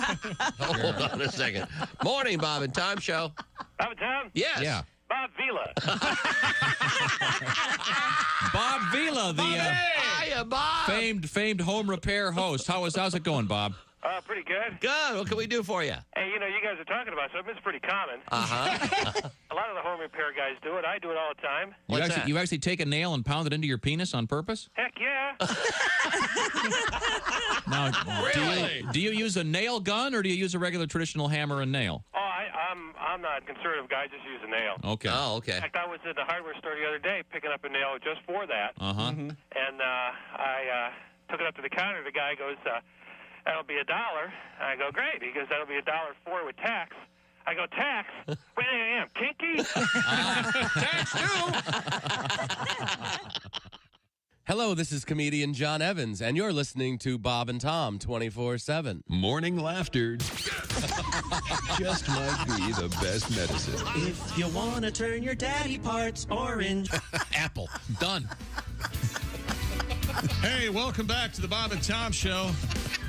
Hold on a second. Morning, Bob and Tom Show. Bob and Tom? Yes. Yeah. Bob Vila. Bob Vila, the Hiya, Bob. famed home repair host. How's it going, Bob? Pretty good. Good. What can we do for you? Hey, you know, you guys are talking about something. It's pretty common. Uh-huh. A lot of the home repair guys do it. I do it all the time. You actually take a nail and pound it into your penis on purpose? Heck yeah. Now, Really? do you use a nail gun or do you use a regular traditional hammer and nail? Oh, I'm not a conservative guy. Just use a nail. Okay. Oh, okay. In fact, I was at the hardware store the other day picking up a nail just for that. Uh-huh. And I took it up to the counter. The guy goes, that'll be $1. I go, great. He goes, that'll be $1.04 with tax. I go, tax? Wait, I am kinky? Tax too. Hello, this is comedian John Evans, and you're listening to Bob and Tom 24/7. Morning laughter just might be the best medicine. If you want to turn your daddy parts orange. Apple. Done. Hey, welcome back to the Bob and Tom Show.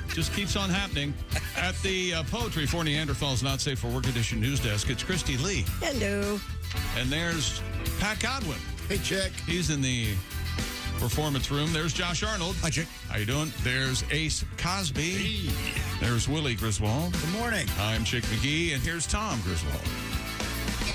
Just keeps on happening. At the Poetry for Neanderthals Not Safe for Work Edition news desk, it's Christy Lee. Hello. And there's Pat Godwin. Hey, Chick. He's in the performance room. There's Josh Arnold. Hi, Chick. How you doing? There's Ace Cosby. Hey. There's Willie Griswold. Good morning. I'm Chick McGee, and here's Tom Griswold.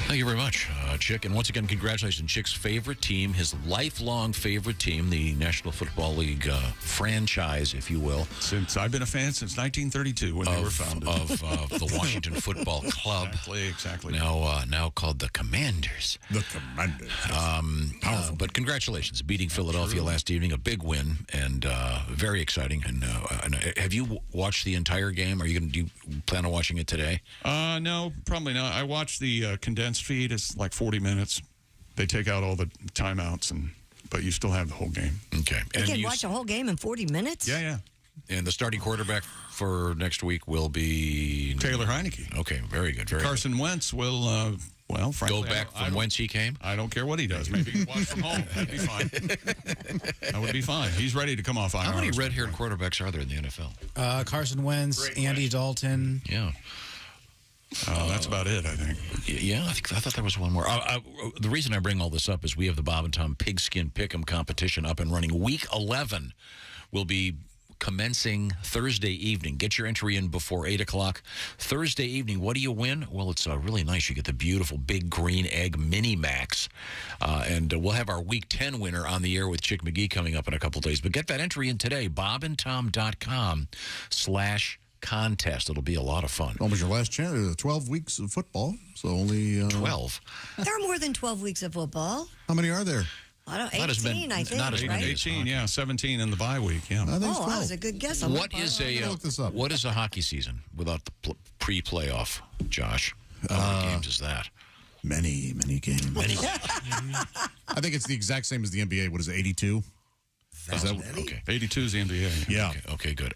Thank you very much, Chick. And once again, congratulations, Chick's favorite team, his lifelong favorite team, the National Football League franchise, if you will. Since I've been a fan since 1932 when they were founded. Of the Washington Football Club. Exactly. Now called the Commanders. The Commanders. But congratulations, beating Philadelphia last evening, a big win, and very exciting. And have you watched the entire game? Do you plan on watching it today? No, probably not. I watched the condensed feed. It's like 40 minutes. They take out all the timeouts, but you still have the whole game. Okay. You can watch a whole game in 40 minutes? Yeah. And the starting quarterback for next week will be Taylor Heineke. Okay, very good. Very Carson Wentz will, well, frankly, go back from whence he came. I don't care what he does. Maybe he can watch from home. That'd be fine. That would be fine. He's ready to come off IR. How many red-haired quarterbacks are there in the NFL? Carson Wentz, Andy Dalton. Yeah. That's about it, I think. Yeah, I thought there was one more. The reason I bring all this up is we have the Bob and Tom Pigskin Pick'em competition up and running. Week 11 will be commencing Thursday evening. Get your entry in before 8 o'clock. Thursday evening, what do you win? Well, it's really nice. You get the beautiful Big Green Egg Mini Max. And we'll have our Week 10 winner on the air with Chick McGee coming up in a couple days. But get that entry in today, bobandtom.com/contest. It'll be a lot of fun. What was your last chance? 12 weeks of football, so only 12. There are more than 12 weeks of football. How many are there? I don't 18, I think, right? 18, yeah. 17 in the bye week, yeah. Oh, that was a good guess. On What is a hockey season without the pre-playoff, Josh? How many games is that? Many games. Many. I think it's the exact same as the NBA. What is it, 82? Is that, okay. 82 is the NBA. Yeah. Okay, good.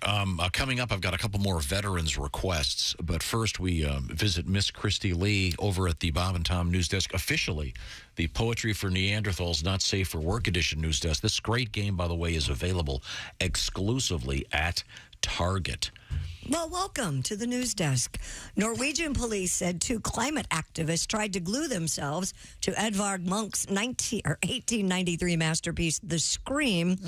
Coming up, I've got a couple more veterans requests, but first we visit Miss Christy Lee over at the Bob and Tom News Desk, officially the Poetry for Neanderthals Not Safe for Work edition news desk. This great game, by the way, is available exclusively at Target. Well, welcome to the news desk. Norwegian police said 2 climate activists tried to glue themselves to Edvard Munch's 1893 masterpiece, The Scream,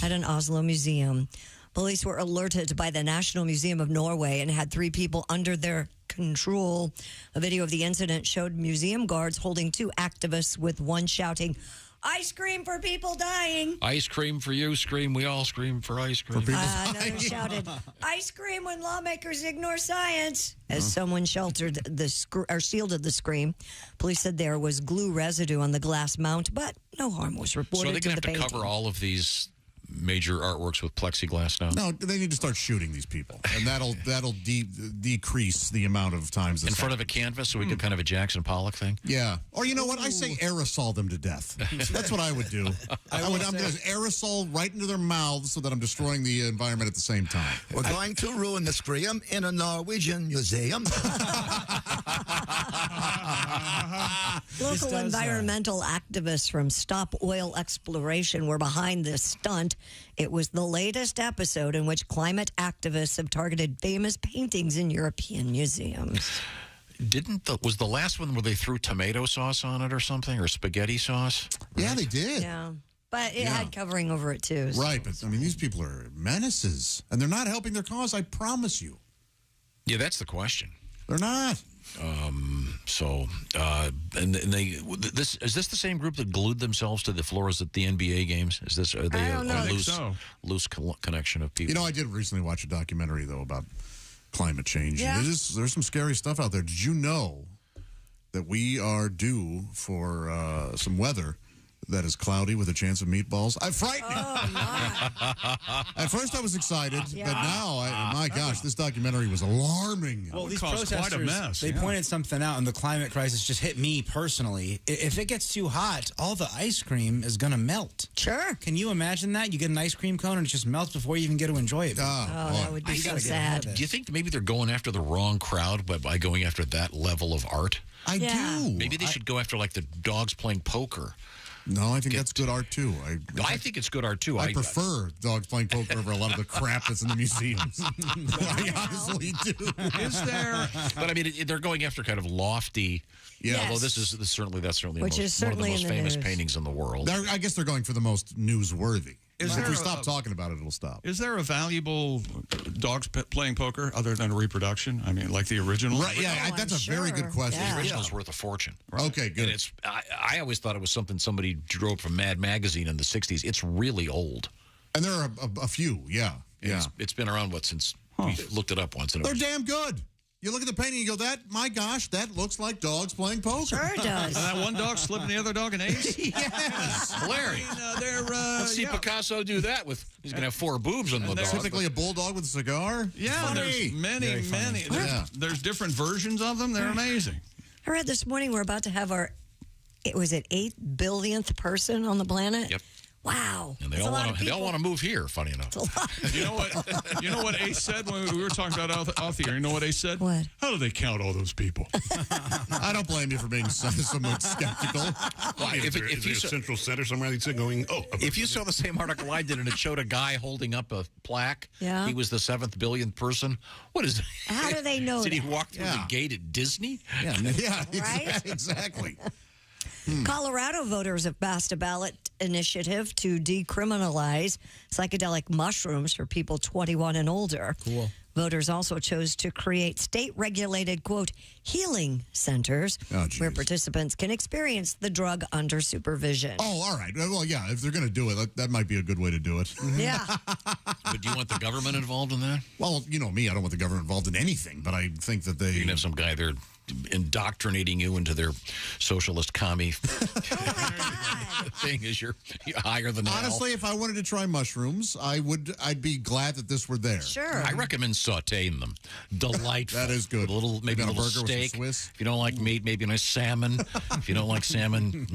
at an Oslo museum. Police were alerted by the National Museum of Norway and had 3 people under their control. A video of the incident showed museum guards holding 2 activists, with one shouting, "Ice cream for people dying." Ice cream for you, scream. We all scream for ice cream. Another shouted, "Ice cream when lawmakers ignore science," as someone shielded the scream. Police said there was glue residue on the glass mount, but no harm was reported. So are they going to to have to cover all of these major artworks with plexiglass now? No, they need to start shooting these people, and that'll decrease the amount of times in front of a canvas, so we get kind of a Jackson Pollock thing. Yeah, or you know what? I say aerosol them to death. That's what I would do. I'm going to aerosol right into their mouths so that I'm destroying the environment at the same time. We're going to ruin the Scream in a Norwegian museum. Local environmental activists from Stop Oil Exploration were behind this stunt. It was the latest episode in which climate activists have targeted famous paintings in European museums. Was the last one where they threw tomato sauce on it or something, or spaghetti sauce? Yeah, they did. Yeah. But it had covering over it, too. So. Right, but I mean, these people are menaces, and they're not helping their cause, I promise you. Yeah, that's the question. They're not. Is this the same group that glued themselves to the floors at the NBA games? Is this are they I don't know. loose connection of people? You know, I did recently watch a documentary though about climate change. Yeah. And there's some scary stuff out there. Did you know that we are due for some weather that is cloudy with a chance of meatballs? I'm frightened. At first I was excited, but now, my gosh, this documentary was alarming. Well, these caused quite a mess. They pointed something out, and the climate crisis just hit me personally. If it gets too hot, all the ice cream is going to melt. Sure. Can you imagine that? You get an ice cream cone, and it just melts before you even get to enjoy it. That would be so sad. Do you think maybe they're going after the wrong crowd by going after that level of art? I do. Maybe they should go after like the dogs playing poker. No, I think that's good art, too. I think it's good art, too. I prefer dogs playing poker over a lot of the crap that's in the museums. I honestly do. Is there? But, I mean, they're going after kind of lofty. Yeah. Although that's certainly Which is one of the certainly most in the famous news. paintings in the world. I guess they're going for the most newsworthy. Is If we stop talking about it, it'll stop. Is there a valuable dogs playing poker other than a reproduction? I mean, like the original? Right, yeah, that's a very good question. The original's worth a fortune. Okay, good. And I always thought it was something somebody drew up from Mad Magazine in the 60s. It's really old. And there are a few, yeah. It's been around, since we looked it up once. And They're damn good. You look at the painting and you go, my gosh, that looks like dogs playing poker. Sure does. And that one dog slipping the other dog an ace? Yes. Hilarious. Let's see Picasso do that with, he's going to have 4 boobs on the dog. Typically a bulldog with a cigar. Yeah, Funny. there's many. There's different versions of them. They're amazing. I read this morning we're about to have our, was it 8 billionth person on the planet? Yep. Wow. And they all want to move here, funny enough. You know what Ace said when we were talking about off the air? You know what Ace said? What? How do they count all those people? I don't blame you for being somewhat skeptical. Well, if you a central center somewhere, he's going, if you saw the same article I did and it showed a guy holding up a plaque, Yeah. he was the 7th billionth person. What is? How do they know Did he that? walk through the gate at Disney? Yeah, Right? exactly. Colorado voters have passed a ballot initiative to decriminalize psychedelic mushrooms for people 21 and older. Cool. Voters also chose to create state-regulated, quote, healing centers where participants can experience the drug under supervision. Oh, all right. Well, yeah, if they're going to do it, that might be a good way to do it. Yeah. But do you want the government involved in that? Well, you know me, I don't want the government involved in anything, but I think that they... You can have some guy there indoctrinating you into their socialist commie thing as you're higher than hell. Honestly, if I wanted to try mushrooms, I'd be glad that this were there. Sure. I recommend sautéing them. Delightful. That is good. Maybe a on a little burger with some steak. Swiss. If you don't like meat, maybe a nice salmon. If you don't like salmon,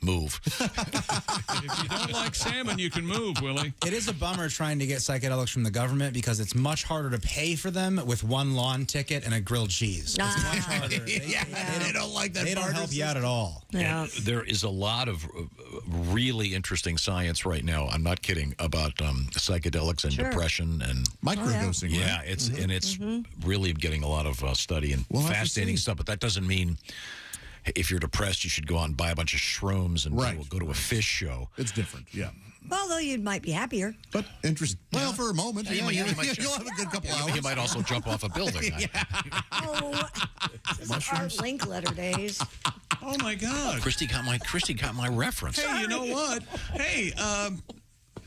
move. If you don't like salmon, you can move, Willie. It is a bummer trying to get psychedelics from the government because it's much harder to pay for them with one lawn ticket and a grilled cheese. It's much harder. They don't like that. They don't help you out at all. Yeah. And there is a lot of really interesting science right now. I'm not kidding about psychedelics and depression and microdosing. Yeah, right? it's and it's really getting a lot of study and fascinating stuff. But that doesn't mean if you're depressed, you should go out and buy a bunch of shrooms and go to a fish show. It's different, yeah. Well, though you might be happier. But interesting. Well, for a moment, you'll have a good couple hours. You might also jump off a building. Oh, this is Art Linkletter days. Oh my God! Christy got my reference. Hey, you know what? Hey,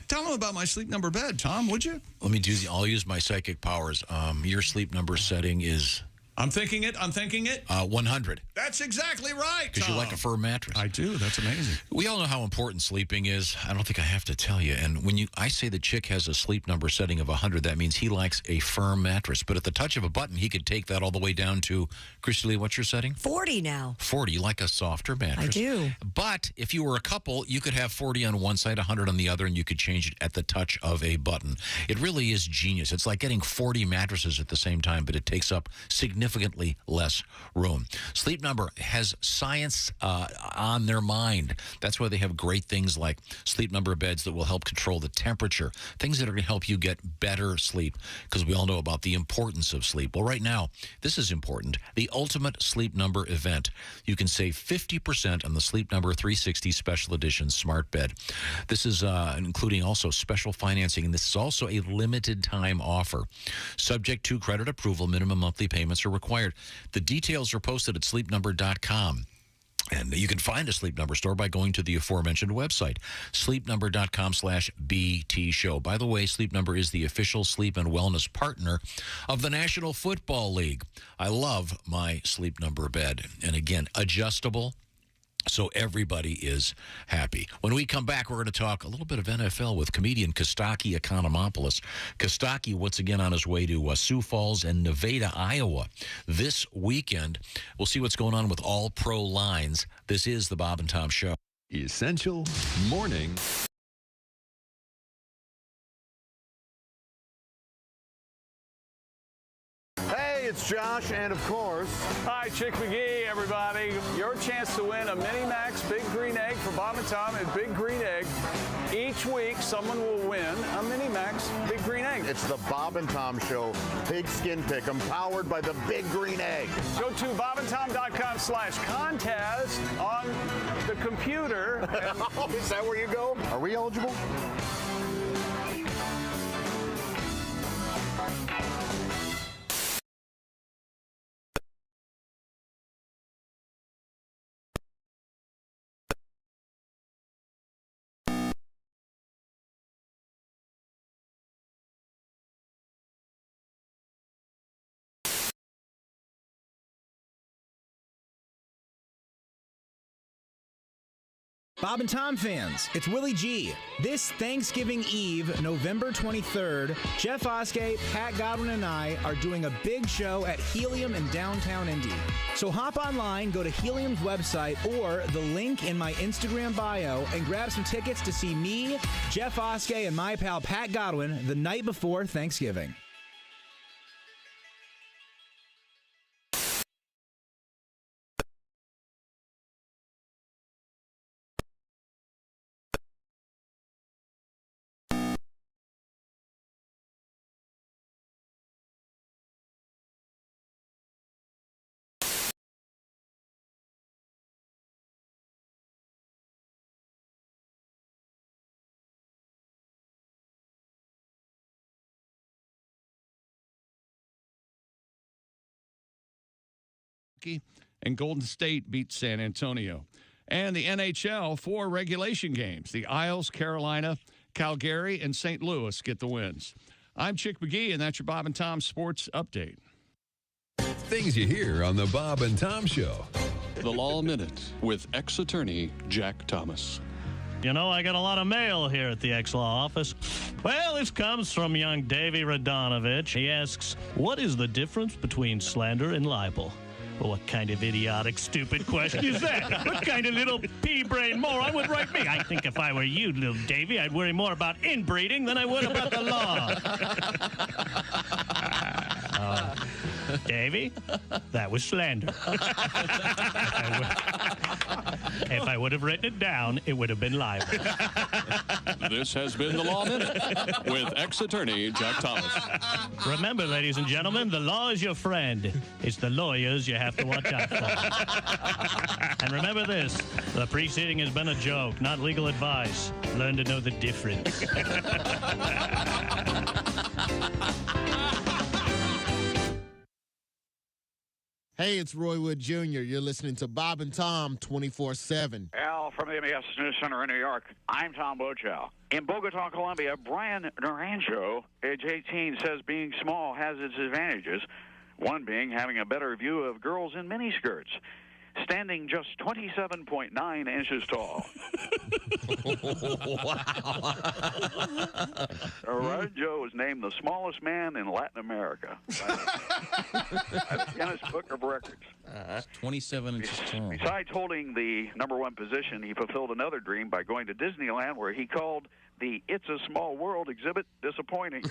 tell them about my sleep number bed, Tom. Would you? Let me I'll use my psychic powers. Your sleep number setting is. I'm thinking it. 100. That's exactly right, Because you like a firm mattress. I do. That's amazing. We all know how important sleeping is. I don't think I have to tell you. And when I say the chick has a sleep number setting of 100, that means he likes a firm mattress. But at the touch of a button, he could take that all the way down to, Christy Lee, what's your setting? 40 now. 40. You like a softer mattress. I do. But if you were a couple, you could have 40 on one side, 100 on the other, and you could change it at the touch of a button. It really is genius. It's like getting 40 mattresses at the same time, but it takes up significantly less room. Sleep Number has science on their mind. That's why they have great things like Sleep Number beds that will help control the temperature, things that are going to help you get better sleep, because we all know about the importance of sleep. Well, right now, this is important. The Ultimate Sleep Number event. You can save 50% on the Sleep Number 360 Special Edition Smart Bed. This is including also special financing, and this is also a limited time offer. Subject to credit approval, minimum monthly payments are required. The details are posted at sleepnumber.com. And you can find a Sleep Number store by going to the aforementioned website, sleepnumber.com/BT show. By the way, Sleep Number is the official sleep and wellness partner of the National Football League. I love my Sleep Number bed. And again, adjustable, so everybody is happy. When we come back, we're going to talk a little bit of NFL with comedian Kostaki Economopoulos. Kostaki, once again, on his way to Sioux Falls and Nevada, Iowa. This weekend, we'll see what's going on with all pro lines. This is the Bob and Tom Show. Essential Morning. Hey, it's Josh, and of course... Hi, Chick McGee, everybody. Your chance to win a Mini Max Big Green Egg for Bob and Tom at Big Green Egg. Each week, someone will win a Mini Max Big Green Egg. It's the Bob and Tom Show, Pigskin Pick'em, powered by the Big Green Egg. Go to bobandtom.com/contest on the computer. Is that where you go? Are we eligible? Bob and Tom fans, it's Willie G. This Thanksgiving Eve, November 23rd, Jeff Oskey, Pat Godwin, and I are doing a big show at Helium in downtown Indy. So hop online, go to Helium's website or the link in my Instagram bio and grab some tickets to see me, Jeff Oskey, and my pal Pat Godwin the night before Thanksgiving. And Golden State beat San Antonio. And the NHL, 4 regulation games. The Isles, Carolina, Calgary, and St. Louis get the wins. I'm Chick McGee, and that's your Bob and Tom Sports Update. Things you hear on the Bob and Tom Show. The Law Minute with ex-attorney Jack Thomas. You know, I got a lot of mail here at the ex-law office. Well, this comes from young Davey Radonovich. He asks, what is the difference between slander and libel? Well, what kind of idiotic, stupid question is that? What kind of little pea-brain moron would write me? I think if I were you, little Davey, I'd worry more about inbreeding than I would about the law. Davey, that was slander. If I would have written it down, it would have been libel. This has been the Law Minute with ex-attorney Jack Thomas. Remember, ladies and gentlemen, the law is your friend. It's the lawyers you have to watch out for. And remember this, the preceding has been a joke, not legal advice. Learn to know the difference. Hey, it's Roy Wood Jr. You're listening to Bob and Tom 24/7. Al from the MES News Center in New York. I'm Tom Bochow. In Bogota, Colombia, Brian Naranjo, age 18, says being small has its advantages, one being having a better view of girls in miniskirts, standing just 27.9 inches tall. Wow. Naranjo was named the smallest man in Latin America by the Guinness Book of Records. 27 inches tall. Besides holding the #1 position, he fulfilled another dream by going to Disneyland, where he called the It's a Small World exhibit disappointing.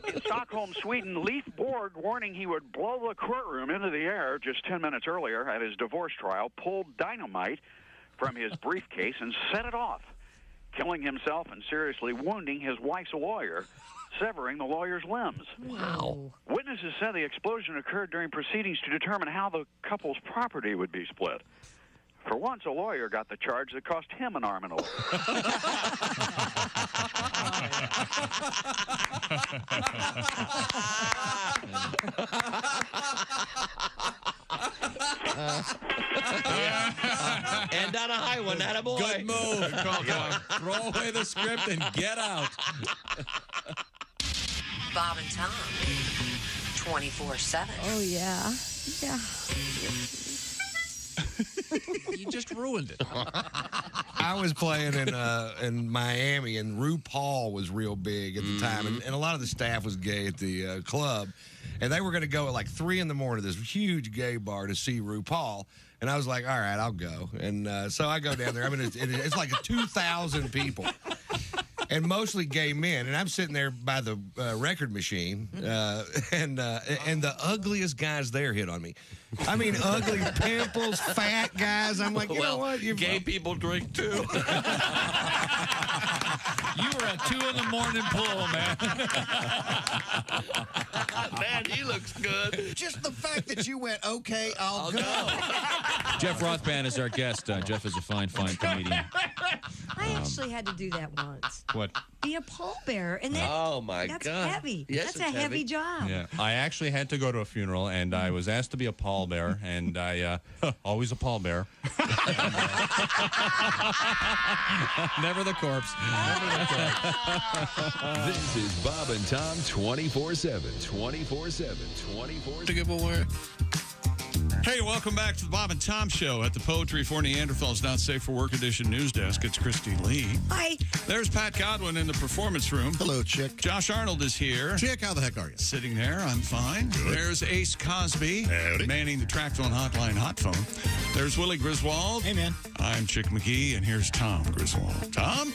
In Stockholm, Sweden, Leif Borg, warning he would blow the courtroom into the air just 10 minutes earlier at his divorce trial, pulled dynamite from his briefcase and set it off, killing himself and seriously wounding his wife's lawyer, severing the lawyer's limbs. Wow. Witnesses said the explosion occurred during proceedings to determine how the couple's property would be split. For once, a lawyer got the charge that cost him an arm and a leg. And on a high one, attaboy. Good move. Throw away the script and get out. Bob and Tom, 24/7. Oh, yeah. Yeah. You just ruined it. I was playing in Miami, and RuPaul was real big at the time, and a lot of the staff was gay at the club, and they were going to go at like 3 in the morning to this huge gay bar to see RuPaul, and I was like, all right, I'll go. And so I go down there. I mean, it's like 2,000 people. And mostly gay men, and I'm sitting there by the record machine, and the ugliest guys there hit on me. I mean, ugly pimples, fat guys. I'm like, you know what? Gay people drink too. You were at 2 in the morning pool, man. Man, he looks good. Just the fact that you went, okay, I'll go. Jeff Rothband is our guest. Jeff is a fine comedian. I actually had to do that once. What? Be a pallbearer. And that, Oh, my that's God. heavy. Yes, That's a it's heavy heavy. job. Yeah, I actually had to go to a funeral, and I was asked to be a pallbearer, and I always a pallbearer. Never the corpse. Never the corpse. This is Bob and Tom 24/7. 24/7. 24/7. To give away. Hey, welcome back to the Bob and Tom Show at the Poetry for Neanderthals Not Safe for Work Edition news desk. It's Christy Lee. Hi. There's Pat Godwin in the performance room. Hello, Chick. Josh Arnold is here. Chick, how the heck are you? Sitting there, I'm fine. Good. There's Ace Cosby. Howdy. Manning the track phone hotline hot phone. There's Willie Griswold. Hey, man. I'm Chick McGee, and here's Tom Griswold. Tom,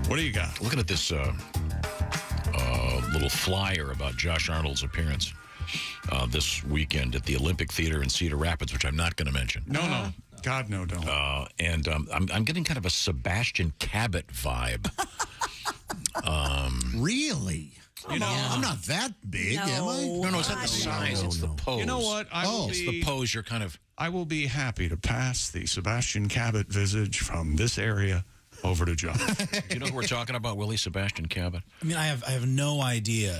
what do you got? Looking at this little flyer about Josh Arnold's appearance this weekend at the Olympic Theater in Cedar Rapids, which I'm not going to mention. No. God, no, don't. And I'm getting kind of a Sebastian Cabot vibe. Really? You know, I'm not that big, am I? No, it's not the size. It's the pose. You know what? It's the pose. You're kind of... I will be happy to pass the Sebastian Cabot visage from this area over to John. Do you know who we're talking about, Willie? Sebastian Cabot? I mean, I have no idea.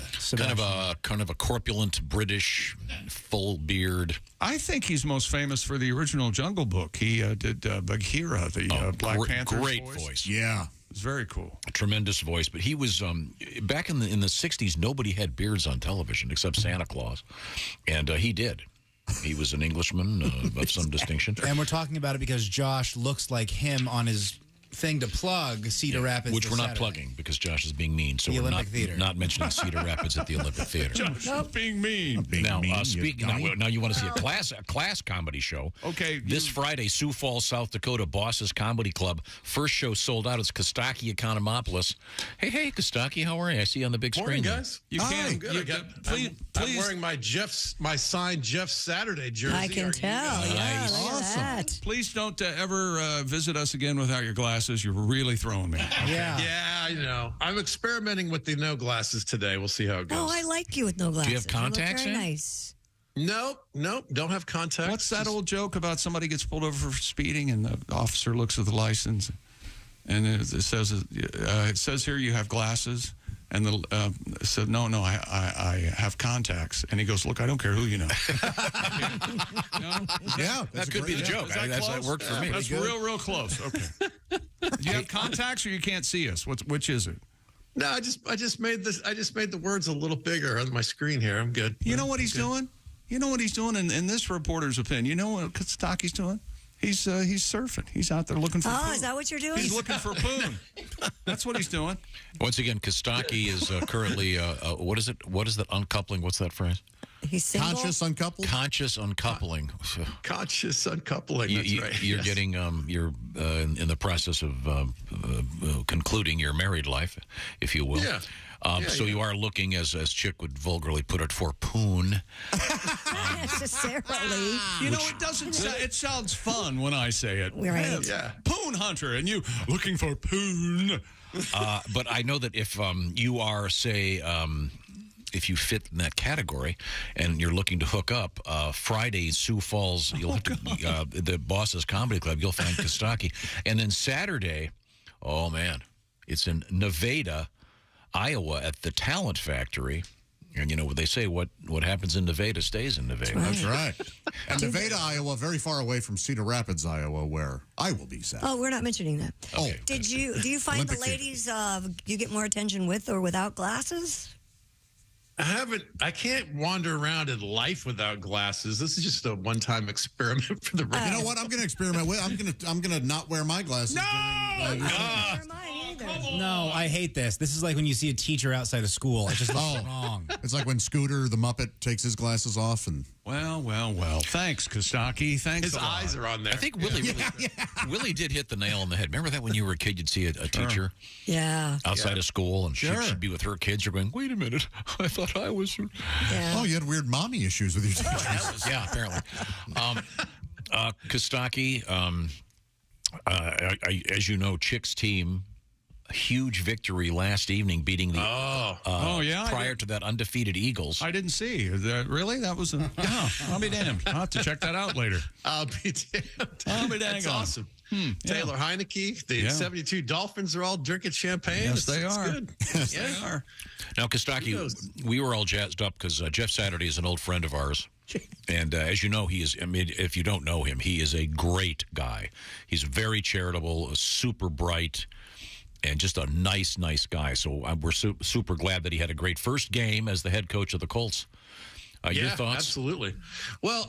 Kind of a corpulent British, full beard. I think he's most famous for the original Jungle Book. He did Bagheera, the Black Panther's great voice. Yeah. It's very cool. A tremendous voice. But he was, back in the 60s, nobody had beards on television except Santa Claus. And he did. He was an Englishman of some distinction. And we're talking about it because Josh looks like him on his thing to plug Cedar Rapids. Which we're not Saturday. plugging because Josh is being mean. So The we're Olympic Theater. not mentioning Cedar Rapids at the Olympic Theater. Josh is being mean. Speaking now you want to see a class comedy show. Okay. This Friday, Sioux Falls, South Dakota, Bosses Comedy Club. First show sold out. It's Kostaki Economopoulos. Hey, Kostaki, how are you? I see you on the big Morning, screen. guys. You can. Good. I'm wearing my signed Jeff Saturday jersey. I can tell. Yeah, look at that. Please don't ever visit us again without your glasses. You're really throwing me. Yeah. Yeah, I know. I'm experimenting with the no glasses today. We'll see how it goes. Oh, I like you with no glasses. Do you have contacts You look very in? nice. Nope. Don't have contacts. What's that old joke about somebody gets pulled over for speeding and the officer looks at the license and it says here you have glasses and the said no I have contacts and he goes, look, I don't care who you know. Yeah, That could be the joke. That worked for me. That's real close. Okay. Do you have contacts or you can't see us? Which is it? No, I just made this. I just made the words a little bigger on my screen here. I'm good. You know what he's doing? You know what he's doing in this reporter's opinion? You know what Kostaki's doing? He's surfing. He's out there looking for poon. Is that what you're doing? He's looking for poon. That's what he's doing. Once again, Kostaki is currently, what is it? What is that uncoupling? What's that phrase? He's single? Conscious uncoupling? Conscious uncoupling. Conscious uncoupling. That's right. You're Yes. getting, you're in the process of concluding your married life, if you will. Yeah. So you are looking, as Chick would vulgarly put it, for poon. Not necessarily. You know, it doesn't. It sounds fun when I say it. Right. Yeah. Poon hunter, and you looking for poon. But I know that if you are, say, if you fit in that category and you're looking to hook up, Friday, Sioux Falls, you'll have to, the Bosses Comedy Club, you'll find Kostaki. And then Saturday, oh, man, it's in Nevada, Iowa at the Talent Factory. And, you know, they say what happens in Nevada stays in Nevada. That's right. And Nevada, Iowa, very far away from Cedar Rapids, Iowa, where I will be Saturday. Oh, we're not mentioning that. Okay. Do you find Olympic the ladies you get more attention with or without glasses? I can't wander around in life without glasses. This is just a one-time experiment for the radio. You know what? I'm going to experiment with. I'm going to not wear my glasses. No, I hate this. This is like when you see a teacher outside of school. It just looks wrong. It's like when Scooter the Muppet takes his glasses off and. Well. Thanks, Kostaki. Thanks. His eyes are on there. I think Willie did hit the nail on the head. Remember that when you were a kid, you'd see a teacher outside of school, and she'd be with her kids. You're going, wait a minute, I thought I was. Yeah. Oh, you had weird mommy issues with your teachers. Yeah, apparently. Kostaki, as you know, Chick's team. Huge victory last evening, beating the prior to that undefeated Eagles. I didn't see. Really? That was I'll be damned. I'll have to check that out later. I'll be damned. I'll be dang That's on. awesome. Taylor Heineke, the 72 Dolphins are all drinking champagne. Yes, they it's are. Good. Yes, they are. Now, Kostaki, we were all jazzed up because Jeff Saturday is an old friend of ours. And as you know, he is, I mean, if you don't know him, he is a great guy. He's very charitable, super bright. and just a nice guy. So we're super glad that he had a great first game as the head coach of the Colts. Your thoughts? Absolutely. Well,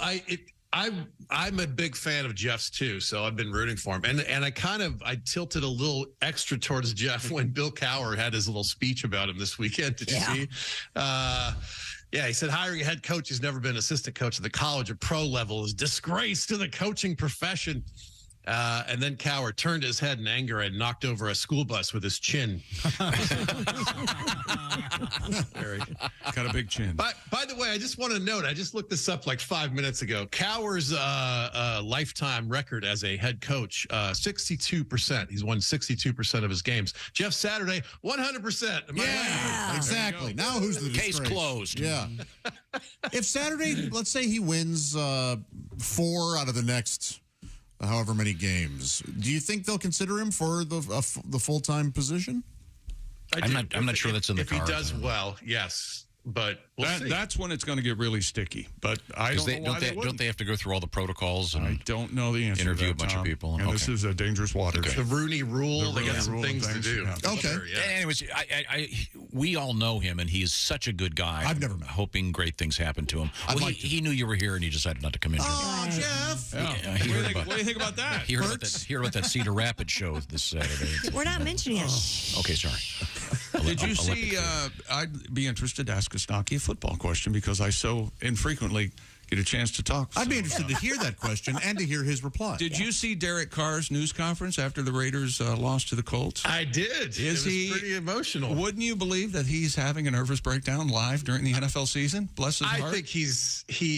I'm a big fan of Jeff's too, so I've been rooting for him. And I tilted a little extra towards Jeff when Bill Cowher had his little speech about him this weekend. Did you see? Yeah, he said hiring a head coach who's never been assistant coach at the college or pro level is disgrace to the coaching profession. And then Cowher turned his head in anger and knocked over a school bus with his chin. Got a big chin. By the way, I just want to note, I just looked this up like 5 minutes ago. Cowher's lifetime record as a head coach, 62%. He's won 62% of his games. Jeff Saturday, 100%. Yeah, exactly. Now who's the case disgrace? closed? Yeah. If Saturday, let's say he wins 4 out of the next however many games, do you think they'll consider him for the full-time position? I'm not sure that's in the If cards. he does well, yes. But that's when it's going to get really sticky. But I don't know why don't they have to go through all the protocols? And I don't know the answer. Interview to that, a bunch Tom. of people. And this is a dangerous water. Okay. The Rooney Rule. They got some things to do. Yeah. Okay. Anyways, we all know him, and he is such a good guy. I've never met him. Hoping great things happen to him. Well, he knew you were here, and he decided not to come in. Oh, Jeff. Yeah. What do you think about that? He heard about that Cedar Rapids show this Saturday. We're not mentioning it. Okay, sorry. Did you see? I'd be interested to ask Kostaki a football question because I so infrequently get a chance to talk. I'd be interested to hear that question and to hear his reply. Did you see Derek Carr's news conference after the Raiders lost to the Colts? I did. It was pretty emotional. Wouldn't you believe that he's having a nervous breakdown live during the NFL season? Bless his heart. I think he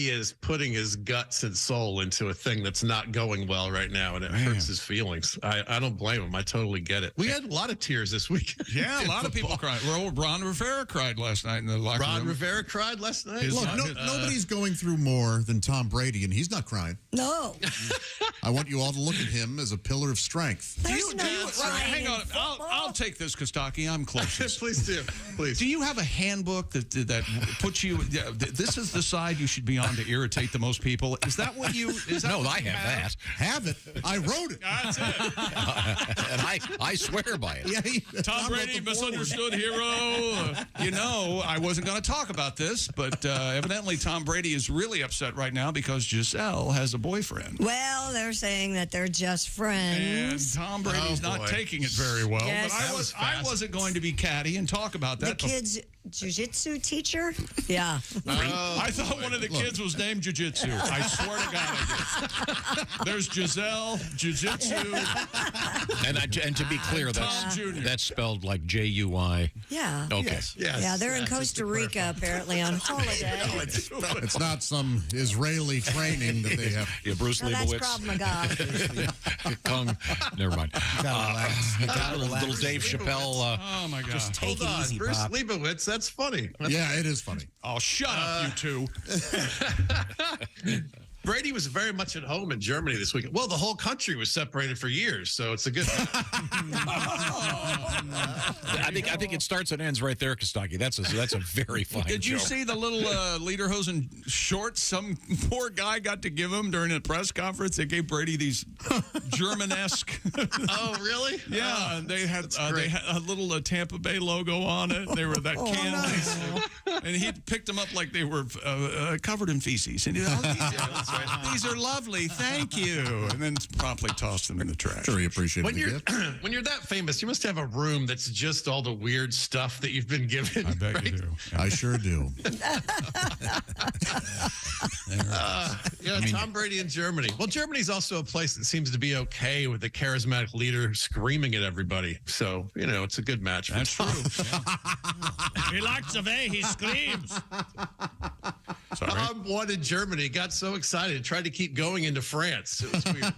is putting his guts and soul into a thing that's not going well right now, and it hurts his feelings. I don't blame him. I totally get it. We had a lot of tears this week. Yeah, a lot of people cried. Well, Ron Rivera cried last night in the locker room. Ron Rivera cried last night? Look, nobody's going through more than Tom Brady, and he's not crying. No. I want you all to look at him as a pillar of strength. Hang on. I'll take this, Kostaki. I'm closest. Please do. Please. Do you have a handbook that puts you? This is the side you should be on to irritate the most people. Is that what you? No, I have that. Have it? I wrote it. That's it. And I swear by it. Yeah, Tom Brady, misunderstood hero. I wasn't going to talk about this, but evidently Tom Brady is really upset right now because Giselle has a boyfriend. Well, they're saying that they're just friends. And Tom Brady's not taking it very well. Yes. But I wasn't going to be catty and talk about that. The kid's jiu-jitsu teacher? Yeah. I thought one of the kids was named Jiu-Jitsu. I swear to God I did. There's Giselle, Jiu-Jitsu. And to be clear, that's spelled like J-U-I. Yeah. Okay. Yes. Yeah, they're in Costa Rica apparently on holiday. It's not some Israeli training that they have. Yeah, Bruce No, that's Leibowitz. Krav Maga. Kung. Never mind. Relax. Little Dave Chappelle. Oh, my God. Just take Hold it on. easy, Bruce Bob. Leibowitz, that's funny. Yeah, it is funny. Oh, shut up, you two. Brady was very much at home in Germany this week. Well, the whole country was separated for years, so it's a good thing. I think it starts and ends right there, Kostaki. That's a very fine Did you joke. see the little lederhosen shorts some poor guy got to give him during a press conference? They gave Brady these German-esque. Oh, really? Yeah, they had a little Tampa Bay logo on it. They were that nice. And he picked them up like they were covered in feces. And he these are lovely, thank you. And then promptly tossed them in the trash. Sure, he appreciated When the you're gift. when you're that famous, you must have a room that's just all the weird stuff that you've been given. I bet you do. I sure do. Tom Brady in Germany. Well, Germany's also a place that seems to be okay with the charismatic leader screaming at everybody. So, it's a good match. That's true. He likes the way he screams. Sorry. Tom won in Germany, got so excited, tried to keep going into France. It was weird.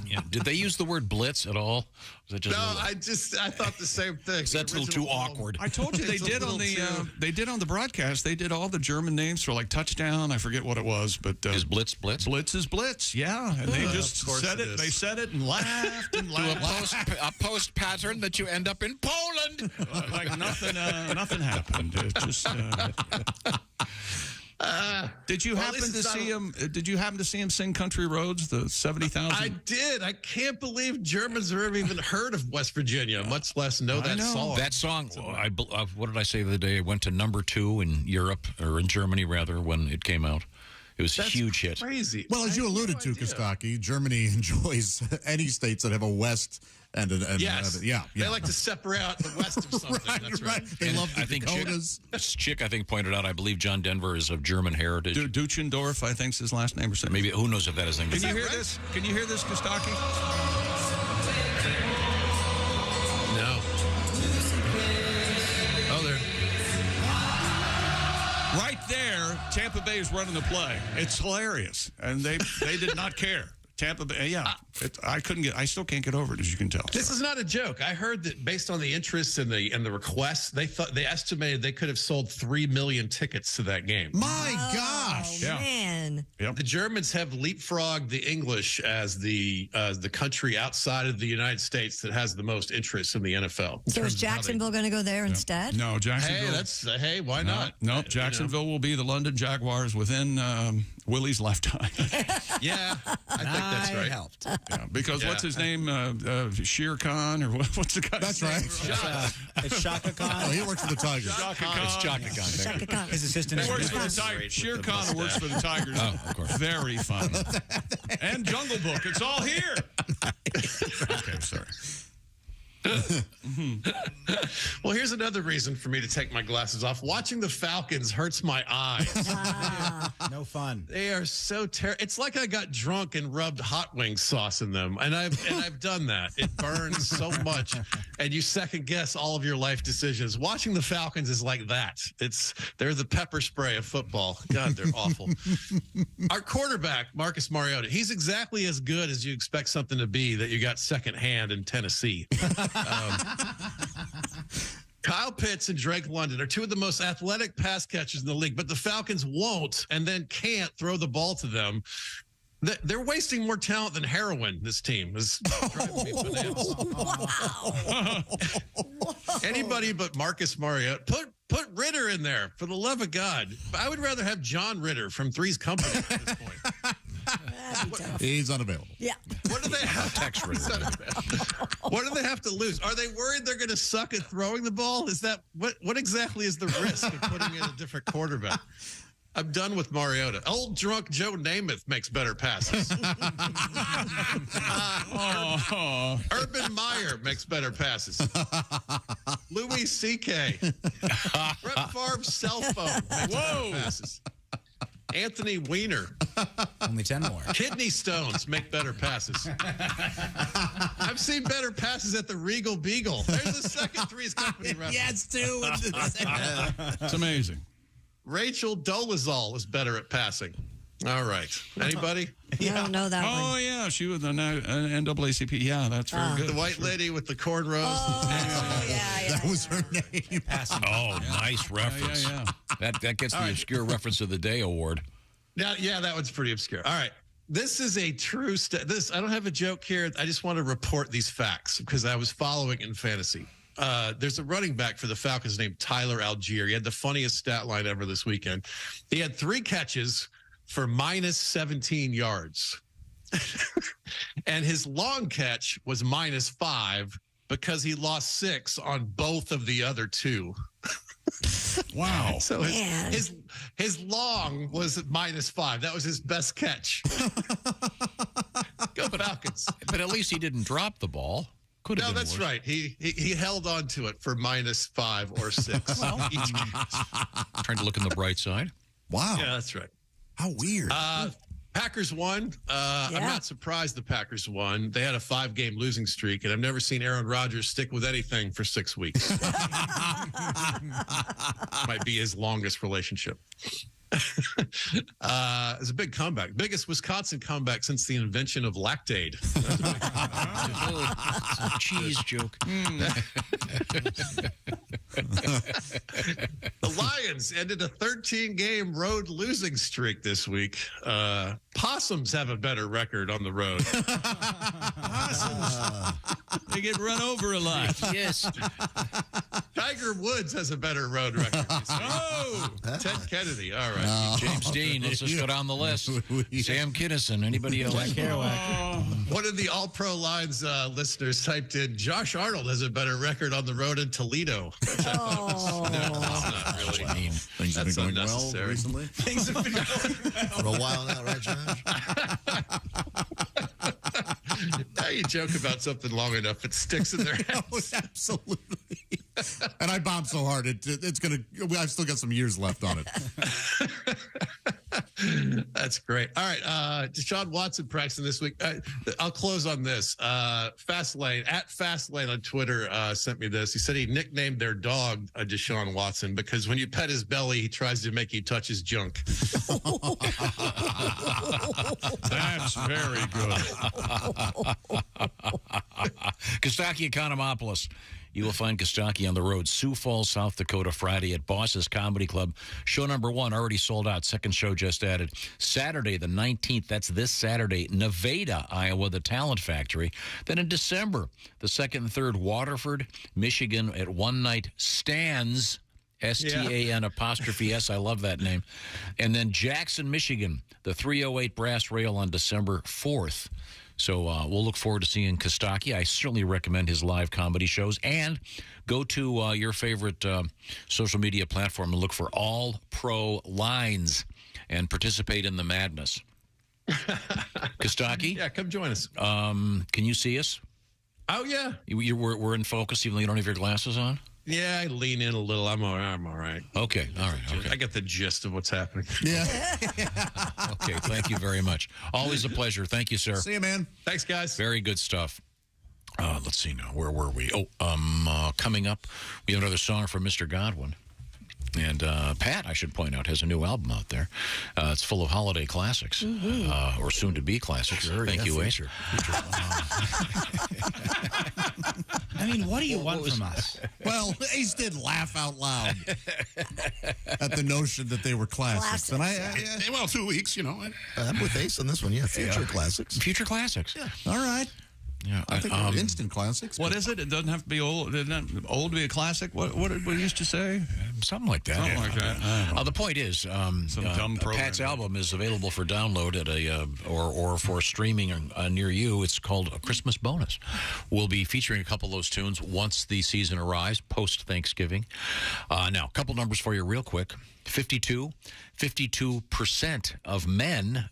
Yeah. Did they use the word blitz at all? Was it just I thought the same thing. That's a little too awkward. I told you they did on the broadcast. They did all the German names for like touchdown. I forget what it was, but is blitz? Blitz is blitz. Yeah, and they just said it. They said it and laughed and laughed. A post pattern that you end up in Poland. Like nothing happened. It just. Did you happen to see him? Did you happen to see him sing "Country Roads"? The 70,000. I did. I can't believe Germans have even heard of West Virginia, much less know that song. That song. What did I say the other day? It went to #2 in Europe, or in Germany rather, when it came out. It was a huge hit. Crazy. Well, as you alluded to, Kostaki, Germany enjoys any states that have a West and yes. Yeah. They like to separate out the West of something. That's right. They love the Dakotas. Chick, I think, pointed out, I believe John Denver is of German heritage. Duchendorf, I think, is his last name or something. Maybe, who knows if that is English. Can you hear this? Can you hear this, Kostaki? No. Oh, there. Right there, Tampa Bay is running the play. It's hilarious, and they did not care. Tampa Bay, I still can't get over it, as you can tell. This is not a joke. I heard that based on the interest and the requests, they estimated they could have sold 3 million tickets to that game. My gosh! Man. Yep. The Germans have leapfrogged the English as the country outside of the United States that has the most interest in the NFL. So is Jacksonville going to go there instead? No, Jacksonville. Hey, why not? No, Jacksonville will be the London Jaguars within Willie's lifetime. Yeah, I think that's right. Helped. Yeah, because what's his name? Shere Khan, or what's the guy's That's name? right. It's Shaka Khan. Oh, he works for the Tigers. Shaka Khan. It's Chaka Khan. Shaka Khan. His assistant. He works for the Tigers. Shere Khan works for the Tigers. Oh, of course. Very fun. And Jungle Book. It's all here. Okay, sorry. Well, here's another reason for me to take my glasses off. Watching the Falcons hurts my eyes. No fun. They are so terrible. It's like I got drunk and rubbed hot wing sauce in them, and I've done that. It burns so much, and you second guess all of your life decisions. Watching the Falcons is like that. They're the pepper spray of football. God, they're awful. Our quarterback, Marcus Mariota, he's exactly as good as you expect something to be that you got secondhand in Tennessee. Kyle Pitts and Drake London are two of the most athletic pass catchers in the league, but the Falcons won't and then can't throw the ball to them. They're wasting more talent than heroin, this team. Is driving me bananas. Wow. Anybody but Marcus Mariota. Put Ritter in there, for the love of God. I would rather have John Ritter from Three's Company at this point. He's unavailable. Yeah. What do they have? Text Ritter. What do they have to lose? Are they worried they're going to suck at throwing the ball? Is that what exactly is the risk of putting in a different quarterback? I'm done with Mariota. Old drunk Joe Namath makes better passes. Urban Meyer makes better passes. Louis C.K. Brett Favre's cell phone makes better passes. Anthony Weiner. Only 10 more. Kidney stones make better passes. I've seen better passes at the Regal Beagle. There's a second Three's Company reference. Yes, too. It's amazing. Rachel Dolezal is better at passing. All right. Anybody? I don't know that Oh, one. yeah. She was the NAACP. Yeah, that's very good. The white lady with the cornrows. Oh, yeah. That was her name. Oh, nice reference. Yeah. That gets the Obscure Reference of the Day award. Yeah, that one's pretty obscure. All right. This is a true I don't have a joke here. I just want to report these facts because I was following in fantasy. There's a running back for the Falcons named Tyler Algier. He had the funniest stat line ever this weekend. He had 3 catches for minus 17 yards. And his long catch was minus 5 because he lost 6 on both of the other 2. Wow. So his long was minus 5. That was his best catch. Go Falcons. But at least he didn't drop the ball. Could have No, been that's worse. right. He held on to it for minus 5 or 6. each catch. Trying to look on the bright side. Wow. Yeah, that's right. How weird. Packers won. I'm not surprised the Packers won. They had a 5-game losing streak, and I've never seen Aaron Rodgers stick with anything for 6 weeks. Might be his longest relationship. It's a big comeback. Biggest Wisconsin comeback since the invention of Lactaid. It's a cheese joke. The Lions ended a 13-game road losing streak this week. Possums have a better record on the road. Possums. They get run over a lot. Yes. Tiger Woods has a better road record. Oh, Ted Kennedy. All right. James Dean. Let's just go down the list. Sam Kinison. Anybody else? One of the All-Pro Lines listeners typed in, Josh Arnold has a better record on the road in Toledo. That's not really mean. Things have been going well recently. Things have been going well. For a while now, right, Josh? Now you joke about something long enough, it sticks in their heads. Absolutely. And I bombed so hard, it's going to, I've still got some years left on it. That's great. All right. Deshaun Watson practicing this week. I'll close on this. Fastlane, at Fastlane on Twitter, sent me this. He said he nicknamed their dog Deshaun Watson because when you pet his belly, he tries to make you touch his junk. That's very good. Kostaki Economopoulos. You will find Kostaki on the road, Sioux Falls, South Dakota, Friday at Boss's Comedy Club. Show number 1 already sold out. Second show just added. Saturday, the 19th, that's this Saturday, Nevada, Iowa, the Talent Factory. Then in December, the 2nd and 3rd, Waterford, Michigan at One Night Stands. STAN''S. I love that name. And then Jackson, Michigan, the 308 Brass Rail on December 4th. So we'll look forward to seeing Kostaki. I certainly recommend his live comedy shows. And go to your favorite social media platform and look for All Pro Lines and participate in the madness. Kostaki? Yeah, come join us. Can you see us? Oh, yeah. We're in focus even though you don't have your glasses on? Yeah, I lean in a little. I'm all right. Okay, all right. Okay. I get the gist of what's happening. Yeah. Okay, thank you very much. Always a pleasure. Thank you, sir. See you, man. Thanks, guys. Very good stuff. Let's see now. Where were we? Coming up, we have another song from Mr. Godwin. And Pat, I should point out, has a new album out there. It's full of holiday classics, or soon-to-be classics. Sure, Thank you, Ace. I mean, what do you want from us? Well, Ace did laugh out loud at the notion that they were classics. And well, 2 weeks, you know. I'm with Ace on this one. Yeah, future classics. Future classics. Yeah. All right. Yeah, I think they're instant classics. What is it? It doesn't have to be old. It doesn't old to be a classic. What did we used to say? Something like that. Something like that. The point is, Some dumb program. Pat's album is available for download at or for streaming near you. It's called A Christmas Bonus. We'll be featuring a couple of those tunes once the season arrives, post Thanksgiving. Now, a couple numbers for you real quick. 52% of men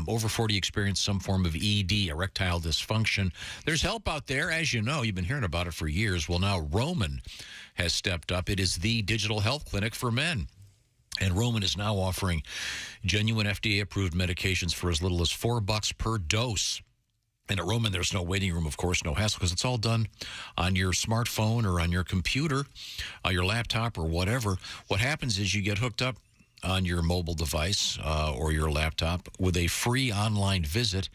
over 40 experience some form of ED, erectile dysfunction. There's help out there, as you know. You've been hearing about it for years. Well, now Roman has stepped up. It is the digital health clinic for men. And Roman is now offering genuine FDA-approved medications for as little as $4 per dose. And at Roman, there's no waiting room, of course, no hassle, because it's all done on your smartphone or on your computer, on your laptop or whatever. What happens is you get hooked up on your mobile device or your laptop with a free online visit.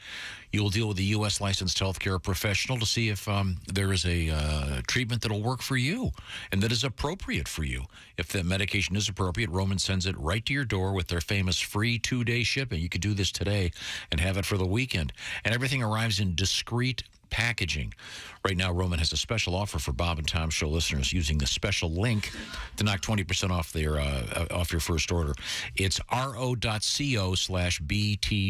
You will deal with a U.S. licensed healthcare professional to see if there is a treatment that will work for you and that is appropriate for you. If the medication is appropriate, Roman sends it right to your door with their famous free 2-day shipping. You could do this today and have it for the weekend. And everything arrives in discreet packaging. Right now, Roman has a special offer for Bob and Tom Show listeners using the special link to knock 20% off their off your first order. It's ro.co/BT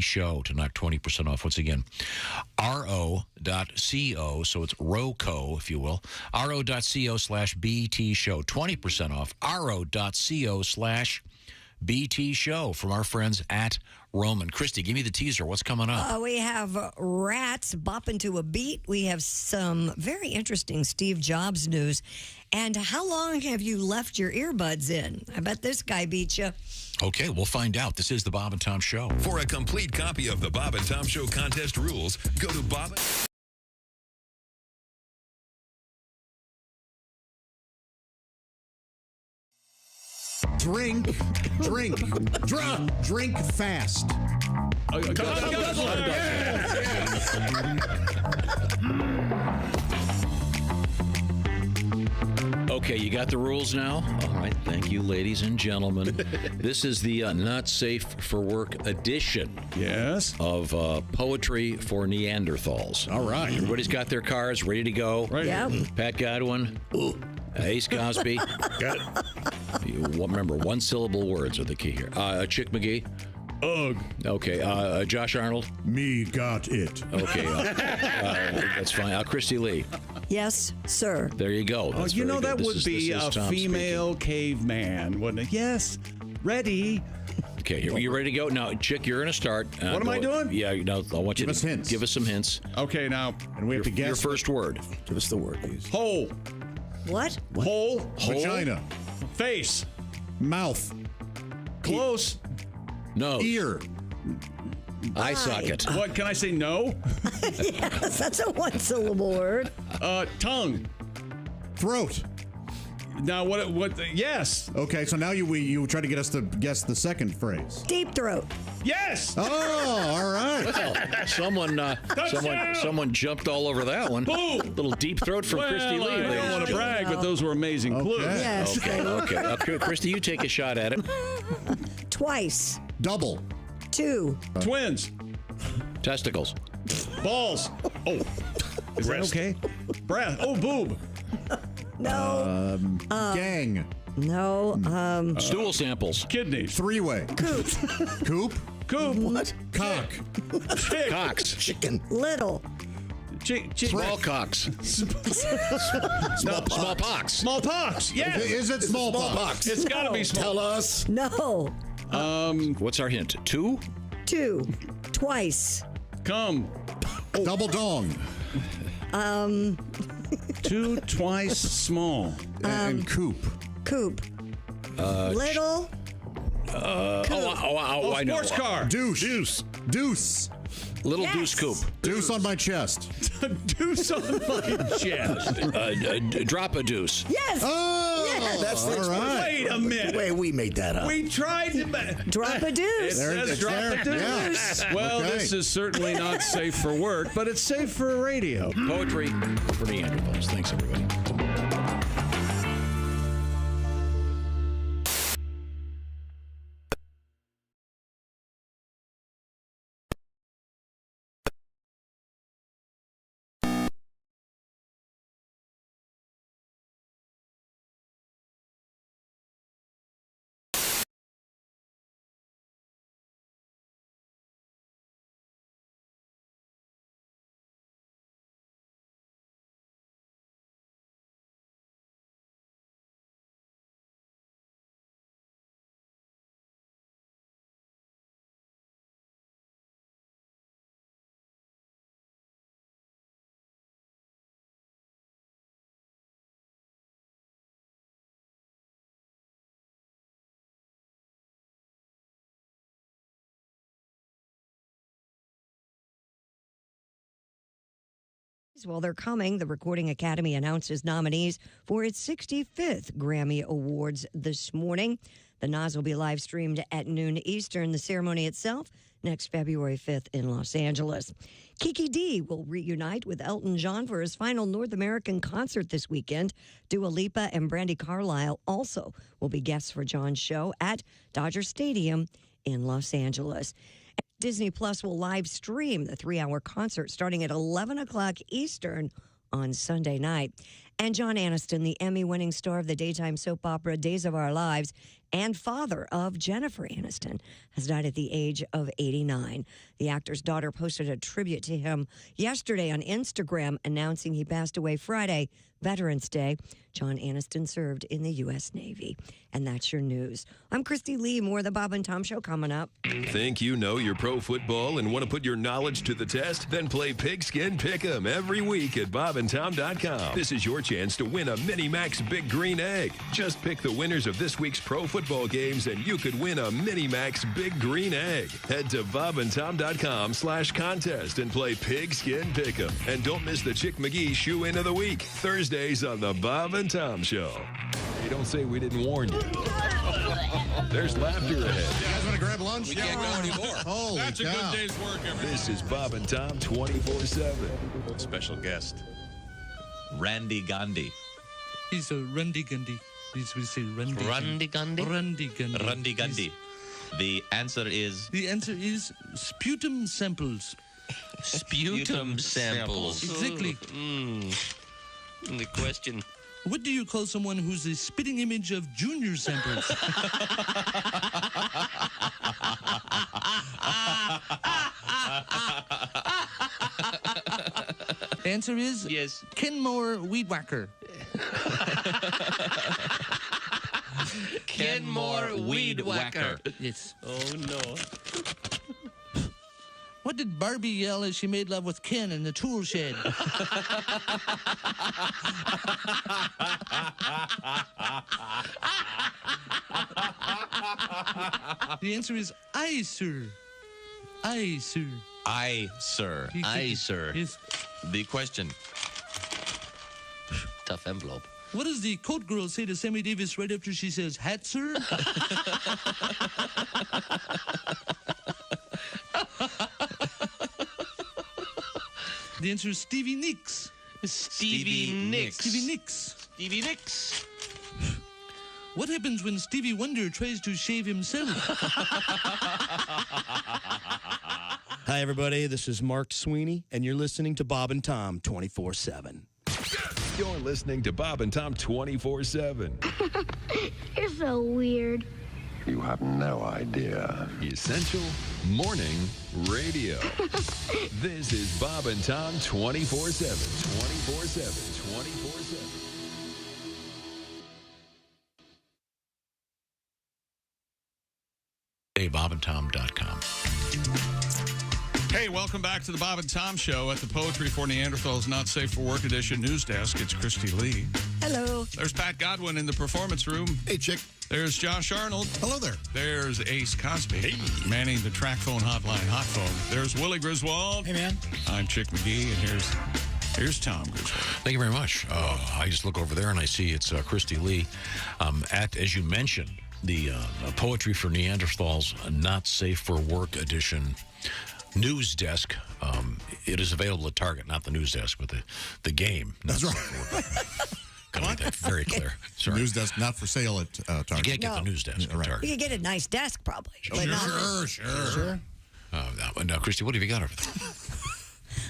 show to knock 20% off. Once again, ro.co, so it's ROCO, if you will, ro.co/BT show, 20% off, ro.co/BT show from our friends at Roman. Christy, give me the teaser. What's coming up? We have Rats bopping to a beat. We have some very interesting Steve Jobs news. And how long have you left your earbuds in? I bet this guy beat you. Okay, we'll find out. This is the Bob and Tom Show. For a complete copy of the Bob and Tom Show contest rules, go to Bob. Drink fast. Okay, you got the rules now? All right, thank you, ladies and gentlemen. This is the Not Safe for Work edition. Yes. Of Poetry for Neanderthals. All right. Everybody's got their cards ready to go. Right. Yep. Pat Godwin. Ace Cosby. Got it. Remember, one-syllable words are the key here. Chick McGee. Ugh. Okay. Josh Arnold. Me got it. Okay. That's fine. Christy Lee. Yes, sir. There you go. Oh, That's you very know, good. that would be a Tom female caveman, wouldn't it? Yes. Ready. Okay, you ready to go? Now, Chick, you're going to start. What am I doing? Yeah, I want you to hints. give us some hints. Okay, now. And we have to guess. Your first word. Give us the word, please. Hole. What? Hole. Vagina. Face. Mouth. Close. Nose. Ear. Eye socket. What, can I say no? Yes, that's a one-syllable word. Tongue. Throat. Now, what, yes. Okay, so now you try to get us to guess the second phrase. Deep throat. Yes. Oh, all right. Well, someone jumped all over that one. Boom. Little deep throat from Christy Lee. I don't want to brag, but those were amazing clues. Yes. Okay. Christy, you take a shot at it. Twice. Double. 2. Twins. Testicles. Balls. Oh. Is that okay? Breath. Oh, boob. No. Gang. No. Stool samples. Kidneys. Three-way. Coop. Coop. Coop. What? Cock. Chick. Cocks. Chicken. Little. Small cocks. Smallpox. Smallpox. Yes. Is it smallpox? It's got to be small. Tell us. No. What's our hint? 2? 2. Twice. Come. Double dong. 2 twice small. And coop. Coop. Little. I know. Sports car. Deuce. Deuce. Little Yes. deuce coop. Deuce on my chest. Deuce on my chest. Drop a deuce. Yes. Oh, Yes. that's all right. Wait a minute. Wait, we made that up. We tried to. Drop a deuce. It says it's drop there. a deuce. Yeah. Well, Okay. this is certainly not safe for work, but it's safe for radio. Poetry for Neanderthals. Thanks, everybody. While they're coming, the Recording Academy announced its nominees for its 65th Grammy Awards this morning. The Nas will be live streamed at noon Eastern. The ceremony itself next February 5th in Los Angeles. Kiki D will reunite with Elton John for his final North American concert this weekend. Dua Lipa and Brandi Carlile also will be guests for John's show at Dodger Stadium in Los Angeles. Disney Plus will live stream the 3-hour concert starting at 11 o'clock Eastern on Sunday night. And John Aniston, the Emmy-winning star of the daytime soap opera Days of Our Lives and father of Jennifer Aniston, has died at the age of 89. The actor's daughter posted a tribute to him yesterday on Instagram, announcing he passed away Friday, Veterans Day. John Aniston served in the U.S. Navy. And that's your news. I'm Christy Lee. More of the Bob and Tom Show coming up. Think you know your pro football and want to put your knowledge to the test? Then play Pigskin Pick'em every week at bobandtom.com. This is your chance to win a Mini Max Big Green Egg. Just pick the winners of this week's pro football games and you could win a Mini Max Big Green Egg. Head to bobandtom.com/contest and play Pigskin Pick'em. And don't miss the Chick McGee Shoe-In of the Week, Thursdays on the Bob and Tom Show. Hey, don't say we didn't warn you. There's laughter ahead. You guys want to grab lunch? We can't go anymore. Holy That's cow. a good day's work, everybody. This is Bob and Tom 24/7. Special guest, Randy Gandhi. He's a Randy Gandhi. We say Randy. Randy Gandhi? Randy Gandhi. Randy Gandhi. The answer is... The answer is sputum samples. Sputum samples. Exactly. The question What do you call someone who's a spitting image of Junior Samples? The answer is yes. Kenmore Weed Whacker. Kenmore Weed Whacker. Yes. Oh, no. What did Barbie yell as she made love with Ken in the tool shed? The answer is aye, sir. Aye, sir. Aye, sir. Aye, sir. Yes. The question. Tough envelope. What does the coat girl say to Sammy Davis right after she says, hat, sir? The answer is Stevie Nicks. Stevie Nicks. Stevie Nicks. Stevie Nicks. What happens when Stevie Wonder tries to shave himself? Hi, everybody. This is Mark Sweeney, and you're listening to Bob and Tom 24/7. You're listening to Bob and Tom 24/7. You're so weird. You have no idea. Essential Morning Radio. This is Bob and Tom 24/7. 24/7. 24/7. BobandTom.com. Hey, welcome back to the Bob and Tom Show at the Poetry for Neanderthals Not Safe for Work edition news desk. It's Christy Lee. Hello. There's Pat Godwin in the performance room. Hey, chick. There's Josh Arnold. Hello there. There's Ace Cosby. Manning the track phone hotline, hot phone. There's Willie Griswold. Hey, man. I'm Chick McGee, and here's Tom Griswold. Thank you very much. I just look over there and I see it's Christy Lee at, as you mentioned, the Poetry for Neanderthals Not Safe for Work edition news desk. It is available at Target, not the news desk, but the game. That's right. Gotta make that very clear. Sorry. News desk not for sale at Target. You can't get the news desk at Target. You could get a nice desk, probably. But Sure. Now, Christy, what have you got over there?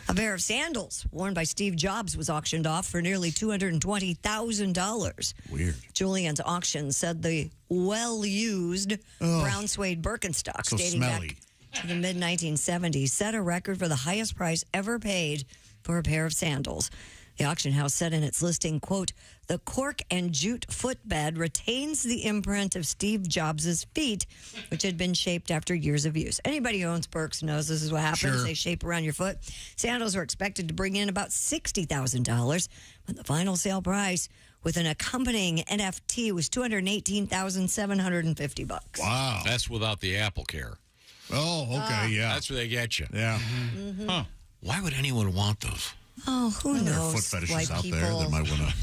A pair of sandals worn by Steve Jobs was auctioned off for nearly $220,000. Weird. Julian's Auction said the well-used brown suede Birkenstocks dating back to the mid-1970s set a record for the highest price ever paid for a pair of sandals. The auction house said in its listing, quote, "The cork and jute footbed retains the imprint of Steve Jobs' feet, which had been shaped after years of use." Anybody who owns Birks knows this is what happens. Sure. They shape around your foot. Sandals were expected to bring in about $60,000, but the final sale price with an accompanying NFT was $218,750. Wow. That's without the Apple Care. Oh, okay, yeah. That's where they get you. Yeah. Mm-hmm. Huh. Why would anyone want those? Oh, who There knows? are foot fetishes why out people... there that might want to.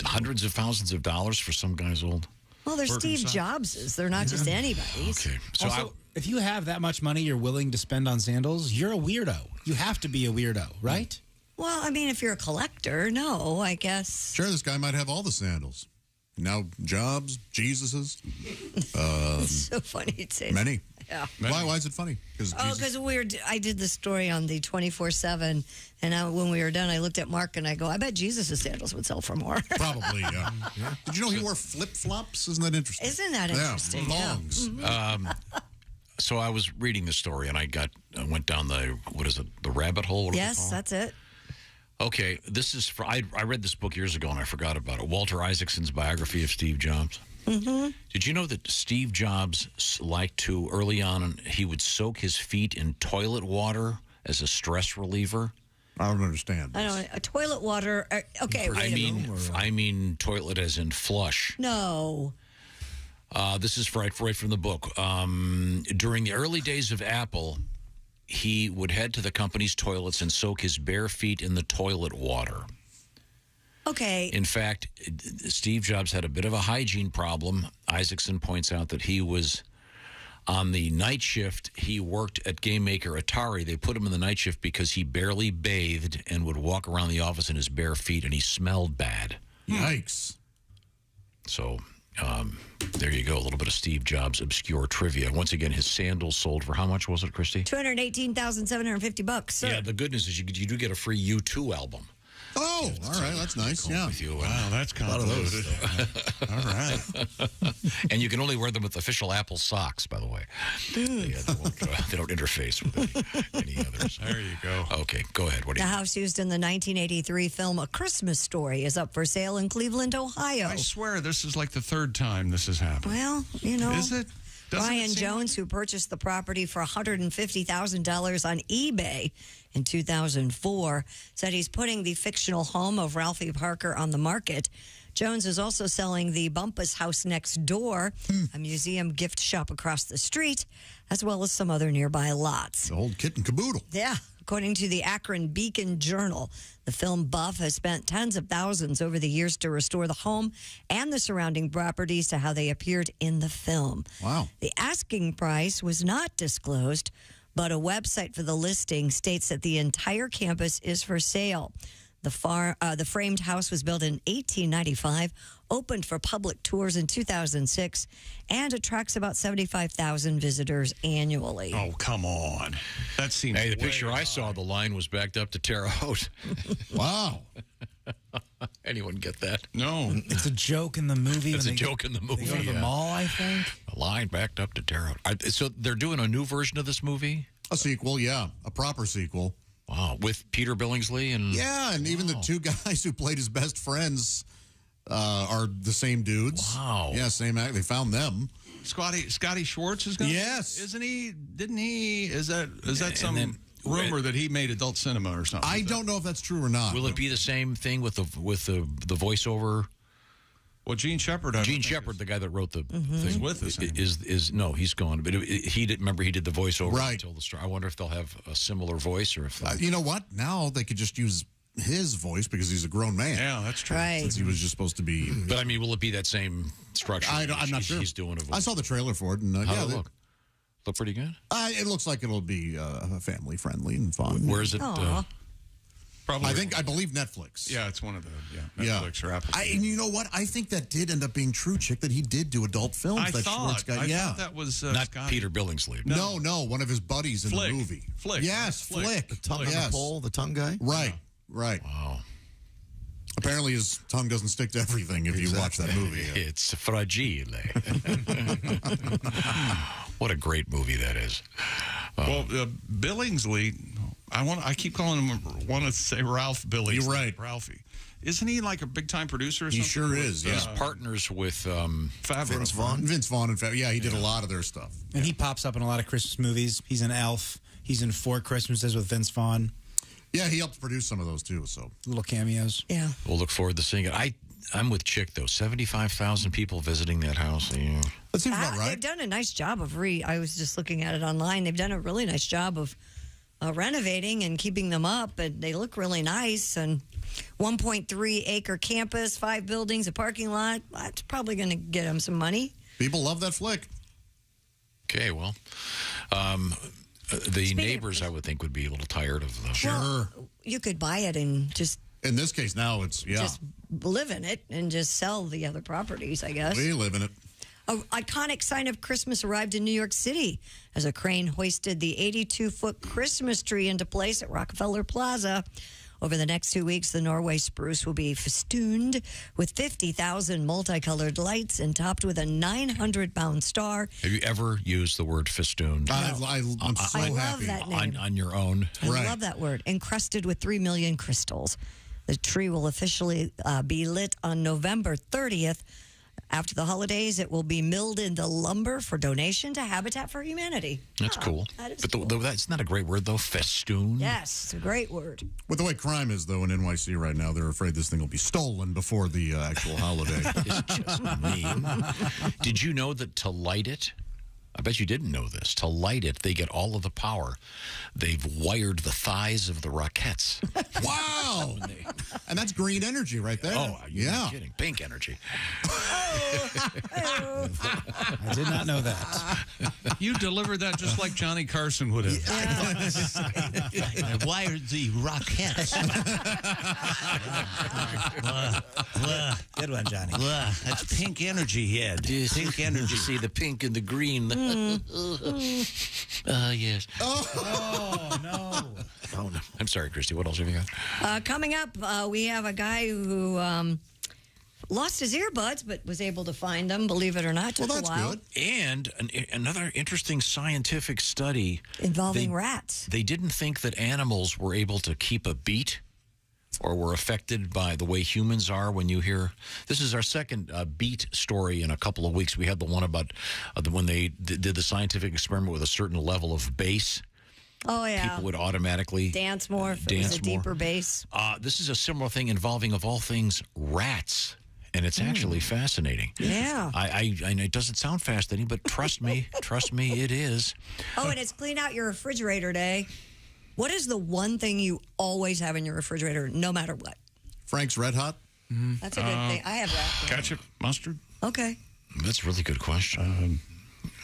Hundreds of thousands of dollars for some guy's old. Well, they're Steve Jobs's. They're not just anybody's. Okay. So Also, if you have that much money you're willing to spend on sandals, you're a weirdo. You have to be a weirdo, right? Well, I mean, if you're a collector, no, I guess. Sure, this guy might have all the sandals. Now, Jobs, Jesus's. It's so funny you'd say Many. that. Yeah. Why is it funny? Because I did the story on the 24/7, and when we were done, I looked at Mark and I go, I bet Jesus' sandals would sell for more. Probably, yeah. Did you know he wore flip-flops? Isn't that interesting? Isn't that interesting? Yeah, longs. Mm-hmm. So I was reading the story, and I went down the rabbit hole? What Yes, that's it. Okay, this is for, I read this book years ago, and I forgot about it. Walter Isaacson's biography of Steve Jobs. Mm-hmm. Did you know that Steve Jobs liked to, early on, he would soak his feet in toilet water as a stress reliever? I don't understand. I don't. Toilet water. Okay. I mean toilet as in flush. No. This is right from the book. During the early days of Apple, he would head to the company's toilets and soak his bare feet in the toilet water. Okay. In fact, Steve Jobs had a bit of a hygiene problem. Isaacson points out that he was on the night shift. He worked at game maker Atari. They put him in the night shift because he barely bathed and would walk around the office in his bare feet, and he smelled bad. Yikes. So there you go, a little bit of Steve Jobs obscure trivia. Once again, his sandals sold for how much was it, Christy? $218,750. Yeah, the good news is you do get a free U2 album. Oh, all right. That's nice. Yeah. With you. Wow, that's convoluted. All right. And you can only wear them with official Apple socks, by the way. They don't interface with any others. There you go. Okay, go ahead. What do The you house used in the 1983 film A Christmas Story is up for sale in Cleveland, Ohio. I swear this is like the third time this has happened. Well, you know. Is it? Ryan Jones, who purchased the property for $150,000 on eBay in 2004, said he's putting the fictional home of Ralphie Parker on the market. Jones is also selling the Bumpus house next door, a museum gift shop across the street, as well as some other nearby lots. The old kit and caboodle. Yeah. According to the Akron Beacon Journal, the film buff has spent tens of thousands over the years to restore the home and the surrounding properties to how they appeared in the film. Wow. The asking price was not disclosed, but a website for the listing states that the entire campus is for sale. The framed house was built in 1895, opened for public tours in 2006, and attracts about 75,000 visitors annually. Oh, come on. That seems Hey, the picture I saw, the line was backed up to Terre Haute. Wow. Anyone get that? No. It's a joke in the movie. It's when a joke in the movie. They go to the yeah. mall, I think. A line backed up to Terre Haute. So they're doing a new version of this movie? A sequel, yeah. A proper sequel. Wow. With Peter Billingsley and... Yeah, and even the two guys who played his best friends are the same dudes. Wow. Yeah, same act. They found them. Scotty Schwartz is going to... Yes. Isn't he? Didn't he? Is that some rumor that he made adult cinema or something? I don't know if that's true or not. Will it be the same thing with the voiceover? Well, Gene Shepard. Gene Shepard, the guy that wrote the thing, He's with us. No, he's gone. But he did. Remember, he did the voiceover Right. until the story. I wonder if they'll have a similar voice or if You know what? Now they could just use his voice because he's a grown man. Yeah, that's true. Right. Since he was just supposed to be. But I mean, will it be that same structure? I'm not sure. He's doing a voice. I saw the trailer for it, and How'd yeah, it look? Look pretty good. It looks like it'll be family friendly and fun. Where is it? Probably. I believe Netflix. Yeah, it's one of the Netflix or Apple. And you know what? I think that did end up being true, Chick. That he did do adult films. I that Schwartz guy. I yeah, thought that was Not Scotty. Peter Billingsley. no, one of his buddies in Flick. the movie. Flick. Yes, Flick. The tongue on the pole, the tongue guy? Right. Wow. Apparently his tongue doesn't stick to everything if you watch that movie. It's fragile. What a great movie that is. Well, Billingsley, I keep calling him. Want to say Ralph Billingsley? You're right, Ralphie. Isn't he like a big time producer? Or He something? sure is. Yeah. He's partners with Favreau. Vince Vaughn. Vince Vaughn, in fact. Yeah, he did a lot of their stuff. And he pops up in a lot of Christmas movies. He's an elf. He's in 4 Christmases with Vince Vaughn. Yeah, he helped produce some of those too. So Little cameos. Yeah. We'll look forward to seeing it. I'm with Chick, though. 75,000 people visiting that house. Yeah. that seems about right. They've done a nice job of I was just looking at it online. They've done a really nice job of renovating and keeping them up, and they look really nice. And 1.3 acre campus, 5 buildings, a parking lot. That's probably going to get them some money. People love that flick. Okay, well, the neighbors, I would think, would be a little tired of the... Sure. You could buy it and just In this case, now it's just live in it and just sell the other properties, I guess. We live in it. An iconic sign of Christmas arrived in New York City as a crane hoisted the 82-foot Christmas tree into place at Rockefeller Plaza. Over the next 2 weeks, the Norway spruce will be festooned with 50,000 multicolored lights and topped with a 900-pound star. Have you ever used the word festooned? I'm so I happy. love that name. On your own? I love that word. Encrusted with 3 million crystals. The tree will officially be lit on November 30th. After the holidays, it will be milled into lumber for donation to Habitat for Humanity. That's cool. That is but cool. that's not a great word, though. Festoon. Yes, it's a great word. With the way crime is, though, in NYC right now, they're afraid this thing will be stolen before the actual holiday. It's just mean. Did you know that to light it, I bet you didn't know this, to light it, they get all of the power. They've wired the thighs of the Rockettes. Wow! And that's green energy right there. Oh, you're not kidding. Pink energy. I did not know that. You delivered that just like Johnny Carson would have. I wired the Rockettes. Good one, Johnny. That's pink energy head. Pink energy. You see the pink and the green. Yes. Oh, no. Oh, no. I'm sorry, Christy. What else have you got? Coming up, we have a guy who lost his earbuds, but was able to find them, believe it or not. Took a while. And another interesting scientific study involving rats. They didn't think that animals were able to keep a beat or were affected by the way humans are when you hear. This is our second beat story in a couple of weeks. We had the one about when they did the scientific experiment with a certain level of bass. Oh, yeah. People would automatically dance more if it was a deeper bass. This is a similar thing involving, of all things, rats. And it's actually fascinating. Yeah. I know it doesn't sound fascinating, but trust me, it is. Oh, and it's Clean Out Your Refrigerator Day. What is the one thing you always have in your refrigerator, no matter what? Frank's Red Hot. That's a good thing. I have that. Ketchup, mustard. Okay. That's a really good question.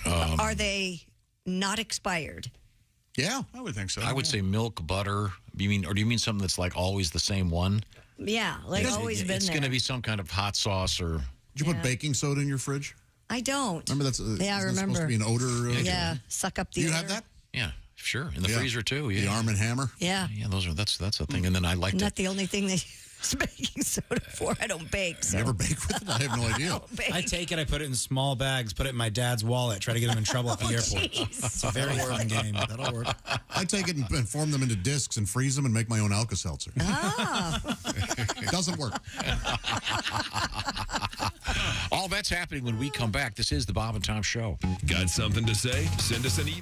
Are they not expired? Yeah, I would think so. I would say milk, butter. You mean, or do you mean something that's like always the same one? Yeah, like always been there. It's going to be some kind of hot sauce or. Did you put baking soda in your fridge? I don't. Remember that's I remember. supposed to be an odor. Suck up the. Do you air. have that? Yeah, sure. In the freezer too. Yeah. The Arm and Hammer. Yeah. Yeah, that's a thing. And then I like Not to. the only thing they use baking soda for. I don't bake. So. Never bake with it. I have no idea. I take it, I put it in small bags, put it in my dad's wallet, try to get him in trouble at the airport. It's a very fun game. That'll work. I take it and form them into discs and freeze them and make my own Alka-Seltzer. Doesn't work. All that's happening when we come back. This is the Bob and Tom Show. Got something to say? Send us an email.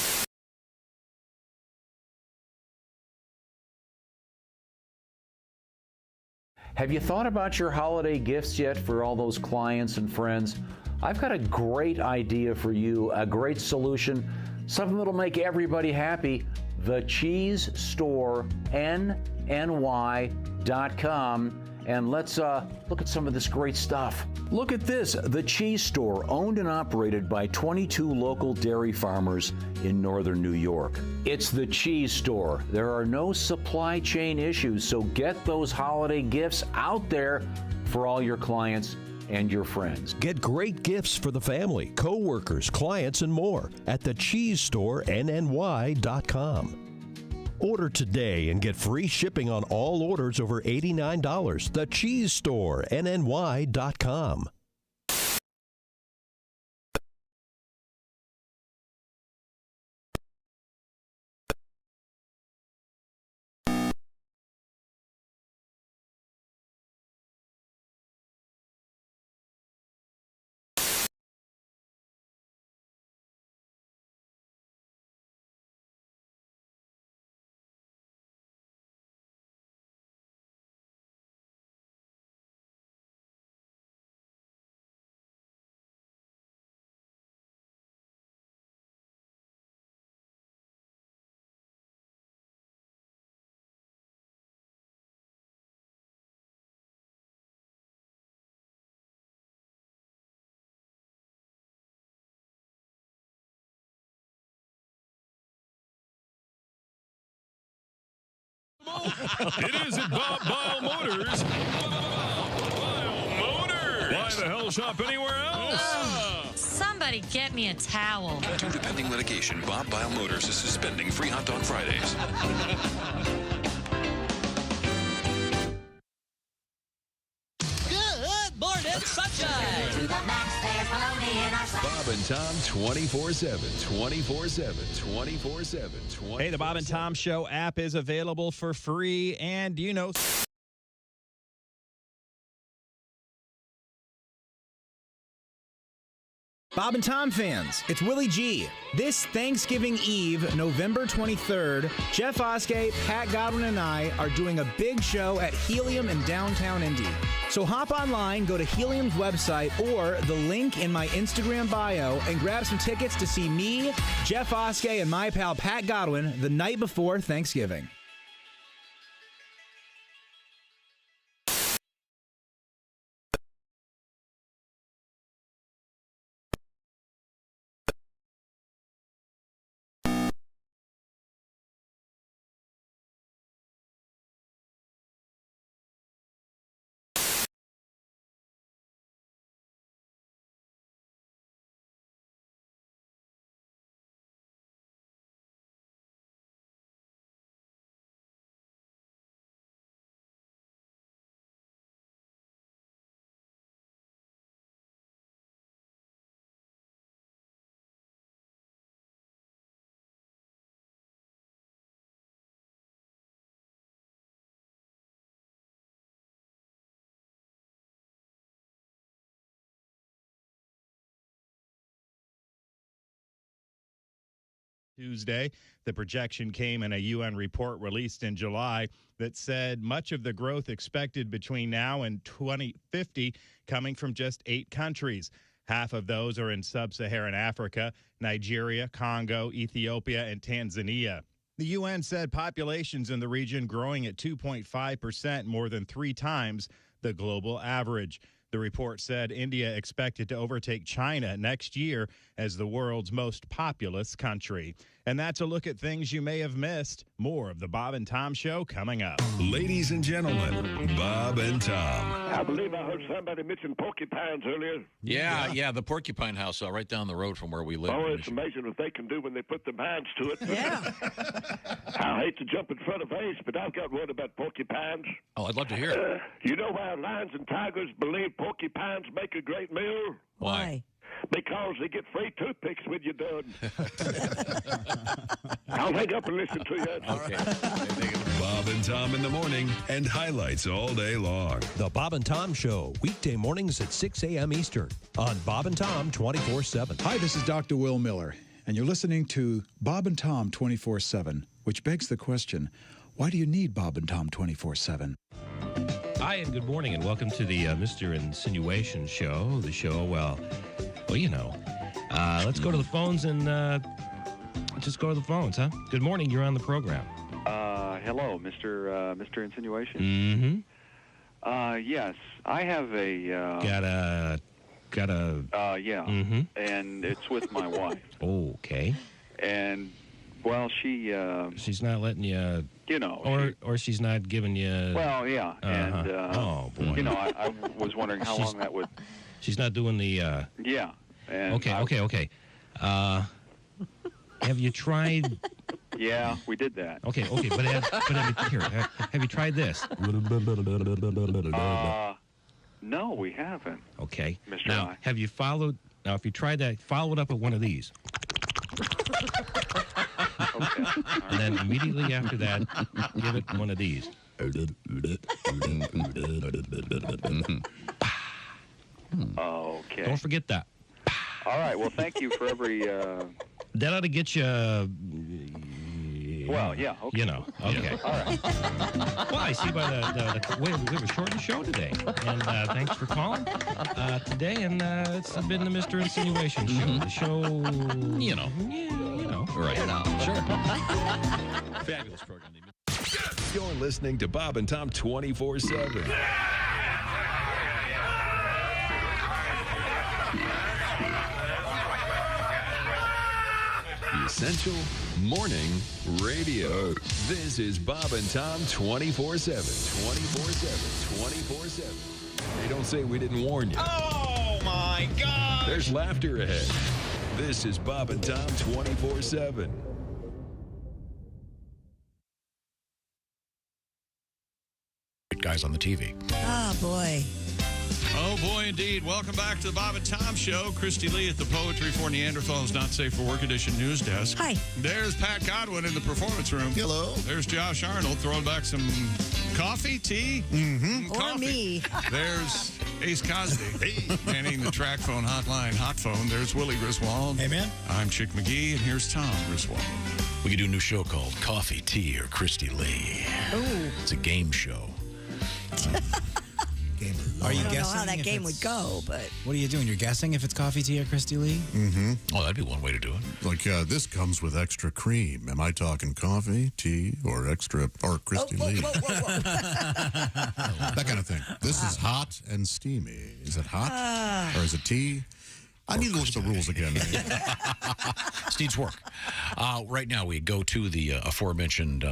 Have you thought about your holiday gifts yet for all those clients and friends? I've got a great idea for you, a great solution, something that'll make everybody happy. The Cheese Store, NNY.com. And let's look at some of this great stuff. Look at this, The Cheese Store, owned and operated by 22 local dairy farmers in northern New York. It's The Cheese Store. There are no supply chain issues, so get those holiday gifts out there for all your clients and your friends. Get great gifts for the family, co-workers, clients, and more at the Cheese Store, NNY.com. Order today and get free shipping on all orders over $89. The Cheese Store, NNY.com. It is at Bob Bile Motors. Why the hell shop anywhere else? Somebody get me a towel. Due to pending litigation, Bob Bile Motors is suspending free hot dog Fridays. Good morning, sunshine. To the max, there's baloney in our slot. Bob and Tom 24/7, 24/7, 24/7. Hey, the Bob and Tom Show app is available for free, and you know. Bob and Tom fans, it's Willie G. This Thanksgiving Eve, November 23rd, Jeff Oskey, Pat Godwin, and I are doing a big show at Helium in downtown Indy. So hop online, go to Helium's website or the link in my Instagram bio and grab some tickets to see me, Jeff Oskey, and my pal Pat Godwin the night before Thanksgiving. Tuesday, the projection came in a UN report released in July that said much of the growth expected between now and 2050 coming from just 8 countries. Half of those are in sub-Saharan Africa, Nigeria, Congo, Ethiopia, and Tanzania. The UN said populations in the region growing at 2.5%, more than 3 times the global average. The report said India expected to overtake China next year as the world's most populous country. And that's a look at things you may have missed. More of the Bob and Tom Show coming up. Ladies and gentlemen, Bob and Tom. I believe I heard somebody mention porcupines earlier. Yeah, the Porcupine House right down the road from where we live. Oh, it's amazing what they can do when they put their minds to it. Yeah. I hate to jump in front of Ace, but I've got one about porcupines. Oh, I'd love to hear it. You know why lions and tigers believe porcupines make a great meal? Why? Because they get free toothpicks when you're done. I'll hang up and listen to you. Okay. Bob and Tom in the morning and highlights all day long. The Bob and Tom Show, weekday mornings at 6 a.m. Eastern on Bob and Tom 24/7. Hi, this is Dr. Will Miller, and you're listening to Bob and Tom 24/7, which begs the question, why do you need Bob and Tom 24/7? Hi, and good morning, and welcome to the Mr. Insinuation Show. The show, well, you know. Let's go to the phones and just go to the phones, huh? Good morning, you're on the program. Hello, Mr. Insinuation. Mm-hmm. Yes, I have a... Got a... yeah, and it's with my wife. Okay. And, well, she's not letting you... You know. Or she's not giving you... Well, yeah, and... oh, boy. You know, I was wondering how long that would... She's not doing the... Yeah. And Okay. Have you tried... Yeah, we did that. Okay, but have you tried this? No, we haven't. Okay. Mr. Now, I. have you followed... Now, if you tried that, follow it up with one of these. Okay. And then immediately after that, give it one of these. Okay. Don't forget that. All right. Well, thank you for every... That ought to get you... Well, yeah. Okay. You know. Okay. All right. Well, I see by the way we have a shortened show today. And thanks for calling today. And it's been the Mr. Insinuation Show. The show... You know. Right. Sure. Fabulous program. You're listening to Bob and Tom 24/7. Essential Morning Radio. This is Bob and Tom 24/7. 24/7. 24/7. Hey, don't say we didn't warn you. Oh, my God. There's laughter ahead. This is Bob and Tom 24/7. Guys on the TV. Oh, boy. Oh, boy, indeed. Welcome back to the Bob and Tom Show. Christy Lee at the Poetry for Neanderthals Not Safe for Work Edition news desk. Hi. There's Pat Godwin in the performance room. Hello. There's Josh Arnold throwing back some coffee, tea. Mm-hmm. Or coffee. me. There's Ace Cosby manning the track phone hotline, hot phone. There's Willie Griswold. Hey, man. I'm Chick McGee, and here's Tom Griswold. We could do a new show called Coffee, Tea, or Christy Lee. Ooh. It's a game show. Are you I don't know guessing how that if game it's- would go, but... What are you doing? You're guessing if it's coffee, tea, or Christy Lee? Mm-hmm. Oh, that'd be one way to do it. Like, this comes with extra cream. Am I talking coffee, tea, or Christy Lee? That kind of thing. This is hot and steamy. Is it hot? Or is it tea? I need to look at the rules again. Steve's work. Right now, we go to the aforementioned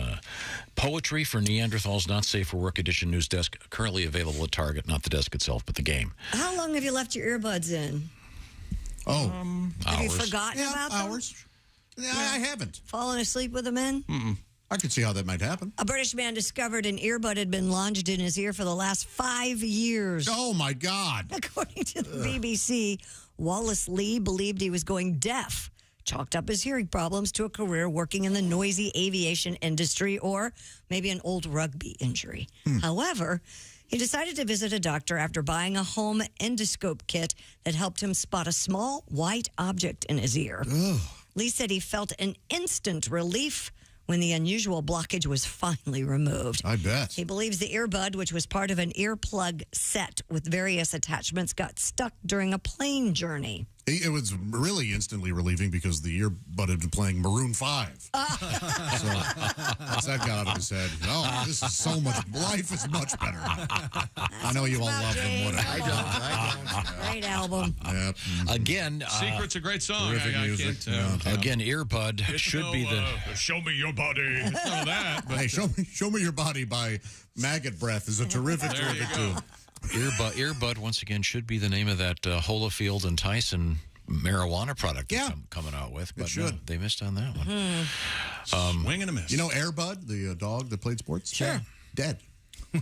Poetry for Neanderthals Not Safe for Work Edition news desk, currently available at Target, not the desk itself, but the game. How long have you left your earbuds in? Oh, Have you hours. forgotten about them? Hours. Yeah, I haven't. Fallen asleep with them in? Mm-mm. I could see how that might happen. A British man discovered an earbud had been lodged in his ear for the last 5 years. Oh, my God. According to the BBC, Wallace Lee believed he was going deaf, chalked up his hearing problems to a career working in the noisy aviation industry or maybe an old rugby injury. However, he decided to visit a doctor after buying a home endoscope kit that helped him spot a small white object in his ear. Lee said he felt an instant relief when the unusual blockage was finally removed. I bet. He believes the earbud, which was part of an earplug set with various attachments, got stuck during a plane journey. It was really instantly relieving because the earbud had been playing Maroon 5. So once that got out of his head, oh, this is so much, life is much better. I know you all love them. Whatever. I don't. Great album. Yep. Again, Secret's a great song. Terrific music. Again, earbud should be the. Show me your body. None of that. But Hey, show me your body by Maggot Breath is a terrific tune. Earbud, once again, should be the name of that Holyfield and Tyson marijuana product they're coming out with. But no, they missed on that one. Swing and a miss. You know Airbud, the dog that played sports? Sure. Dead. You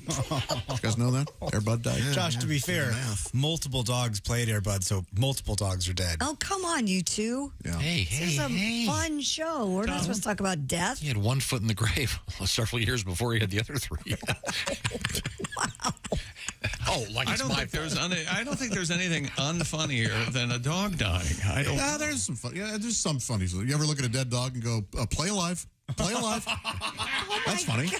guys know that? Airbud died. Josh, to be fair, multiple dogs played Airbud, so multiple dogs are dead. Oh, come on, you two. Yeah. This is a fun show. We're not supposed to talk about death. He had one foot in the grave several years before he had the other three. Wow. Oh, like I it's don't my think I don't think there's anything unfunnier than a dog dying. I don't. Yeah, there's some fun. Yeah, there's some funny. You ever look at a dead dog and go, "Play alive, play alive"? That's funny.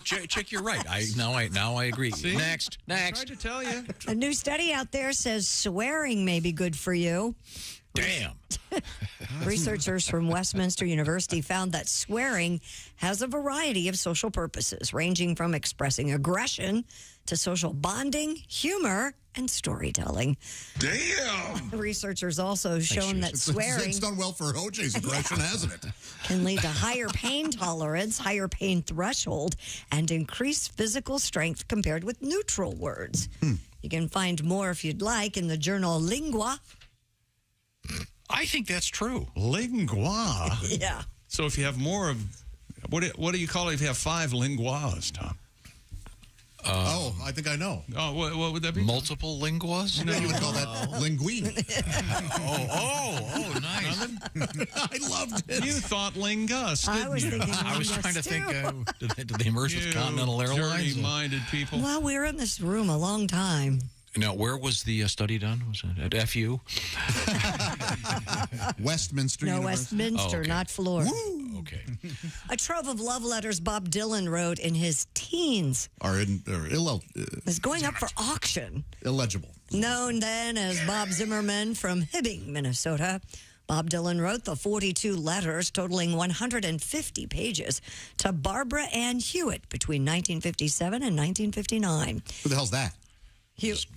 Chick, you're right. Now I agree. See? Next. I tried to tell you. A new study out there says swearing may be good for you. Damn. Researchers from Westminster University found that swearing has a variety of social purposes, ranging from expressing aggression to social bonding, humor, and storytelling. Damn. Researchers also shown that swearing It's done well for OJ's aggression, hasn't it? can lead to higher pain tolerance, higher pain threshold, and increased physical strength compared with neutral words. You can find more if you'd like in the journal Lingua. I think that's true. Lingua. Yeah. So if you have more of, what do you call it if you have 5 linguas, Tom? I think I know. Oh, what would that be? Multiple linguas? No, you would call that linguine. Nice. I loved it. You thought lingus, didn't I was you? thinking I was lingus, trying to too. think, did they merge with Continental Airlines? Dirty-minded people. Well, we were in this room a long time. Now, where was the study done? Was it at FU? Westminster No, University. Westminster, Oh, okay. not Florida. Okay. A trove of love letters Bob Dylan wrote in his teens Are is going up for auction. illegible. Known then as Bob Zimmerman from Hibbing, Minnesota, Bob Dylan wrote the 42 letters totaling 150 pages to Barbara Ann Hewitt between 1957 and 1959. Who the hell's that?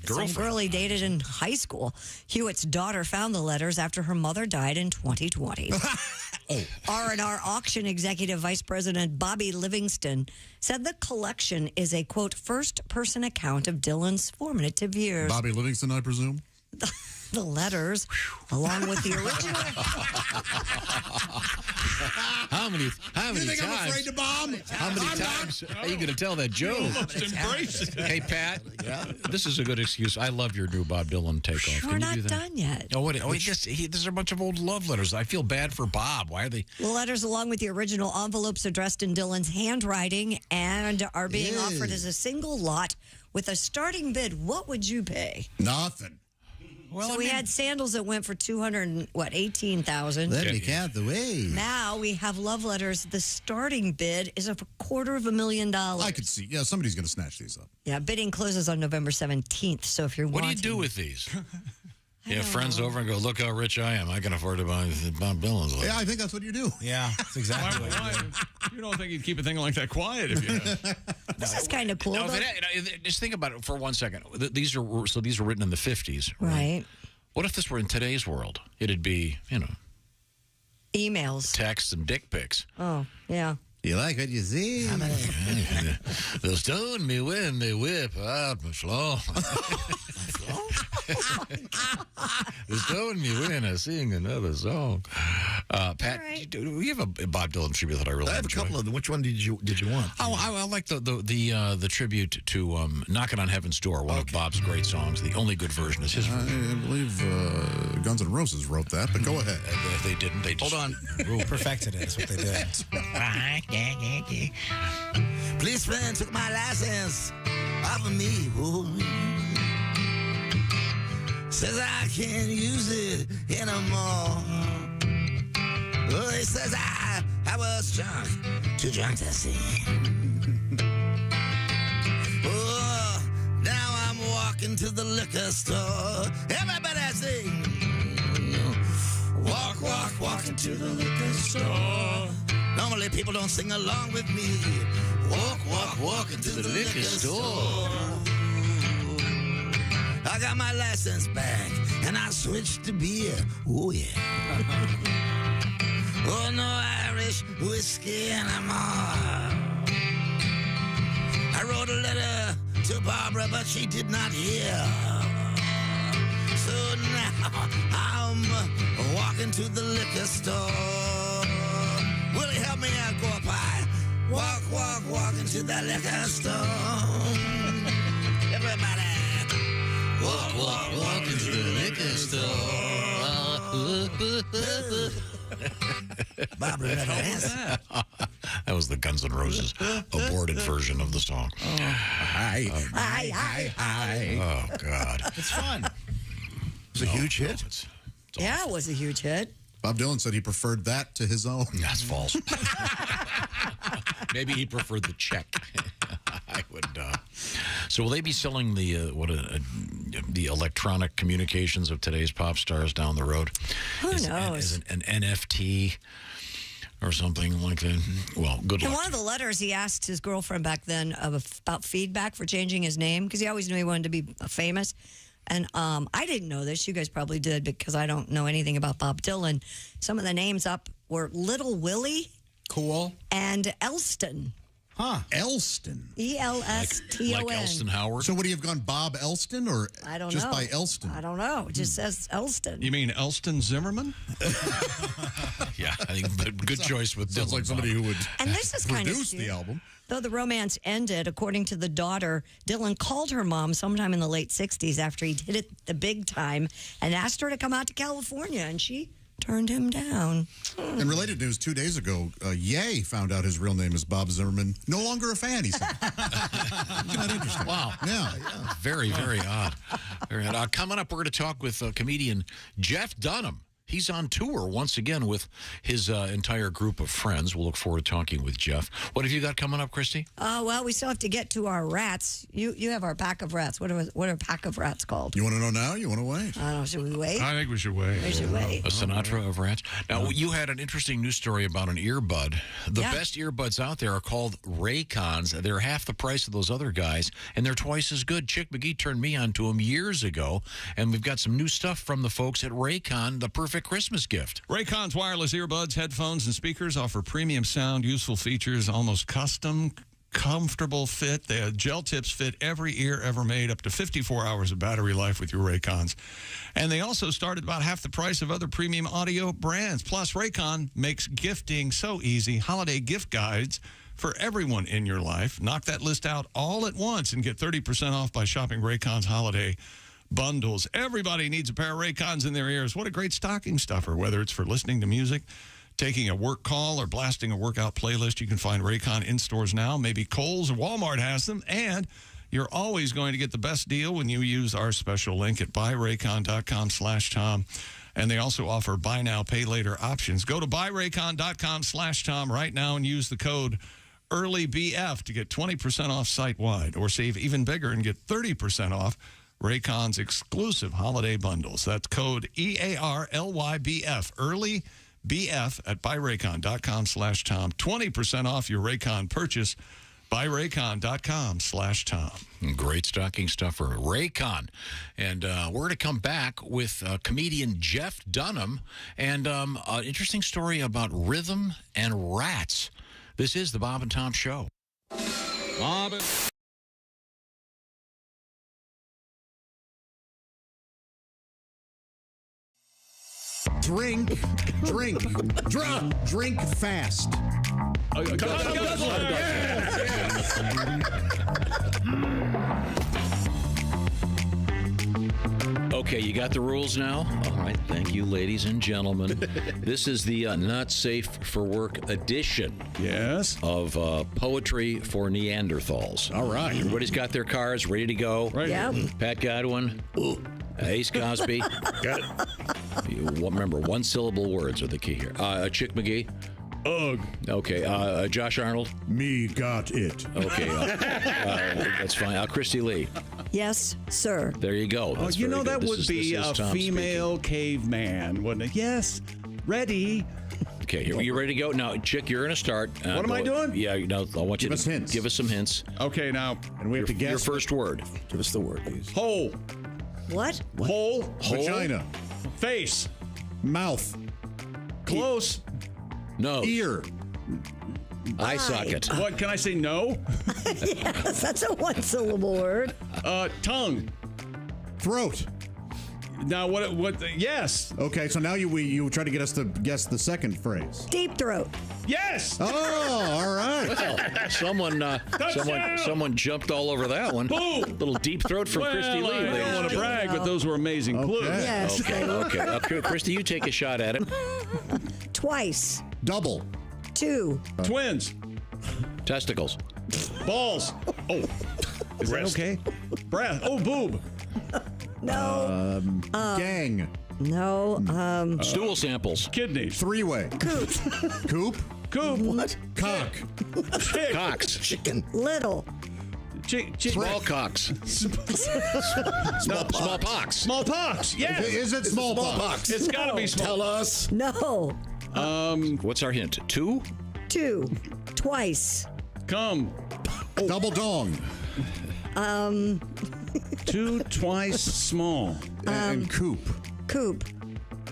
Some girl he dated in high school. Hewitt's daughter found the letters after her mother died in 2020. R&R auction executive vice president Bobby Livingston said the collection is a, quote, first-person account of Dylan's formative years. Bobby Livingston, I presume? The letters, along with the original. How many You think times? I'm afraid to bomb? How many times are you going to tell that joke? Embrace it. Hey, Pat, this is a good excuse. I love your new Bob Dylan takeoff. We're Can you not do that? done yet. Oh, what? Oh, there's a bunch of old love letters. I feel bad for Bob. Why are they? The letters, along with the original envelopes addressed in Dylan's handwriting, and are being offered as a single lot with a starting bid. What would you pay? Nothing. Well, so we had sandals that went for $18,000. Let me count the ways. Now we have love letters. The starting bid is of $250,000. I could see. Yeah, somebody's going to snatch these up. Yeah, bidding closes on November 17th. So if you're What wanting, do you do with these? You have friends over and go, look how rich I am. I can afford to buy Bob Dylan's letters. Yeah, I think that's what you do. Yeah, that's exactly Why, you don't think you'd keep a thing like that quiet if you This is kind of cool. No, though. just think about it for 1 second. These are written in the 50s, Right. What if this were in today's world? It'd be, Emails. texts and dick pics. Oh, yeah. You like what you see? They'll stone me when they whip out my schlong. They'll stone me when I sing another song. Pat, we have a Bob Dylan tribute that I really I have enjoy. a couple of them. Which one did you want? Oh, I like the tribute to "Knocking on Heaven's Door," one of Bob's great songs. The only good version is his version. I believe Guns N' Roses wrote that, but go ahead. If they didn't, they just Hold on. Perfected it. That's what they did. Policeman took my license off of me. Ooh. Says I can't use it anymore. Oh, he says, I was drunk, too drunk to sing. Oh, now I'm walking to the liquor store. Everybody sing. Walk, walk, walking to the liquor store. Normally people don't sing along with me. Walk, walk, walking to the liquor store. I got my license back and I switched to beer. Oh yeah. Oh, no Irish whiskey anymore. I wrote a letter to Barbara, but she did not hear. So now I'm walking to the liquor store. Will you help me out, Gorpie? Walk, walk, walking to the liquor store. Everybody. Walk, walk, walking to the liquor store. Barbara never answered. That was the Guns N' Roses aborted version of the song. Hi. Oh, God. It's fun. It's a huge hit. Yeah, it was a huge hit. Bob Dylan said he preferred that to his own. That's false. Maybe he preferred the check. I would. So will they be selling the the electronic communications of today's pop stars down the road? Who knows? As an NFT or something like that. Well, good In luck. one of the letters, he asked his girlfriend back then about feedback for changing his name because he always knew he wanted to be famous. And I didn't know this. You guys probably did because I don't know anything about Bob Dylan. Some of the names up were Little Willie. Cool. And Elston. Huh. Elston. E-L-S-T-O-N. Like Elston Howard? So would he have gone Bob Elston or I don't just know. by Elston? I don't know. It just says Elston. You mean Elston Zimmerman? Yeah, I think good choice with Sounds Dylan. like somebody who would And this is kind of produce the album. Though the romance ended, according to the daughter, Dylan called her mom sometime in the late 60s after he hit it the big time and asked her to come out to California, and she turned him down. In related news, 2 days ago, Ye found out his real name is Bob Zimmerman. No longer a fan, he said. Isn't that interesting? Wow. Yeah. Very, very odd. Very odd. Coming up, we're going to talk with comedian Jeff Dunham. He's on tour once again with his entire group of friends. We'll look forward to talking with Jeff. What have you got coming up, Christy? Well, we still have to get to our rats. You have our pack of rats. What are pack of rats called? You want to know now? You want to wait? I don't know. Should we wait? I think we should wait. We should wait. A Sinatra of rats. Now, you had an interesting news story about an earbud. The Yeah. best earbuds out there are called Raycons. They're half the price of those other guys, and they're twice as good. Chick McGee turned me on to them years ago, and we've got some new stuff from the folks at Raycon, the perfect Christmas gift. Raycon's wireless earbuds, headphones, and speakers offer premium sound, useful features, almost custom, comfortable fit. The gel tips fit every ear ever made, up to 54 hours of battery life with your Raycons. And they also start at about half the price of other premium audio brands. Plus, Raycon makes gifting so easy. Holiday gift guides for everyone in your life. Knock that list out all at once and get 30% off by shopping Raycon's holiday bundles. Everybody needs a pair of Raycons in their ears. What a great stocking stuffer, whether it's for listening to music, taking a work call, or blasting a workout playlist. You can find Raycon in stores now. Maybe Kohl's or Walmart has them, and you're always going to get the best deal when you use our special link at buyraycon.com/Tom. And they also offer buy now, pay later options. Go to buyraycon.com/Tom right now and use the code EARLYBF to get 20% off site-wide, or save even bigger and get 30% off Raycon's exclusive holiday bundles. That's code EARLYBF, early BF at buyraycon.com/Tom. 20% off your Raycon purchase. Buyraycon.com/Tom. Great stocking stuffer, Raycon. And we're going to come back with comedian Jeff Dunham and an interesting story about rhythm and rats. This is the Bob and Tom Show. Bob and Drink fast. Okay, you got the rules now? All right, thank you, ladies and gentlemen. This is the Not Safe for Work edition. Yes. Of Poetry for Neanderthals. All right. Everybody's got their cards ready to go. Right. Yep. Pat Godwin. Ace Cosby. Got it. Remember, one-syllable words are the key here. Chick McGee? Ugh. Okay. Josh Arnold? Me got it. Okay. That's fine. Christy Lee? Yes, sir. There you go. That's you very know, good. that This would is be a Tom female caveman, wouldn't it? Yes. Ready. Okay, you ready to go? Now, Chick, you're going to start. What am I doing? Yeah, I want you Give us hints. Give us some hints. Okay, now. And we have to guess. Your first word. Give us the word, please. Hole. What? Hole. Vagina. Face. Mouth. Close. Nose. Ear. Eye socket. What, can I say no? Yes, that's a one-syllable word. Tongue. Throat. Now, what, yes. Okay, so now you try to get us to guess the second phrase. Deep throat. Yes. Oh, all right. Well, someone jumped all over that one. Boom. Little deep throat from Christy Lee. I don't want to brag, but those were amazing clues. Yes. Okay. Christy, you take a shot at it. Twice. Double. 2. Twins. Testicles. Balls. Oh. Is that okay? Breath. Oh, boob. No. Gang. No. Stool samples. Kidneys. Three-way. Coop. Coop. Coop. What? Cock. Chick. Cocks. Chicken. Little. Small cocks. Smallpox. Smallpox. Yes. Is it smallpox? It's got to be small. Tell us. No. What's our hint? 2? 2. Twice. Come. Double dong. 2 twice small. And coop. Coop.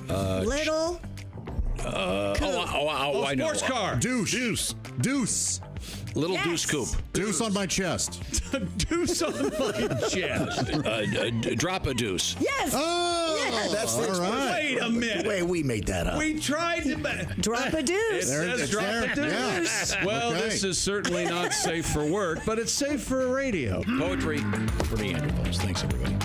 Little. I know. Sports car. Deuce. Deuce. Little Yes. deuce coop. Deuce on my chest. Deuce on my chest. Drop a deuce. Yes. Oh, Yes. That's the all right. Wait a minute. Wait, we made that up. We tried to. Drop a deuce. Says it's drop there. a deuce. Yeah. Well, Okay. this is certainly not safe for work, but it's safe for radio. Poetry for Neanderthals. Thanks, everybody.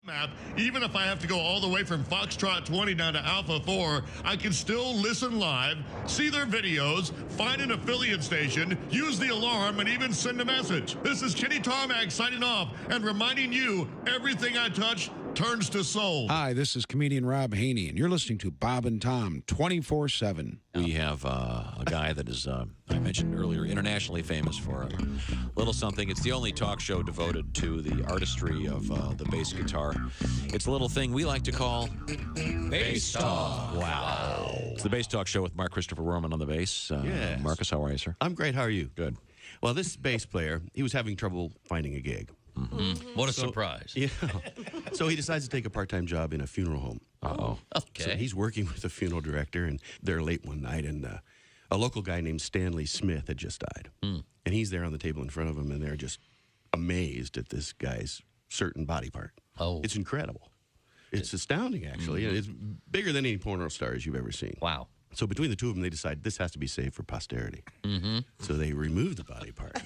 Map, even if I have to go all the way from Foxtrot 20 down to Alpha 4, I can still listen live, see their videos, find an affiliate station, use the alarm, and even send a message. This is Kenny Tarmac signing off and reminding you everything I touch turns to soul. Hi, this is comedian Rob Haney, and you're listening to Bob and Tom 24/7. We have a guy that is, I mentioned earlier, internationally famous for a little something. It's the only talk show devoted to the artistry of the bass guitar. It's a little thing we like to call Bass Talk. Wow. It's the Bass Talk show with Mark Christopher Roman on the bass. Yes. Marcus, how are you, sir? I'm great. How are you? Good. Well, this bass player, he was having trouble finding a gig. Mm-hmm. What a surprise. Yeah. So he decides to take a part-time job in a funeral home. Uh-oh. Okay. So he's working with a funeral director, and they're late one night, and a local guy named Stanley Smith had just died. Mm. And he's there on the table in front of him, and they're just amazed at this guy's certain body part. Oh. It's incredible. It's astounding, actually. Mm-hmm. It's bigger than any porno stars you've ever seen. Wow. So between the two of them, they decide this has to be saved for posterity. Mm-hmm. So they remove the body part.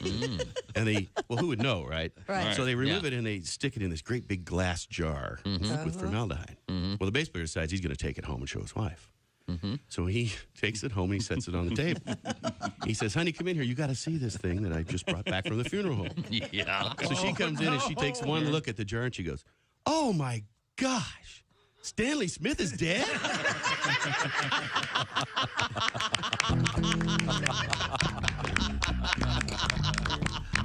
And they, well, who would know, right? Right. So they remove it and they stick it in this great big glass jar with formaldehyde. Well, the bass player decides he's going to take it home and show his wife. So he takes it home and he sets it on the table. He says, honey, come in here. You got to see this thing that I just brought back from the funeral home. Yeah. So she comes in and she takes one look at the jar and she goes, oh, my gosh. Stanley Smith is dead?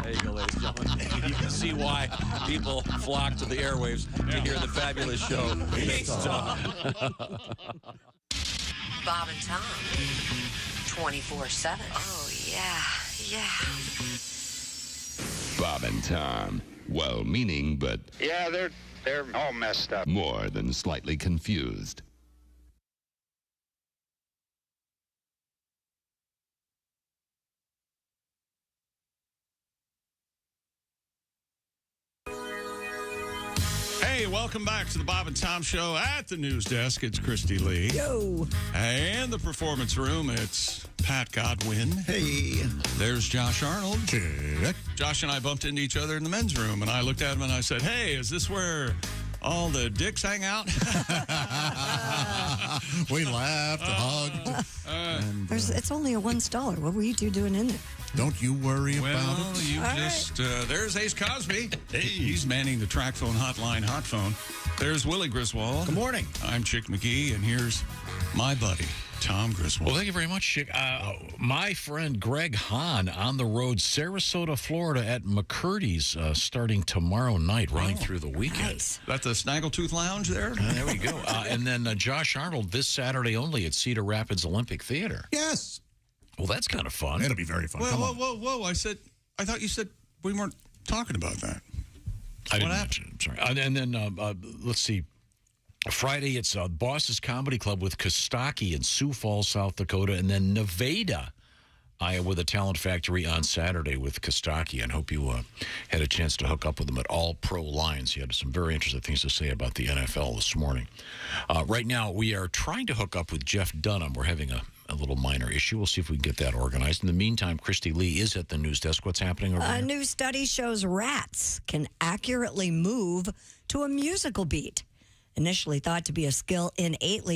There you go, ladies and gentlemen. You can see why people flock to the airwaves to hear the fabulous show. Bass Talk. Bob and Tom. 24/7. Oh, yeah. Bob and Tom, well-meaning, but... Yeah, they're all messed up. More than slightly confused. Hey, welcome back to the Bob and Tom Show. At the news desk, it's Christy Lee. Yo. And the performance room, it's Pat Godwin. Hey. There's Josh Arnold. Check. Josh and I bumped into each other in the men's room, and I looked at him and I said, hey, is this where all the dicks hang out? We laughed, hugged. It's only a $1. What were you two doing in there? Don't you worry about it. You just, there's Ace Cosby. Hey. He's manning the track phone hotline hot phone. There's Willie Griswold. Good morning. I'm Chick McGee, and here's my buddy, Tom Griswold. Well, thank you very much, Chick. My friend Greg Hahn on the road, Sarasota, Florida at McCurdy's starting tomorrow night, running through the weekend. Nice. That's the Snaggletooth Lounge there? There we go. And then Josh Arnold this Saturday only at Cedar Rapids Olympic Theater. Yes. Well, that's kind of fun. It'll be very fun. Whoa. I thought you said we weren't talking about that. I didn't mention it. I'm sorry. And then, let's see. Friday, it's Boss's Comedy Club with Kostaki in Sioux Falls, South Dakota. And then Nevada, Iowa, the Talent Factory on Saturday with Kostaki. And hope you had a chance to hook up with him at All Pro Lines. He had some very interesting things to say about the NFL this morning. Right now, we are trying to hook up with Jeff Dunham. We're having a little minor issue. We'll see if we can get that organized. In the meantime, Christy Lee is at the news desk. What's happening over there? A new study shows rats can accurately move to a musical beat. Initially thought to be a skill innately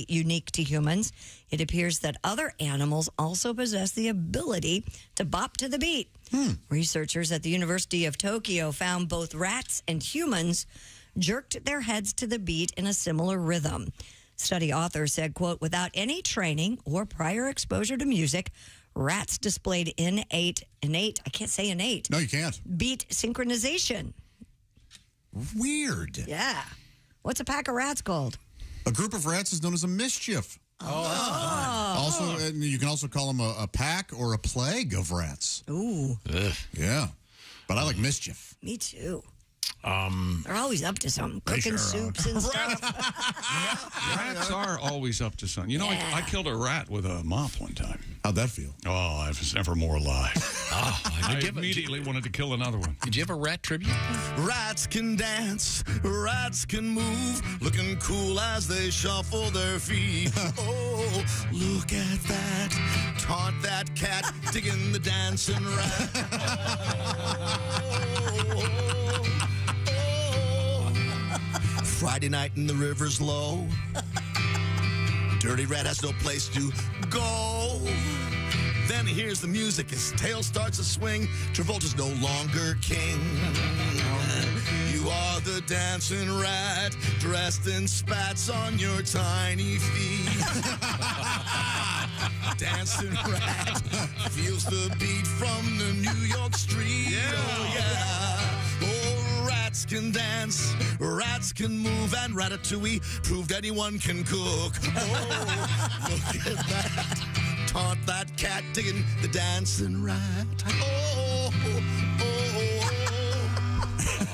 unique to humans, it appears that other animals also possess the ability to bop to the beat. Researchers at the University of Tokyo found both rats and humans jerked their heads to the beat in a similar rhythm. Study authors said, quote, without any training or prior exposure to music, rats displayed innate, I can't say innate. No, you can't. Beat synchronization. Weird. Yeah. What's a pack of rats called? A group of rats is known as a mischief. Also, and you can also call them a pack or a plague of rats. Ooh. Ugh. Yeah. But I like mischief. Me too. They're always up to something, cooking soups and stuff. Rats are always up to something. You know, I killed a rat with a mop one time. How'd that feel? Oh, I was never more alive. I immediately wanted to kill another one. Did you have a rat tribute? Rats can dance, rats can move, looking cool as they shuffle their feet. Oh, look at that, taunt that cat, digging the dancing rat. Friday night and the river's low. Dirty rat has no place to go. Then he hears the music, his tail starts to swing. Travolta's no longer king. You are the dancing rat, dressed in spats on your tiny feet. Dancing rat feels the beat from the New York street. Oh, yeah. Oh, rats can dance, rats can move, and Ratatouille proved anyone can cook. Oh, look at that. Taunt that cat, digging the dancing rat. Oh,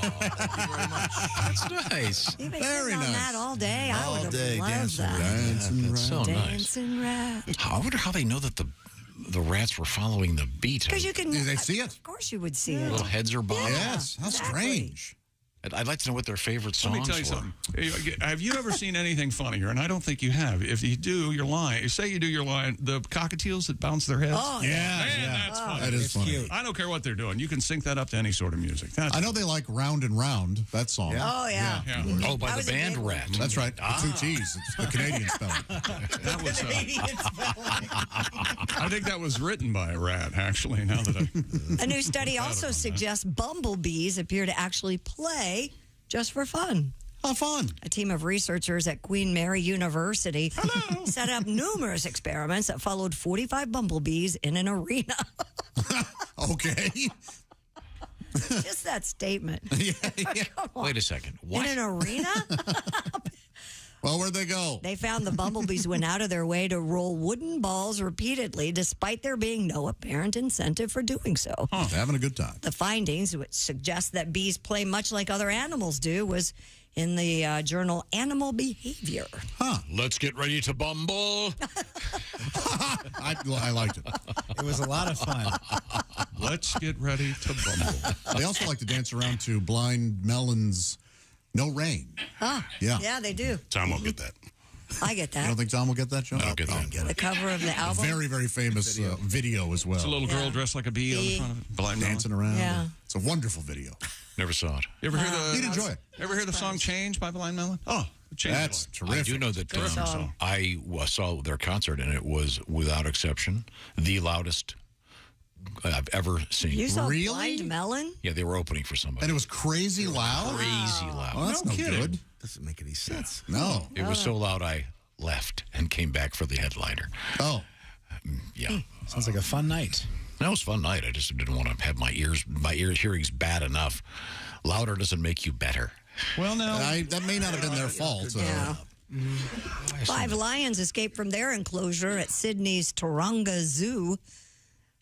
Thank you very much. That's nice. You've been Very sitting on nice. that all day. I All would have day, loved dancing that. That's so nice. Dancing rat. I wonder how they know that the rats were following the beat. Because you can. Did they see it? Of course you would see it. Little heads are bobbing. Yes. How strange. I'd like to know what their favorite songs Let me tell you were. something. Have you ever seen anything funnier? And I don't think you have. If you do, you're lying. Say you do, you're lying. The cockatiels that bounce their heads. Oh, Yeah. That's funny. That is funny. I don't care what they're doing. You can sync that up to any sort of music. I know they like Round and Round, that song. Oh, yeah. Oh, by That the was a band big one. rat. That's right. The two T's. It's the Canadian spelling. That was. I think that was written by a rat. Actually, now that I. A new study also suggests bumblebees appear to actually play just for fun. How fun. A team of researchers at Queen Mary University set up numerous experiments that followed 45 bumblebees in an arena. Okay. Just that statement. Come on. Wait a second. What? In an arena? Well, where'd they go? They found the bumblebees went out of their way to roll wooden balls repeatedly, despite there being no apparent incentive for doing so. They're having a good time. The findings, which suggest that bees play much like other animals do, was in the journal Animal Behavior. Let's get ready to bumble. I liked it. It was a lot of fun. Let's get ready to bumble. They also like to dance around to Blind Melon's No Rain. Yeah, they do. Tom won't get that. I get that. You don't think Tom will get that, Joe? I don't get that. The cover of the album. A very, very famous video as well. It's a little girl dressed like a bee on the front of it. Blind dancing around. Yeah. It's a wonderful video. Never saw it. You ever hear the? You'd enjoy it. Ever hear the song "Change" by Blind Melon? Oh, that's terrific. I do know that Good song. I saw their concert, and it was, without exception, the loudest I've ever seen. You saw Blind Melon? Yeah, they were opening for somebody. And it was crazy loud? Crazy loud. Oh, that's no good. Doesn't make any sense. No. It was so loud I left and came back for the headliner. Oh. Yeah. Sounds like a fun night. That was a fun night. I just didn't want to have my ear hearing's bad enough. Louder doesn't make you better. Well, no. That may not have been their fault. Yeah. 5 lions escaped from their enclosure at Sydney's Taronga Zoo.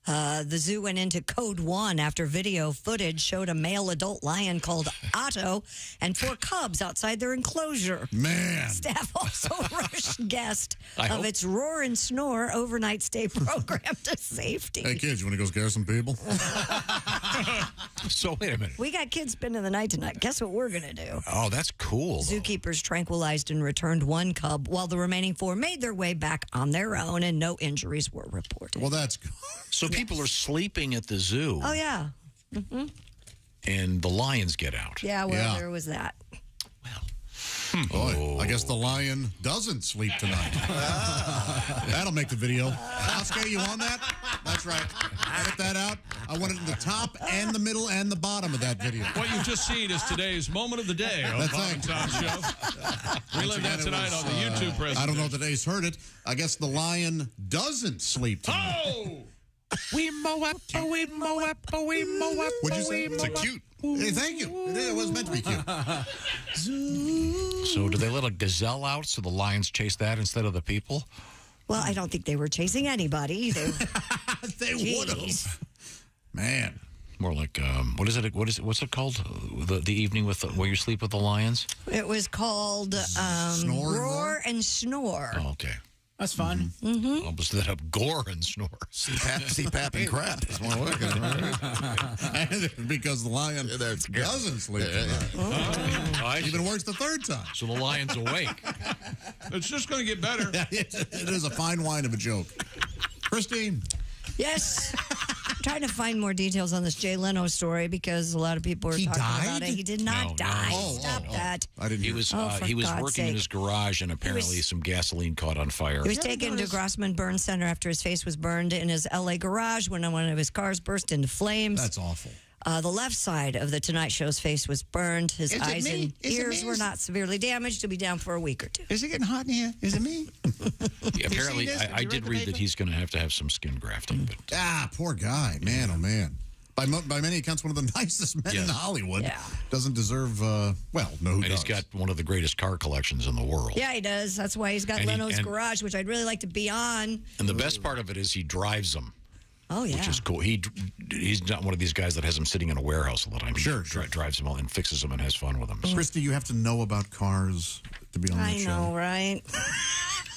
The zoo went into Code 1 after video footage showed a male adult lion called Otto and 4 cubs outside their enclosure. Man. Staff also rushed guests I of hope. its Roar and Snore overnight stay program to safety. Hey, kids, you want to go scare some people? So, wait a minute. We got kids spending the night tonight. Guess what we're going to do? Oh, that's cool. though. Zookeepers tranquilized and returned 1 cub, while the remaining 4 made their way back on their own, and no injuries were reported. Well, that's good. So people are sleeping at the zoo, Oh, yeah. Mm-hmm. and the lions get out. Yeah, well, Yeah. there was that. Boy, I guess the lion doesn't sleep tonight. That'll make the video. Oscar, you on that? That's right. Edit that out. I want it in the top and the middle and the bottom of that video. What you've just seen is today's moment of the day on That's Bob right. and Tom Show. Relive that Again, it tonight was, on the YouTube presentation. I don't know if today's heard it. I guess the lion doesn't sleep tonight. Oh! We mow up, we mow up, we mow up. What'd you say? It's a cute. Hey, thank you. It was meant to be cute. So do they let a gazelle out so the lions chase that instead of the people? Well, I don't think they were chasing anybody. They would have. Man. More like what's it called? The evening with where you sleep with the lions? It was called Roar and Snore. Oh, okay. That's fun. Mm-hmm. Almost that up gore and snore. CPAP and crap is more like it. Because the lion doesn't sleep tonight. Even worse the third time. So the lion's awake. It's just going to get better. It is a fine wine of a joke. Christine. Yes. I'm trying to find more details on this Jay Leno story because a lot of people are talking about it. He did not die. Stop that. I didn't. He was for he was God's working in sake. his garage and apparently some gasoline caught on fire. He was taken to Grossman Burn Center after his face was burned in his L.A. garage when one of his cars burst into flames. That's awful. The left side of the Tonight Show's face was burned. His Is it eyes me? and Is it ears me? were not severely damaged. He'll be down for a week or 2. Is it getting hot in here? Is it me? Yeah, apparently, this? Did I you did read the read paper? that he's going to have some skin grafting. But Poor guy. Man, oh, man. By many accounts, one of the nicest men in Hollywood. Yeah. Doesn't deserve, no, who and does? he's got one of the greatest car collections in the world. Yeah, he does. That's why he's got And he- Leno's and- garage, which I'd really like to be on. And the best part of it is he drives them. Oh, yeah. Which is cool. He's not one of these guys that has them sitting in a warehouse all the time. He drives them all and fixes them and has fun with them. So. Christy, you have to know about cars to be on I the show. know, right?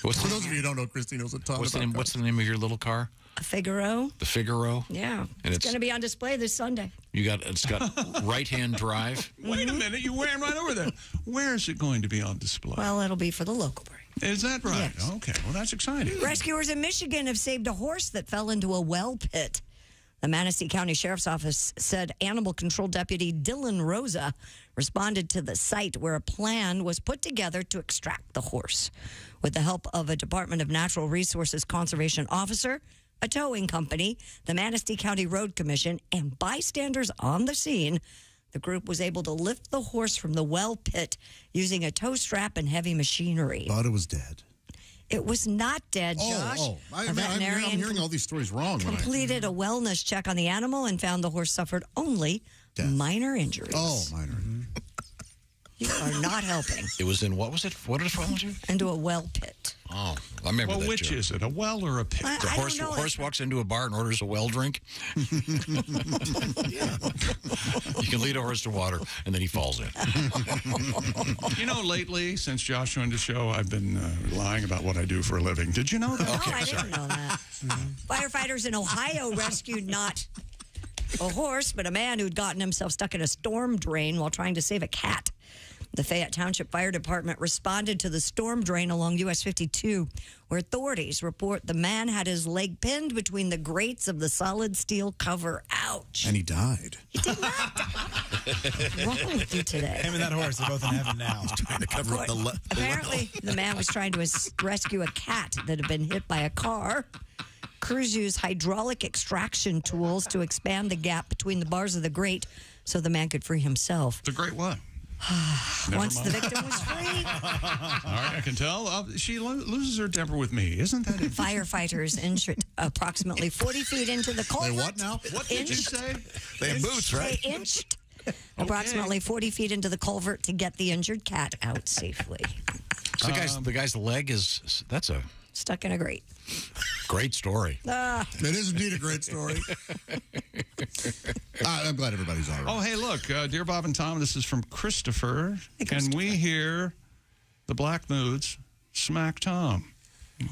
For those of you who don't know, Christy knows a ton What's the about name? cars. What's the name of your little car? A Figaro. The Figaro. Yeah. And It's going to be on display this Sunday. It's got right-hand drive. Wait a minute. You ran right over there. Where is it going to be on display? Well, it'll be for the local break. Is that right? Yes. Okay. Well, that's exciting. Rescuers in Michigan have saved a horse that fell into a well pit. The Manistee County Sheriff's Office said Animal Control Deputy Dylan Rosa responded to the site where a plan was put together to extract the horse. With the help of a Department of Natural Resources conservation officer, a towing company, the Manistee County Road Commission, and bystanders on the scene, the group was able to lift the horse from the well pit using a tow strap and heavy machinery. Thought it was dead. It was not dead, Josh. I'm hearing all these stories wrong. Completed a wellness check on the animal and found the horse suffered only minor injuries. Oh, minor. You are not helping. It was in, what was it? What did it fall into? Into a well pit. Oh, I remember that. Which joke. is it, a well or a pit? I The don't know. horse walks into a bar and orders a well drink. You can lead a horse to water, and then he falls in. You know, lately, since Josh joined the show, I've been lying about what I do for a living. Did you know that? No, I didn't know that. Firefighters in Ohio rescued not a horse, but a man who'd gotten himself stuck in a storm drain while trying to save a cat. The Fayette Township Fire Department responded to the storm drain along US 52, where authorities report the man had his leg pinned between the grates of the solid steel cover. Ouch. And he died. He did not die. What's wrong with you today? Him and that horse are both in heaven now. He's trying to cover up the Apparently, the man was trying to rescue a cat that had been hit by a car. Crews used hydraulic extraction tools to expand the gap between the bars of the grate so the man could free himself. It's a great what? Once the victim was free. All right, I can tell. She loses her temper with me. Isn't that it? Firefighters inched approximately 40 feet into the culvert. They what now? What did you say? They have boots, right? They inched approximately 40 feet into the culvert to get the injured cat out safely. So the guy's leg is, that's a Stuck in a grate. great story. It is indeed a great story. I'm glad everybody's all right. Oh, hey, look, dear Bob and Tom, this is from Christopher. Can we hear the Black Moods Smack Tom?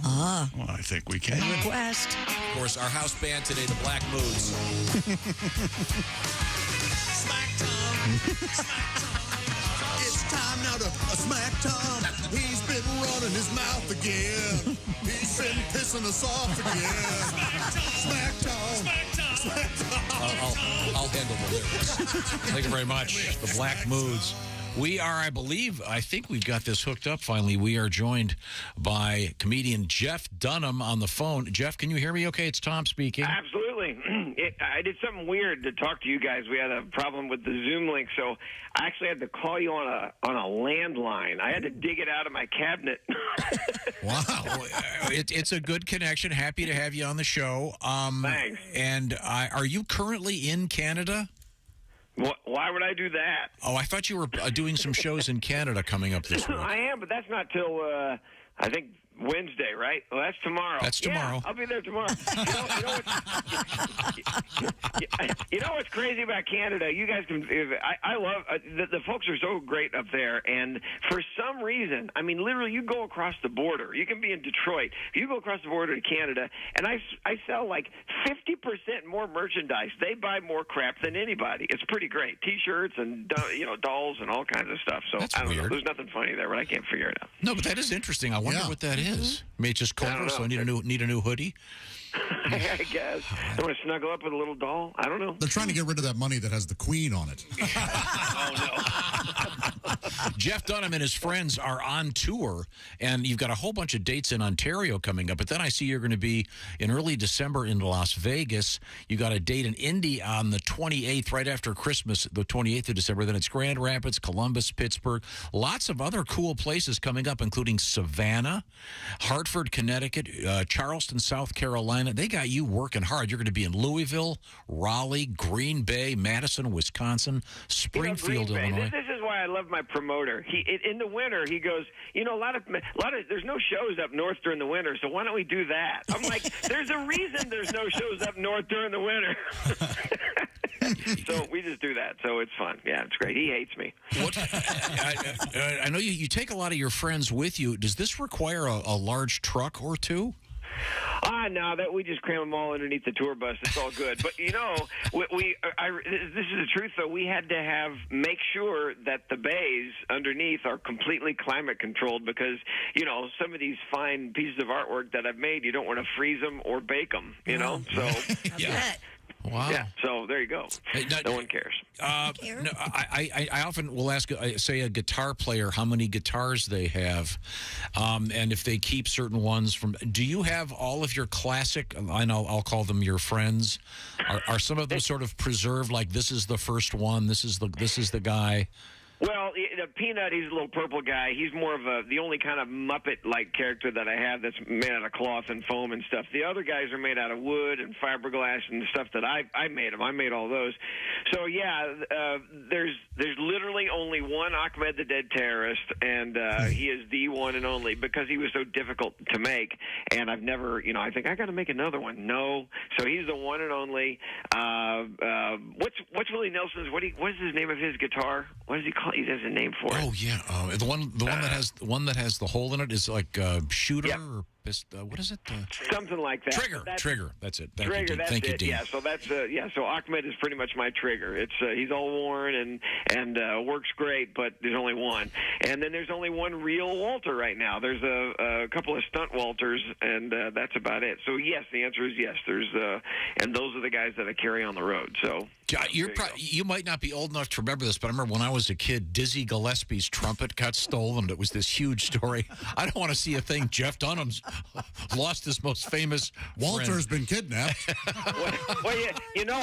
Ah. Well, I think we can. Request. Of course, our house band today, the Black Moods. Smack Tom. Smack Tom. It's time now to smack Tom. He's been running his mouth again. He's been pissing us off again. Smack Tom. Smack Tom. I'll handle the lyrics. Thank you very much. The Black Moods. We are, I think we've got this hooked up finally. We are joined by comedian Jeff Dunham on the phone. Jeff, can you hear me okay? It's Tom speaking. Absolutely. I did something weird to talk to you guys. We had a problem with the Zoom link, so I actually had to call you on a landline. I had to dig it out of my cabinet. Wow. It's a good connection. Happy to have you on the show. Thanks. And are you currently in Canada? Why would I do that? Oh, I thought you were doing some shows in Canada coming up this week. I am, but that's not till, I think, Wednesday, right? Well, that's tomorrow. That's tomorrow. Yeah, I'll be there tomorrow. You know what's crazy about Canada? You guys can. I love the folks are so great up there, and for some reason, I mean, literally, you go across the border. You can be in Detroit. You go across the border to Canada, and I sell like 50% more merchandise. They buy more crap than anybody. It's pretty great. T-shirts and dolls and all kinds of stuff. So I don't know. There's nothing funny there, but I can't figure it out. No, but that is interesting. I wonder what that is. Maybe it's just colder, so I need a new hoodie. I guess. I want to snuggle up with a little doll. I don't know. They're trying to get rid of that money that has the Queen on it. Jeff Dunham and his friends are on tour, and you've got a whole bunch of dates in Ontario coming up. But then I see you're going to be in early December in Las Vegas. You got a date in Indy on the 28th, right after Christmas, the 28th of December. Then it's Grand Rapids, Columbus, Pittsburgh. Lots of other cool places coming up, including Savannah, Hartford, Connecticut, Charleston, South Carolina. They got you working hard. You're going to be in Louisville, Raleigh, Green Bay, Madison, Wisconsin, Springfield, Illinois. This is why I love my promoter. In the winter, he goes, a lot of there's no shows up north during the winter, so why don't we do that? I'm like, there's a reason there's no shows up north during the winter. So we just do that. So it's fun. Yeah, it's great. He hates me. I know you take a lot of your friends with you. Does this require a large truck or two? No, that we just cram them all underneath the tour bus. It's all good. But this is the truth though. We had to make sure that the bays underneath are completely climate controlled because some of these fine pieces of artwork that I've made, you don't want to freeze them or bake them. So yeah. Wow. Yeah, so there you go. No one cares. No, I often will ask, say, a guitar player how many guitars they have, and if they keep certain ones from. Do you have all of your classic? I know I'll call them your friends. Are some of them sort of preserved? Like this is the first one. This is the guy. Well, Peanut, he's a little purple guy. He's more of the only kind of Muppet-like character that I have that's made out of cloth and foam and stuff. The other guys are made out of wood and fiberglass and stuff that I made them. I made all those. So, yeah, there's literally only one Ahmed the Dead Terrorist, and he is the one and only because he was so difficult to make. And I've never, I think I got to make another one. No. So he's the one and only. What's Willie Nelson's, what is his name of his guitar? What does he call? He has a name for it. Oh yeah, the one that has the hole in it is like shooter or what is it? Something like that. Trigger. That's it. Trigger. That's Thank you, it. Dean. Yeah. So that's So Ahmed is pretty much my trigger. It's he's all worn and works great, but there's only one. And then there's only one real Walter right now. There's a couple of stunt Walters, and that's about it. So yes, the answer is yes. There's and those are the guys that I carry on the road. So. You might not be old enough to remember this, but I remember when I was a kid, Dizzy Gillespie's trumpet got stolen. It was this huge story. I don't want to see a thing. Jeff Dunham's lost his most famous Walter's been kidnapped. well,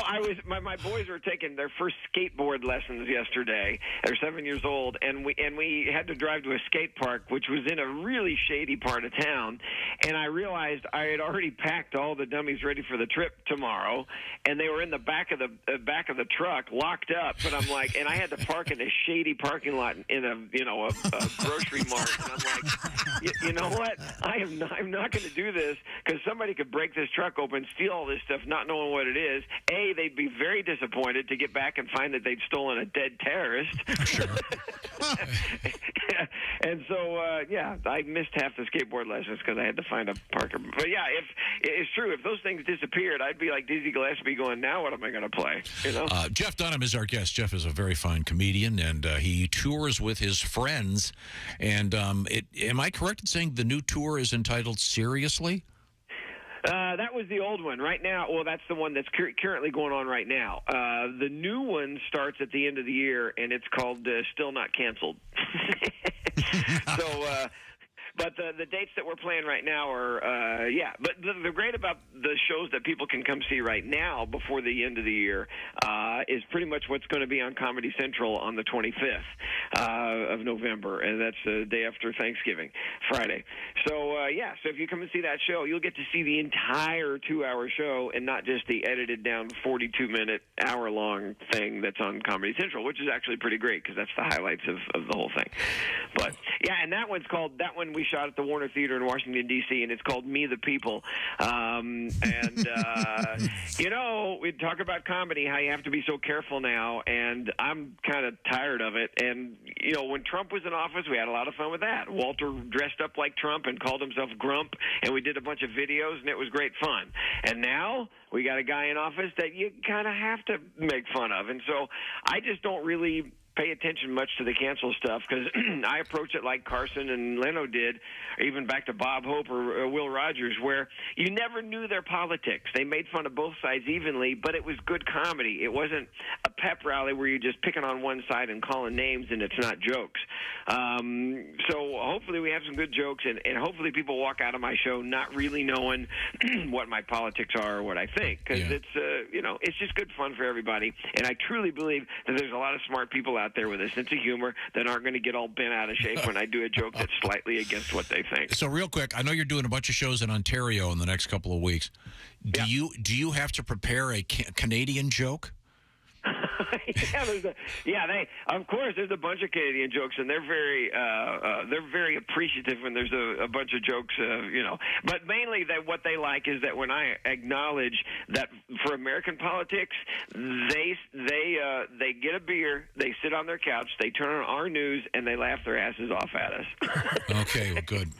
I was my boys were taking their first skateboard lessons yesterday. They're 7 years old, and we had to drive to a skate park, which was in a really shady part of town. And I realized I had already packed all the dummies ready for the trip tomorrow, and they were in the back of the truck, locked up. But I'm like, and I had to park in a shady parking lot in a grocery mart. And I'm like, you know what? I'm not going to do this because somebody could break this truck open, steal all this stuff, not knowing what it is. A, they'd be very disappointed to get back and find that they'd stolen a dead terrorist. Sure. And so, I missed half the skateboard lessons because I had to find a parker. But yeah, if it's true, if those things disappeared, I'd be like Dizzy Gillespie going, now what am I going to play? Jeff Dunham is our guest. Jeff is a very fine comedian, and he tours with his friends. And am I correct in saying the new tour is entitled Seriously? That was the old one. Right now, well, that's the one that's currently going on right now. The new one starts at the end of the year, and it's called Still Not Canceled. But the dates that we're playing right now are, But the great about the shows that people can come see right now before the end of the year is pretty much what's going to be on Comedy Central on the 25th of November, and that's the day after Thanksgiving, Friday. So, so if you come and see that show, you'll get to see the entire 2-hour show and not just the edited down 42-minute, hour-long thing that's on Comedy Central, which is actually pretty great because that's the highlights of the whole thing. But, yeah, and that one we shot at the Warner Theater in Washington, D.C., and it's called Me the People. We talk about comedy, how you have to be so careful now, and I'm kind of tired of it. And, when Trump was in office, we had a lot of fun with that. Walter dressed up like Trump and called himself Grump, and we did a bunch of videos, and it was great fun. And now we got a guy in office that you kind of have to make fun of. And so I just don't really pay attention much to the cancel stuff because I approach it like Carson and Leno did, or even back to Bob Hope or Will Rogers, where you never knew their politics. They made fun of both sides evenly, but it was good comedy. It wasn't a pep rally where you're just picking on one side and calling names and it's not jokes. So hopefully we have some good jokes, and hopefully people walk out of my show not really knowing what my politics are or what I think, because it's just good fun for everybody. And I truly believe that there's a lot of smart people out there with a sense of humor that aren't going to get all bent out of shape when I do a joke that's slightly against what they think. So real quick, I know you're doing a bunch of shows in Ontario in the next couple of weeks. Do you have to prepare a Canadian joke? Of course, there's a bunch of Canadian jokes, and they're very appreciative when there's a bunch of jokes, But mainly, what they like is that when I acknowledge that for American politics, they get a beer, they sit on their couch, they turn on our news, and they laugh their asses off at us. Okay, well, good.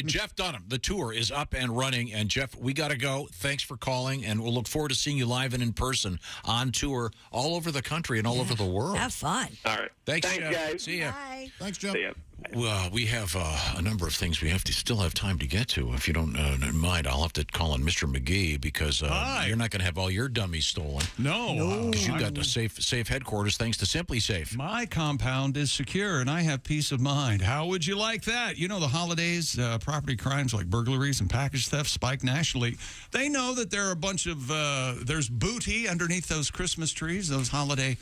Jeff Dunham, the tour is up and running, and Jeff, we got to go. Thanks for calling, and we'll look forward to seeing you live and in person on tour all over the country and all over the world. Have fun. All right. Thanks Jeff. guys. See ya. Bye. Thanks, Jeff. See ya. Well, we have a number of things we still have time to get to. If you don't mind, I'll have to call on Mr. McGee because you're not going to have all your dummies stolen. No. Because you got the safe headquarters thanks to Simply Safe. My compound is secure, and I have peace of mind. How would you like that? The holidays, property crimes like burglaries and package theft spike nationally. They know that there are a bunch of, there's booty underneath those Christmas trees, those holiday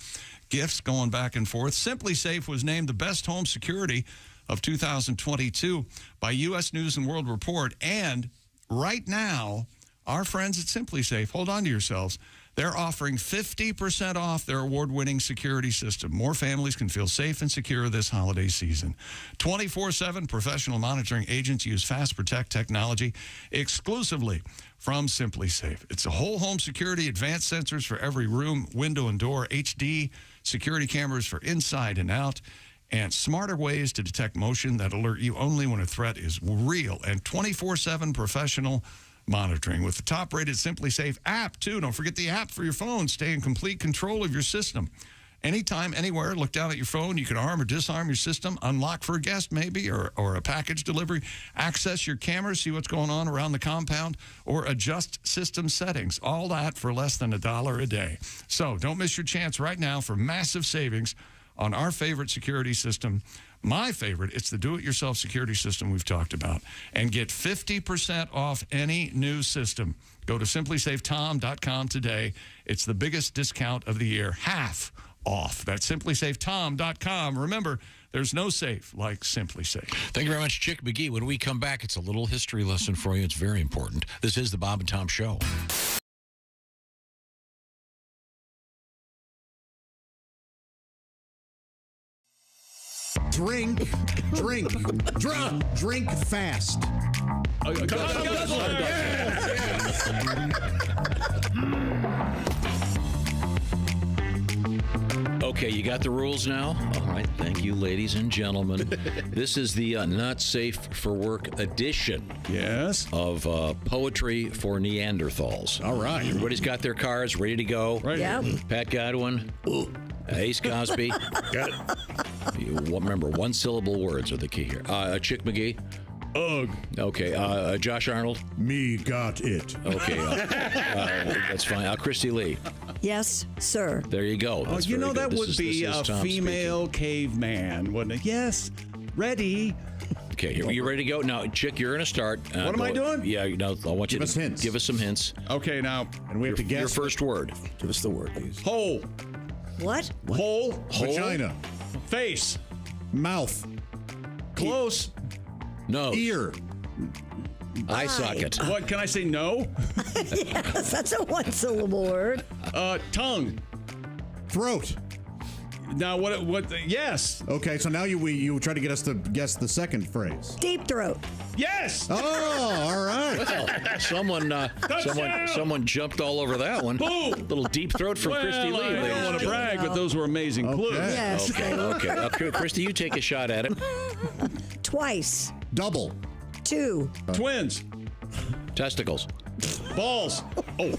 gifts going back and forth. Simply Safe was named the best home security of 2022 by U.S. News and World Report. And right now, our friends at Simply Safe, hold on to yourselves, they're offering 50% off their award-winning security system. More families can feel safe and secure this holiday season. 24/7 professional monitoring agents use Fast Protect technology exclusively from Simply Safe. It's a whole home security, advanced sensors for every room, window, and door, HD security cameras for inside and out, and smarter ways to detect motion that alert you only when a threat is real, and 24/7 professional monitoring with the top-rated Simply Safe app, too. Don't forget the app for your phone. Stay in complete control of your system. Anytime, anywhere, look down at your phone. You can arm or disarm your system, unlock for a guest maybe, or a package delivery, access your cameras, see what's going on around the compound, or adjust system settings. All that for less than $1 a day. So don't miss your chance right now for massive savings on our favorite security system. My favorite, it's the do-it-yourself security system we've talked about. And get 50% off any new system. Go to simplysafetom.com today. It's the biggest discount of the year. Half off. That's simplysafetom.com. Remember, there's no safe like Simply Safe. Thank you very much, Chick McGee. When we come back, it's a little history lesson for you. It's very important. This is the Bob and Tom Show. Drink fast. Okay, you got the rules now? All right, thank you, ladies and gentlemen. This is the Not Safe for Work edition. Yes. Of Poetry for Neanderthals. All right. Everybody's got their cards ready to go. Right. Yep. Pat Godwin. Ace Cosby. Got it. Remember, one-syllable words are the key here. Chick McGee. Ugh. Okay. Josh Arnold. Me got it. Okay. That's fine. Christy Lee. Yes, sir. There you go. Oh, That's you know, very that good. would be a Tom female caveman, wouldn't it? Yes. Ready. Okay, are you ready to go? Now, Chick, you're going to start. What am I doing? Yeah, I want you Give us to hints. give us some hints. Okay, now. And we have to guess. Your first word. Give us the word, please. Hole. What? Hole. Vagina. Face. Mouth. Close. Nose. Ear. Eye socket. What, can I say no? Yes, that's a one-syllable word. Tongue. Throat. Now, yes. Okay, so now you try to get us to guess the second phrase. Deep throat. Yes. Oh, all right. Well, someone jumped all over that one. Boom. Little deep throat from Christy Lee. I don't want to brag, but those were amazing clues. Yes. Okay. Christy, you take a shot at it. Twice. Double. 2. Twins. Testicles. Balls. Oh.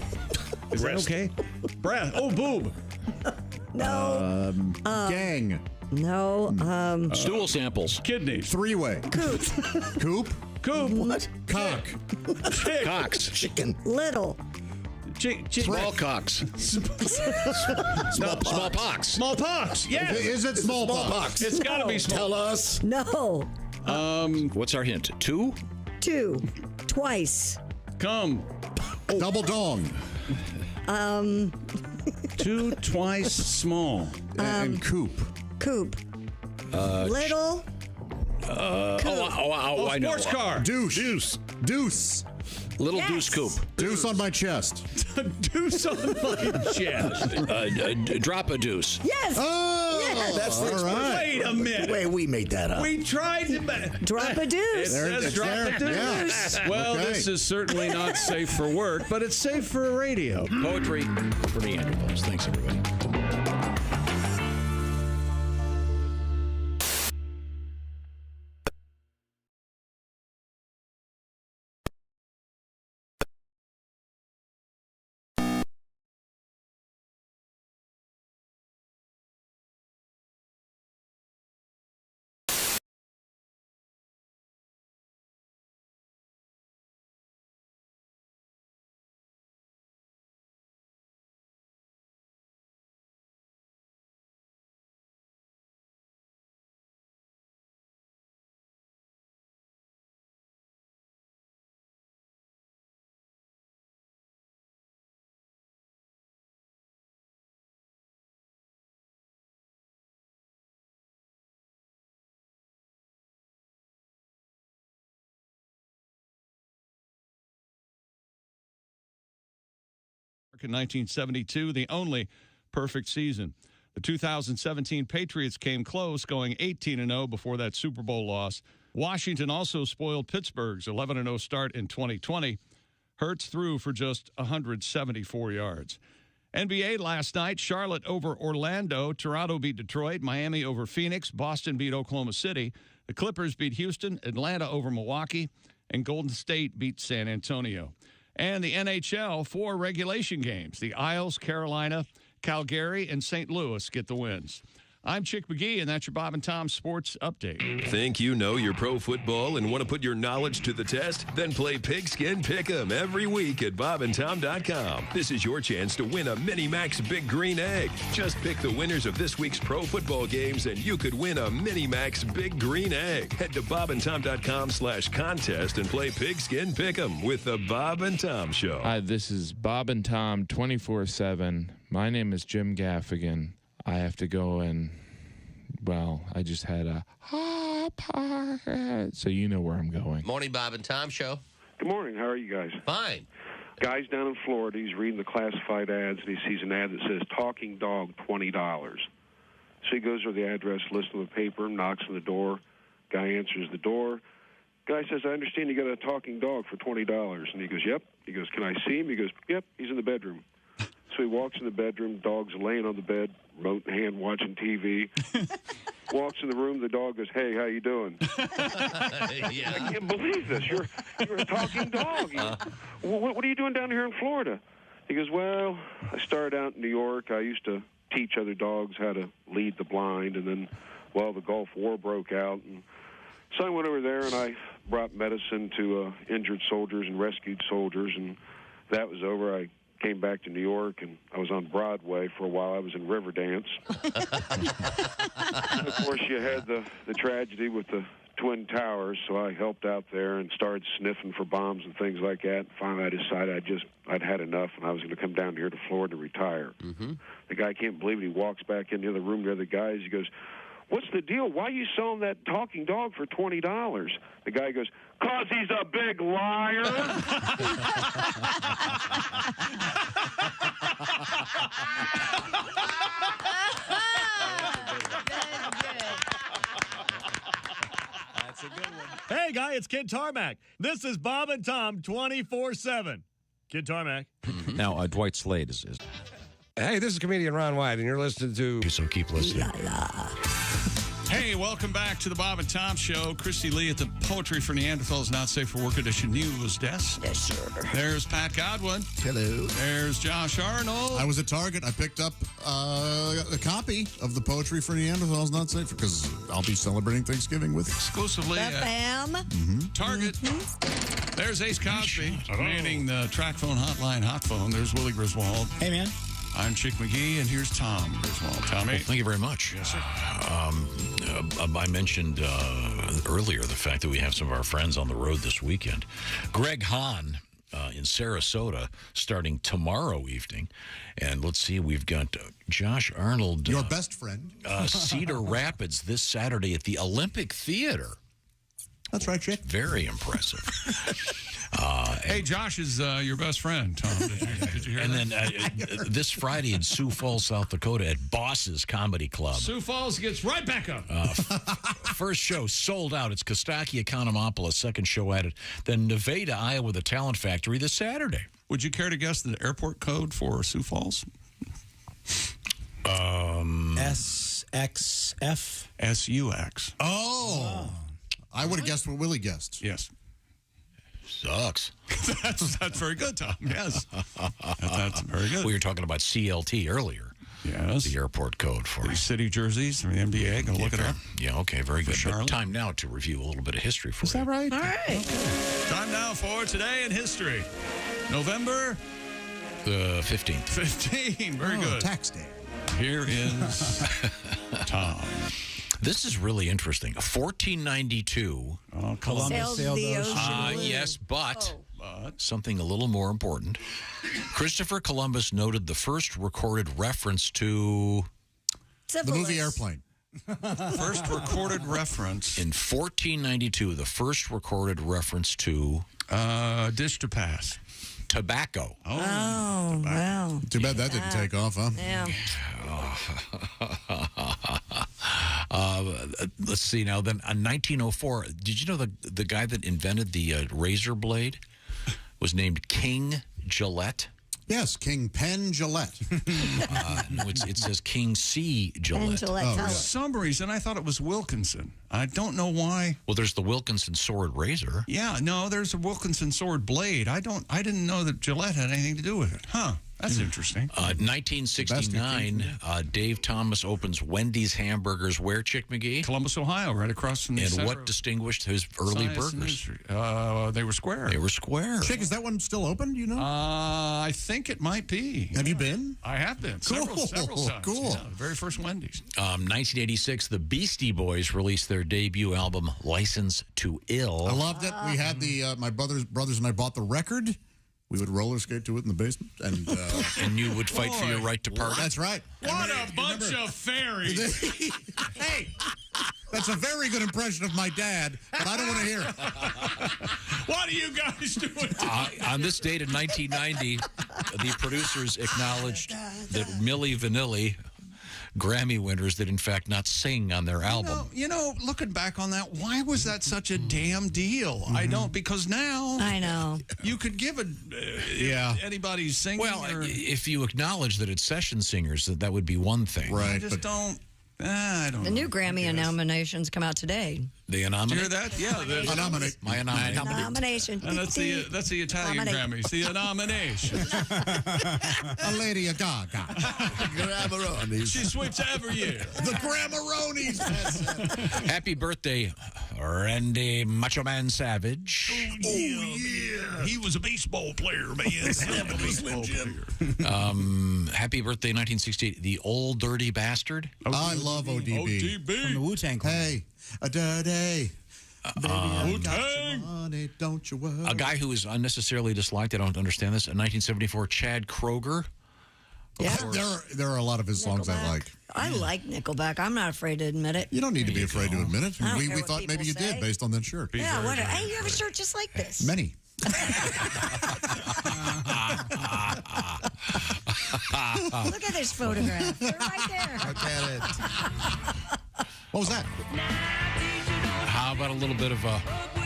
Is that okay? Breath. Oh, boob. No. Gang. No. Stool samples. Kidneys. Three-way. Coop. Coop. Coop. What? Cock. Chick. Cocks. Chicken. Little. Small cocks. Smallpox. Smallpox. Yes. Is it smallpox? It's got to be small. Tell us. No. What's our hint? 2? 2. Twice. Come. Double dong. 2 twice small. And coop. Coop. Little. I know. Sports car. Douche. Deuce. Little Yes. deuce coop. Deuce on my chest. Deuce on my chest. Drop a deuce. Yes. Oh, Yes. that's all right. Wait a minute. Wait, we made that up. We tried to. Drop a It deuce. There- says drop a there. deuce. Yeah. Well, Okay. this is certainly not safe for work, but it's safe for radio. Poetry for Neanderthals. Thanks, everybody. in 1972, the only perfect season. The 2017 Patriots came close, going 18-0 before that Super Bowl loss. Washington also spoiled Pittsburgh's 11-0 start in 2020. Hurts threw for just 174 yards. NBA last night, Charlotte over Orlando, Toronto beat Detroit, Miami over Phoenix, Boston beat Oklahoma City, the Clippers beat Houston, Atlanta over Milwaukee, and Golden State beat San Antonio. And the NHL, 4 regulation games. The Isles, Carolina, Calgary, and St. Louis get the wins. I'm Chick McGee, and that's your Bob and Tom Sports Update. Think you know your pro football and want to put your knowledge to the test? Then play Pigskin Pick'em every week at bobandtom.com. This is your chance to win a Mini Max Big Green Egg. Just pick the winners of this week's pro football games, and you could win a Mini Max Big Green Egg. Head to bobandtom.com/contest and play Pigskin Pick'em with the Bob and Tom Show. Hi, this is Bob and Tom 24/7. My name is Jim Gaffigan. I have to go and, well, I just had a so you know where I'm going. Morning, Bob and Tom Show. Good morning. How are you guys? Fine. Guy's down in Florida. He's reading the classified ads, and he sees an ad that says talking dog, $20. So he goes to the address, lists on the paper, knocks on the door. Guy answers the door. Guy says, I understand you got a talking dog for $20. And he goes, yep. He goes, can I see him? He goes, yep, he's in the bedroom. So he walks in the bedroom, dog's laying on the bed, remote in hand, watching TV. Walks in the room, the dog goes, hey, how you doing? Yeah. I can't believe this. You're a talking dog. What are you doing down here in Florida? He goes, well, I started out in New York. I used to teach other dogs how to lead the blind, and then, well, the Gulf War broke out, and so I went over there and I brought medicine to injured soldiers and rescued soldiers, and that was over. I came back to New York, and I was on Broadway for a while. I was in Riverdance. And of course, you had the tragedy with the Twin Towers, so I helped out there and started sniffing for bombs and things like that. And finally, I decided I'd had enough, and I was going to come down here to Florida to retire. Mm-hmm. The guy can't believe it. He walks back in the other room to the other guys. He goes, what's the deal? Why are you selling that talking dog for $20? The guy goes, 'cause he's a big liar. That's a good one. Hey, guy, it's Kid Tarmac. This is Bob and Tom 24/7. Kid Tarmac. Now, Dwight Slade is. Hey, this is comedian Ron White, and you're listening to... So keep listening. Hey, welcome back to the Bob and Tom Show. Christy Lee at the Poetry for Neanderthals Not Safe for Work Edition News Desk. Yes, sir. There's Pat Godwin. Hello. There's Josh Arnold. I was at Target. I picked up a copy of the Poetry for Neanderthals Not Safe because I'll be celebrating Thanksgiving with exclusively Bam. Target. There's Ace Cosby, manning the track phone hotline, hot phone. There's Willie Griswold. Hey, man. I'm Chick McGee, and here's Tom Griswold. Tommy. Well, thank you very much. Yes, sir. I mentioned earlier the fact that we have some of our friends on the road this weekend. Greg Hahn in Sarasota starting tomorrow evening. And let's see, we've got Josh Arnold. your best friend. Cedar Rapids this Saturday at the Olympic Theater. That's right, Chick. Very impressive. Hey, Josh is your best friend, Tom. Did you hear and that? then this Friday in Sioux Falls, South Dakota at Boss's Comedy Club. Sioux Falls gets right back up. First show sold out. It's Kostaki, Economopolis. Second show added. Then Nevada, Iowa, the Talent Factory this Saturday. Would you care to guess the airport code for Sioux Falls? SXF. SUX. Oh. I would have guessed what Willie guessed. Yes. Sucks. That's very good, Tom. Yes. That's very good. We were talking about CLT earlier. Yes. The airport code for the city jerseys from the NBA. Go look it up. Yeah, okay, very good. Charlotte. But time now to review a little bit of history for you. Is that right? All right. Okay. Time now for Today in History. November the 15th. 15. Very good. Tax day. Here is Tom. This is really interesting. 1492. Columbus sailed the ocean blue. Yes, but something a little more important. Christopher Columbus noted the first recorded reference to the movie Airplane. First recorded reference. In 1492, the first recorded reference to Dish to Pass. tobacco. Oh, wow. Too bad that didn't take off, huh? Yeah. Let's see now. Then in 1904, did you know the guy that invented the razor blade was named King Gillette? Yes, King Penn Gillette. No, it says King C. Gillette. For some reason, I thought it was Wilkinson. I don't know why. Well, there's the Wilkinson sword razor. Yeah, no, there's a Wilkinson sword blade. I didn't know that Gillette had anything to do with it. Huh. That's interesting. 1969, Dave Thomas opens Wendy's Hamburgers. Where, Chick McGee? Columbus, Ohio, right across from the And center what of distinguished his early science and burgers? history. They were square. They were square. Chick, is that one still open? Do you know? I think it might be. Have you been? I have been. Cool. Several times. Cool. Yeah, the very first Wendy's. 1986, the Beastie Boys released their debut album, License to Ill. I loved it. We had the my brothers and I bought the record. We would roller skate to it in the basement, and and you would fight for your right to party. That's right. What a bunch of fairies! Hey, that's a very good impression of my dad, but I don't want to hear it. What are you guys doing? On this date in 1990, the producers acknowledged that Milli Vanilli, Grammy winners, did in fact not sing on their album. You know, looking back on that, why was that such a damn deal? I don't, because now I know you could give anybody's singing. Well, if you acknowledge that it's session singers, that would be one thing. Right. I just don't. I don't The know. new Grammy nominations come out today. The Did you hear that? Yeah, my nomination. Nomination. And that's the Italian Nominate. Grammys. The nomination. A Lady Gaga. She sweeps every year. The Grammaronis. Happy birthday, Randy Macho Man Savage. Oh, yeah. He was a baseball player, man. Hell of a baseball player. Happy birthday, 1968, the Old Dirty Bastard. I love ODB. From the Wu-Tang Clan. Hey, a dirty. Wu-Tang. Money, don't you worry. A guy who is unnecessarily disliked, I don't understand this, in 1974, Chad Kroger. Yeah. There are a lot of his songs I Nickelback. like. I like Nickelback. I'm not afraid to admit it. You don't need to be afraid to admit it. I don't We care what thought maybe you people say. did based on that shirt. Yeah, what? Hey, you have a shirt just like this. Many. Look at this photograph. They're right there. Look at it. What was that? How about a little bit of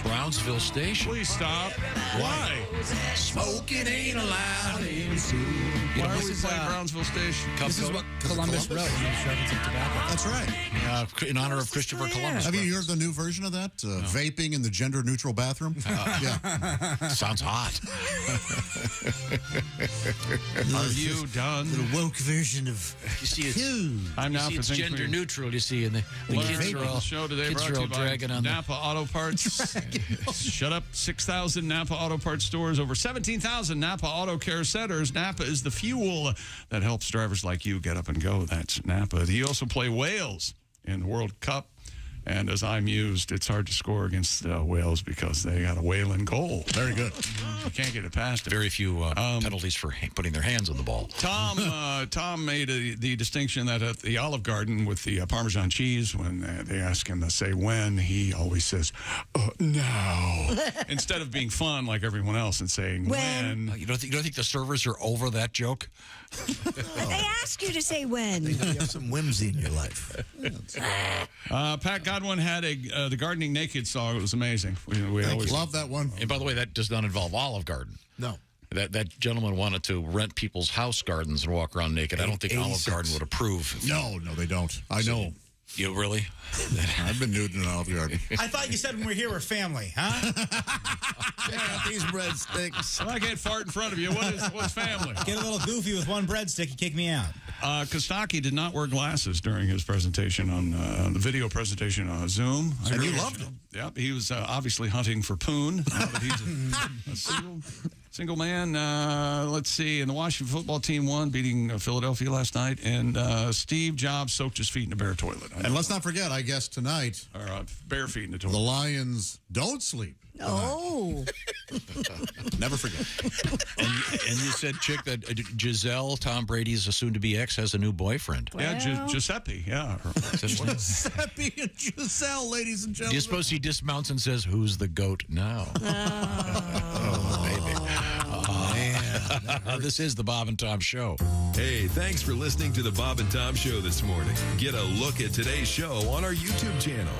Brownsville Station? Please stop. Why? Smoking ain't allowed. Why are we playing Brownsville Station? This is what Columbus wrote. He was referencing tobacco. That's right. In honor of Christopher Columbus. Have you heard the new version of that? Vaping in the gender-neutral bathroom? Yeah. Sounds hot. Are you done? The woke version of You see, it's, I'm now it's presenting gender neutral. You see, and the kids are all show today kids brought are to all you by dragging on. Napa Auto Parts. Shut up. 6,000 Napa Auto Parts stores, over 17,000 Napa Auto Care centers. Napa is the fuel that helps drivers like you get up and go. That's Napa. He also play Wales in the World Cup. And as I mused, it's hard to score against Wales because they got a whaling goal. Very good. You can't get it past it. Very few penalties for putting their hands on the ball. Tom made the distinction that at the Olive Garden with the Parmesan cheese, when they ask him to say when, he always says, now. Instead of being fun like everyone else and saying when. You don't think the servers are over that joke? They ask you to say when. You have some whimsy in your life. Pat Godwin had the Gardening Naked song. It was amazing. We always love that one. And by the way, that does not involve Olive Garden. No. That gentleman wanted to rent people's house gardens and walk around naked. I don't think Olive Garden would approve. No, they don't. I know. You really? I've been nude in an Olive Garden. I thought you said when we're here we're family, huh? Check out these breadsticks. I can't fart in front of you. What's family? Get a little goofy with one breadstick and kick me out. Kostaki did not wear glasses during his presentation on the video presentation on Zoom. And you loved him. Yep, he was obviously hunting for Poon. Now that he's a single man. Let's see. And the Washington football team won, beating Philadelphia last night. And Steve Jobs soaked his feet in a bear toilet. And let's not forget, I guess tonight, or bare feet in the toilet. The Lions don't sleep. Oh. Never forget. And you said, Chick, that Giselle, Tom Brady's soon-to-be ex, has a new boyfriend. Yeah, Giuseppe. Yeah. Giuseppe and Giselle, ladies and Do gentlemen. you suppose he dismounts and says, "Who's the goat now?" Man. This is the Bob and Tom Show. Hey, thanks for listening to the Bob and Tom Show this morning. Get a look at today's show on our YouTube channel.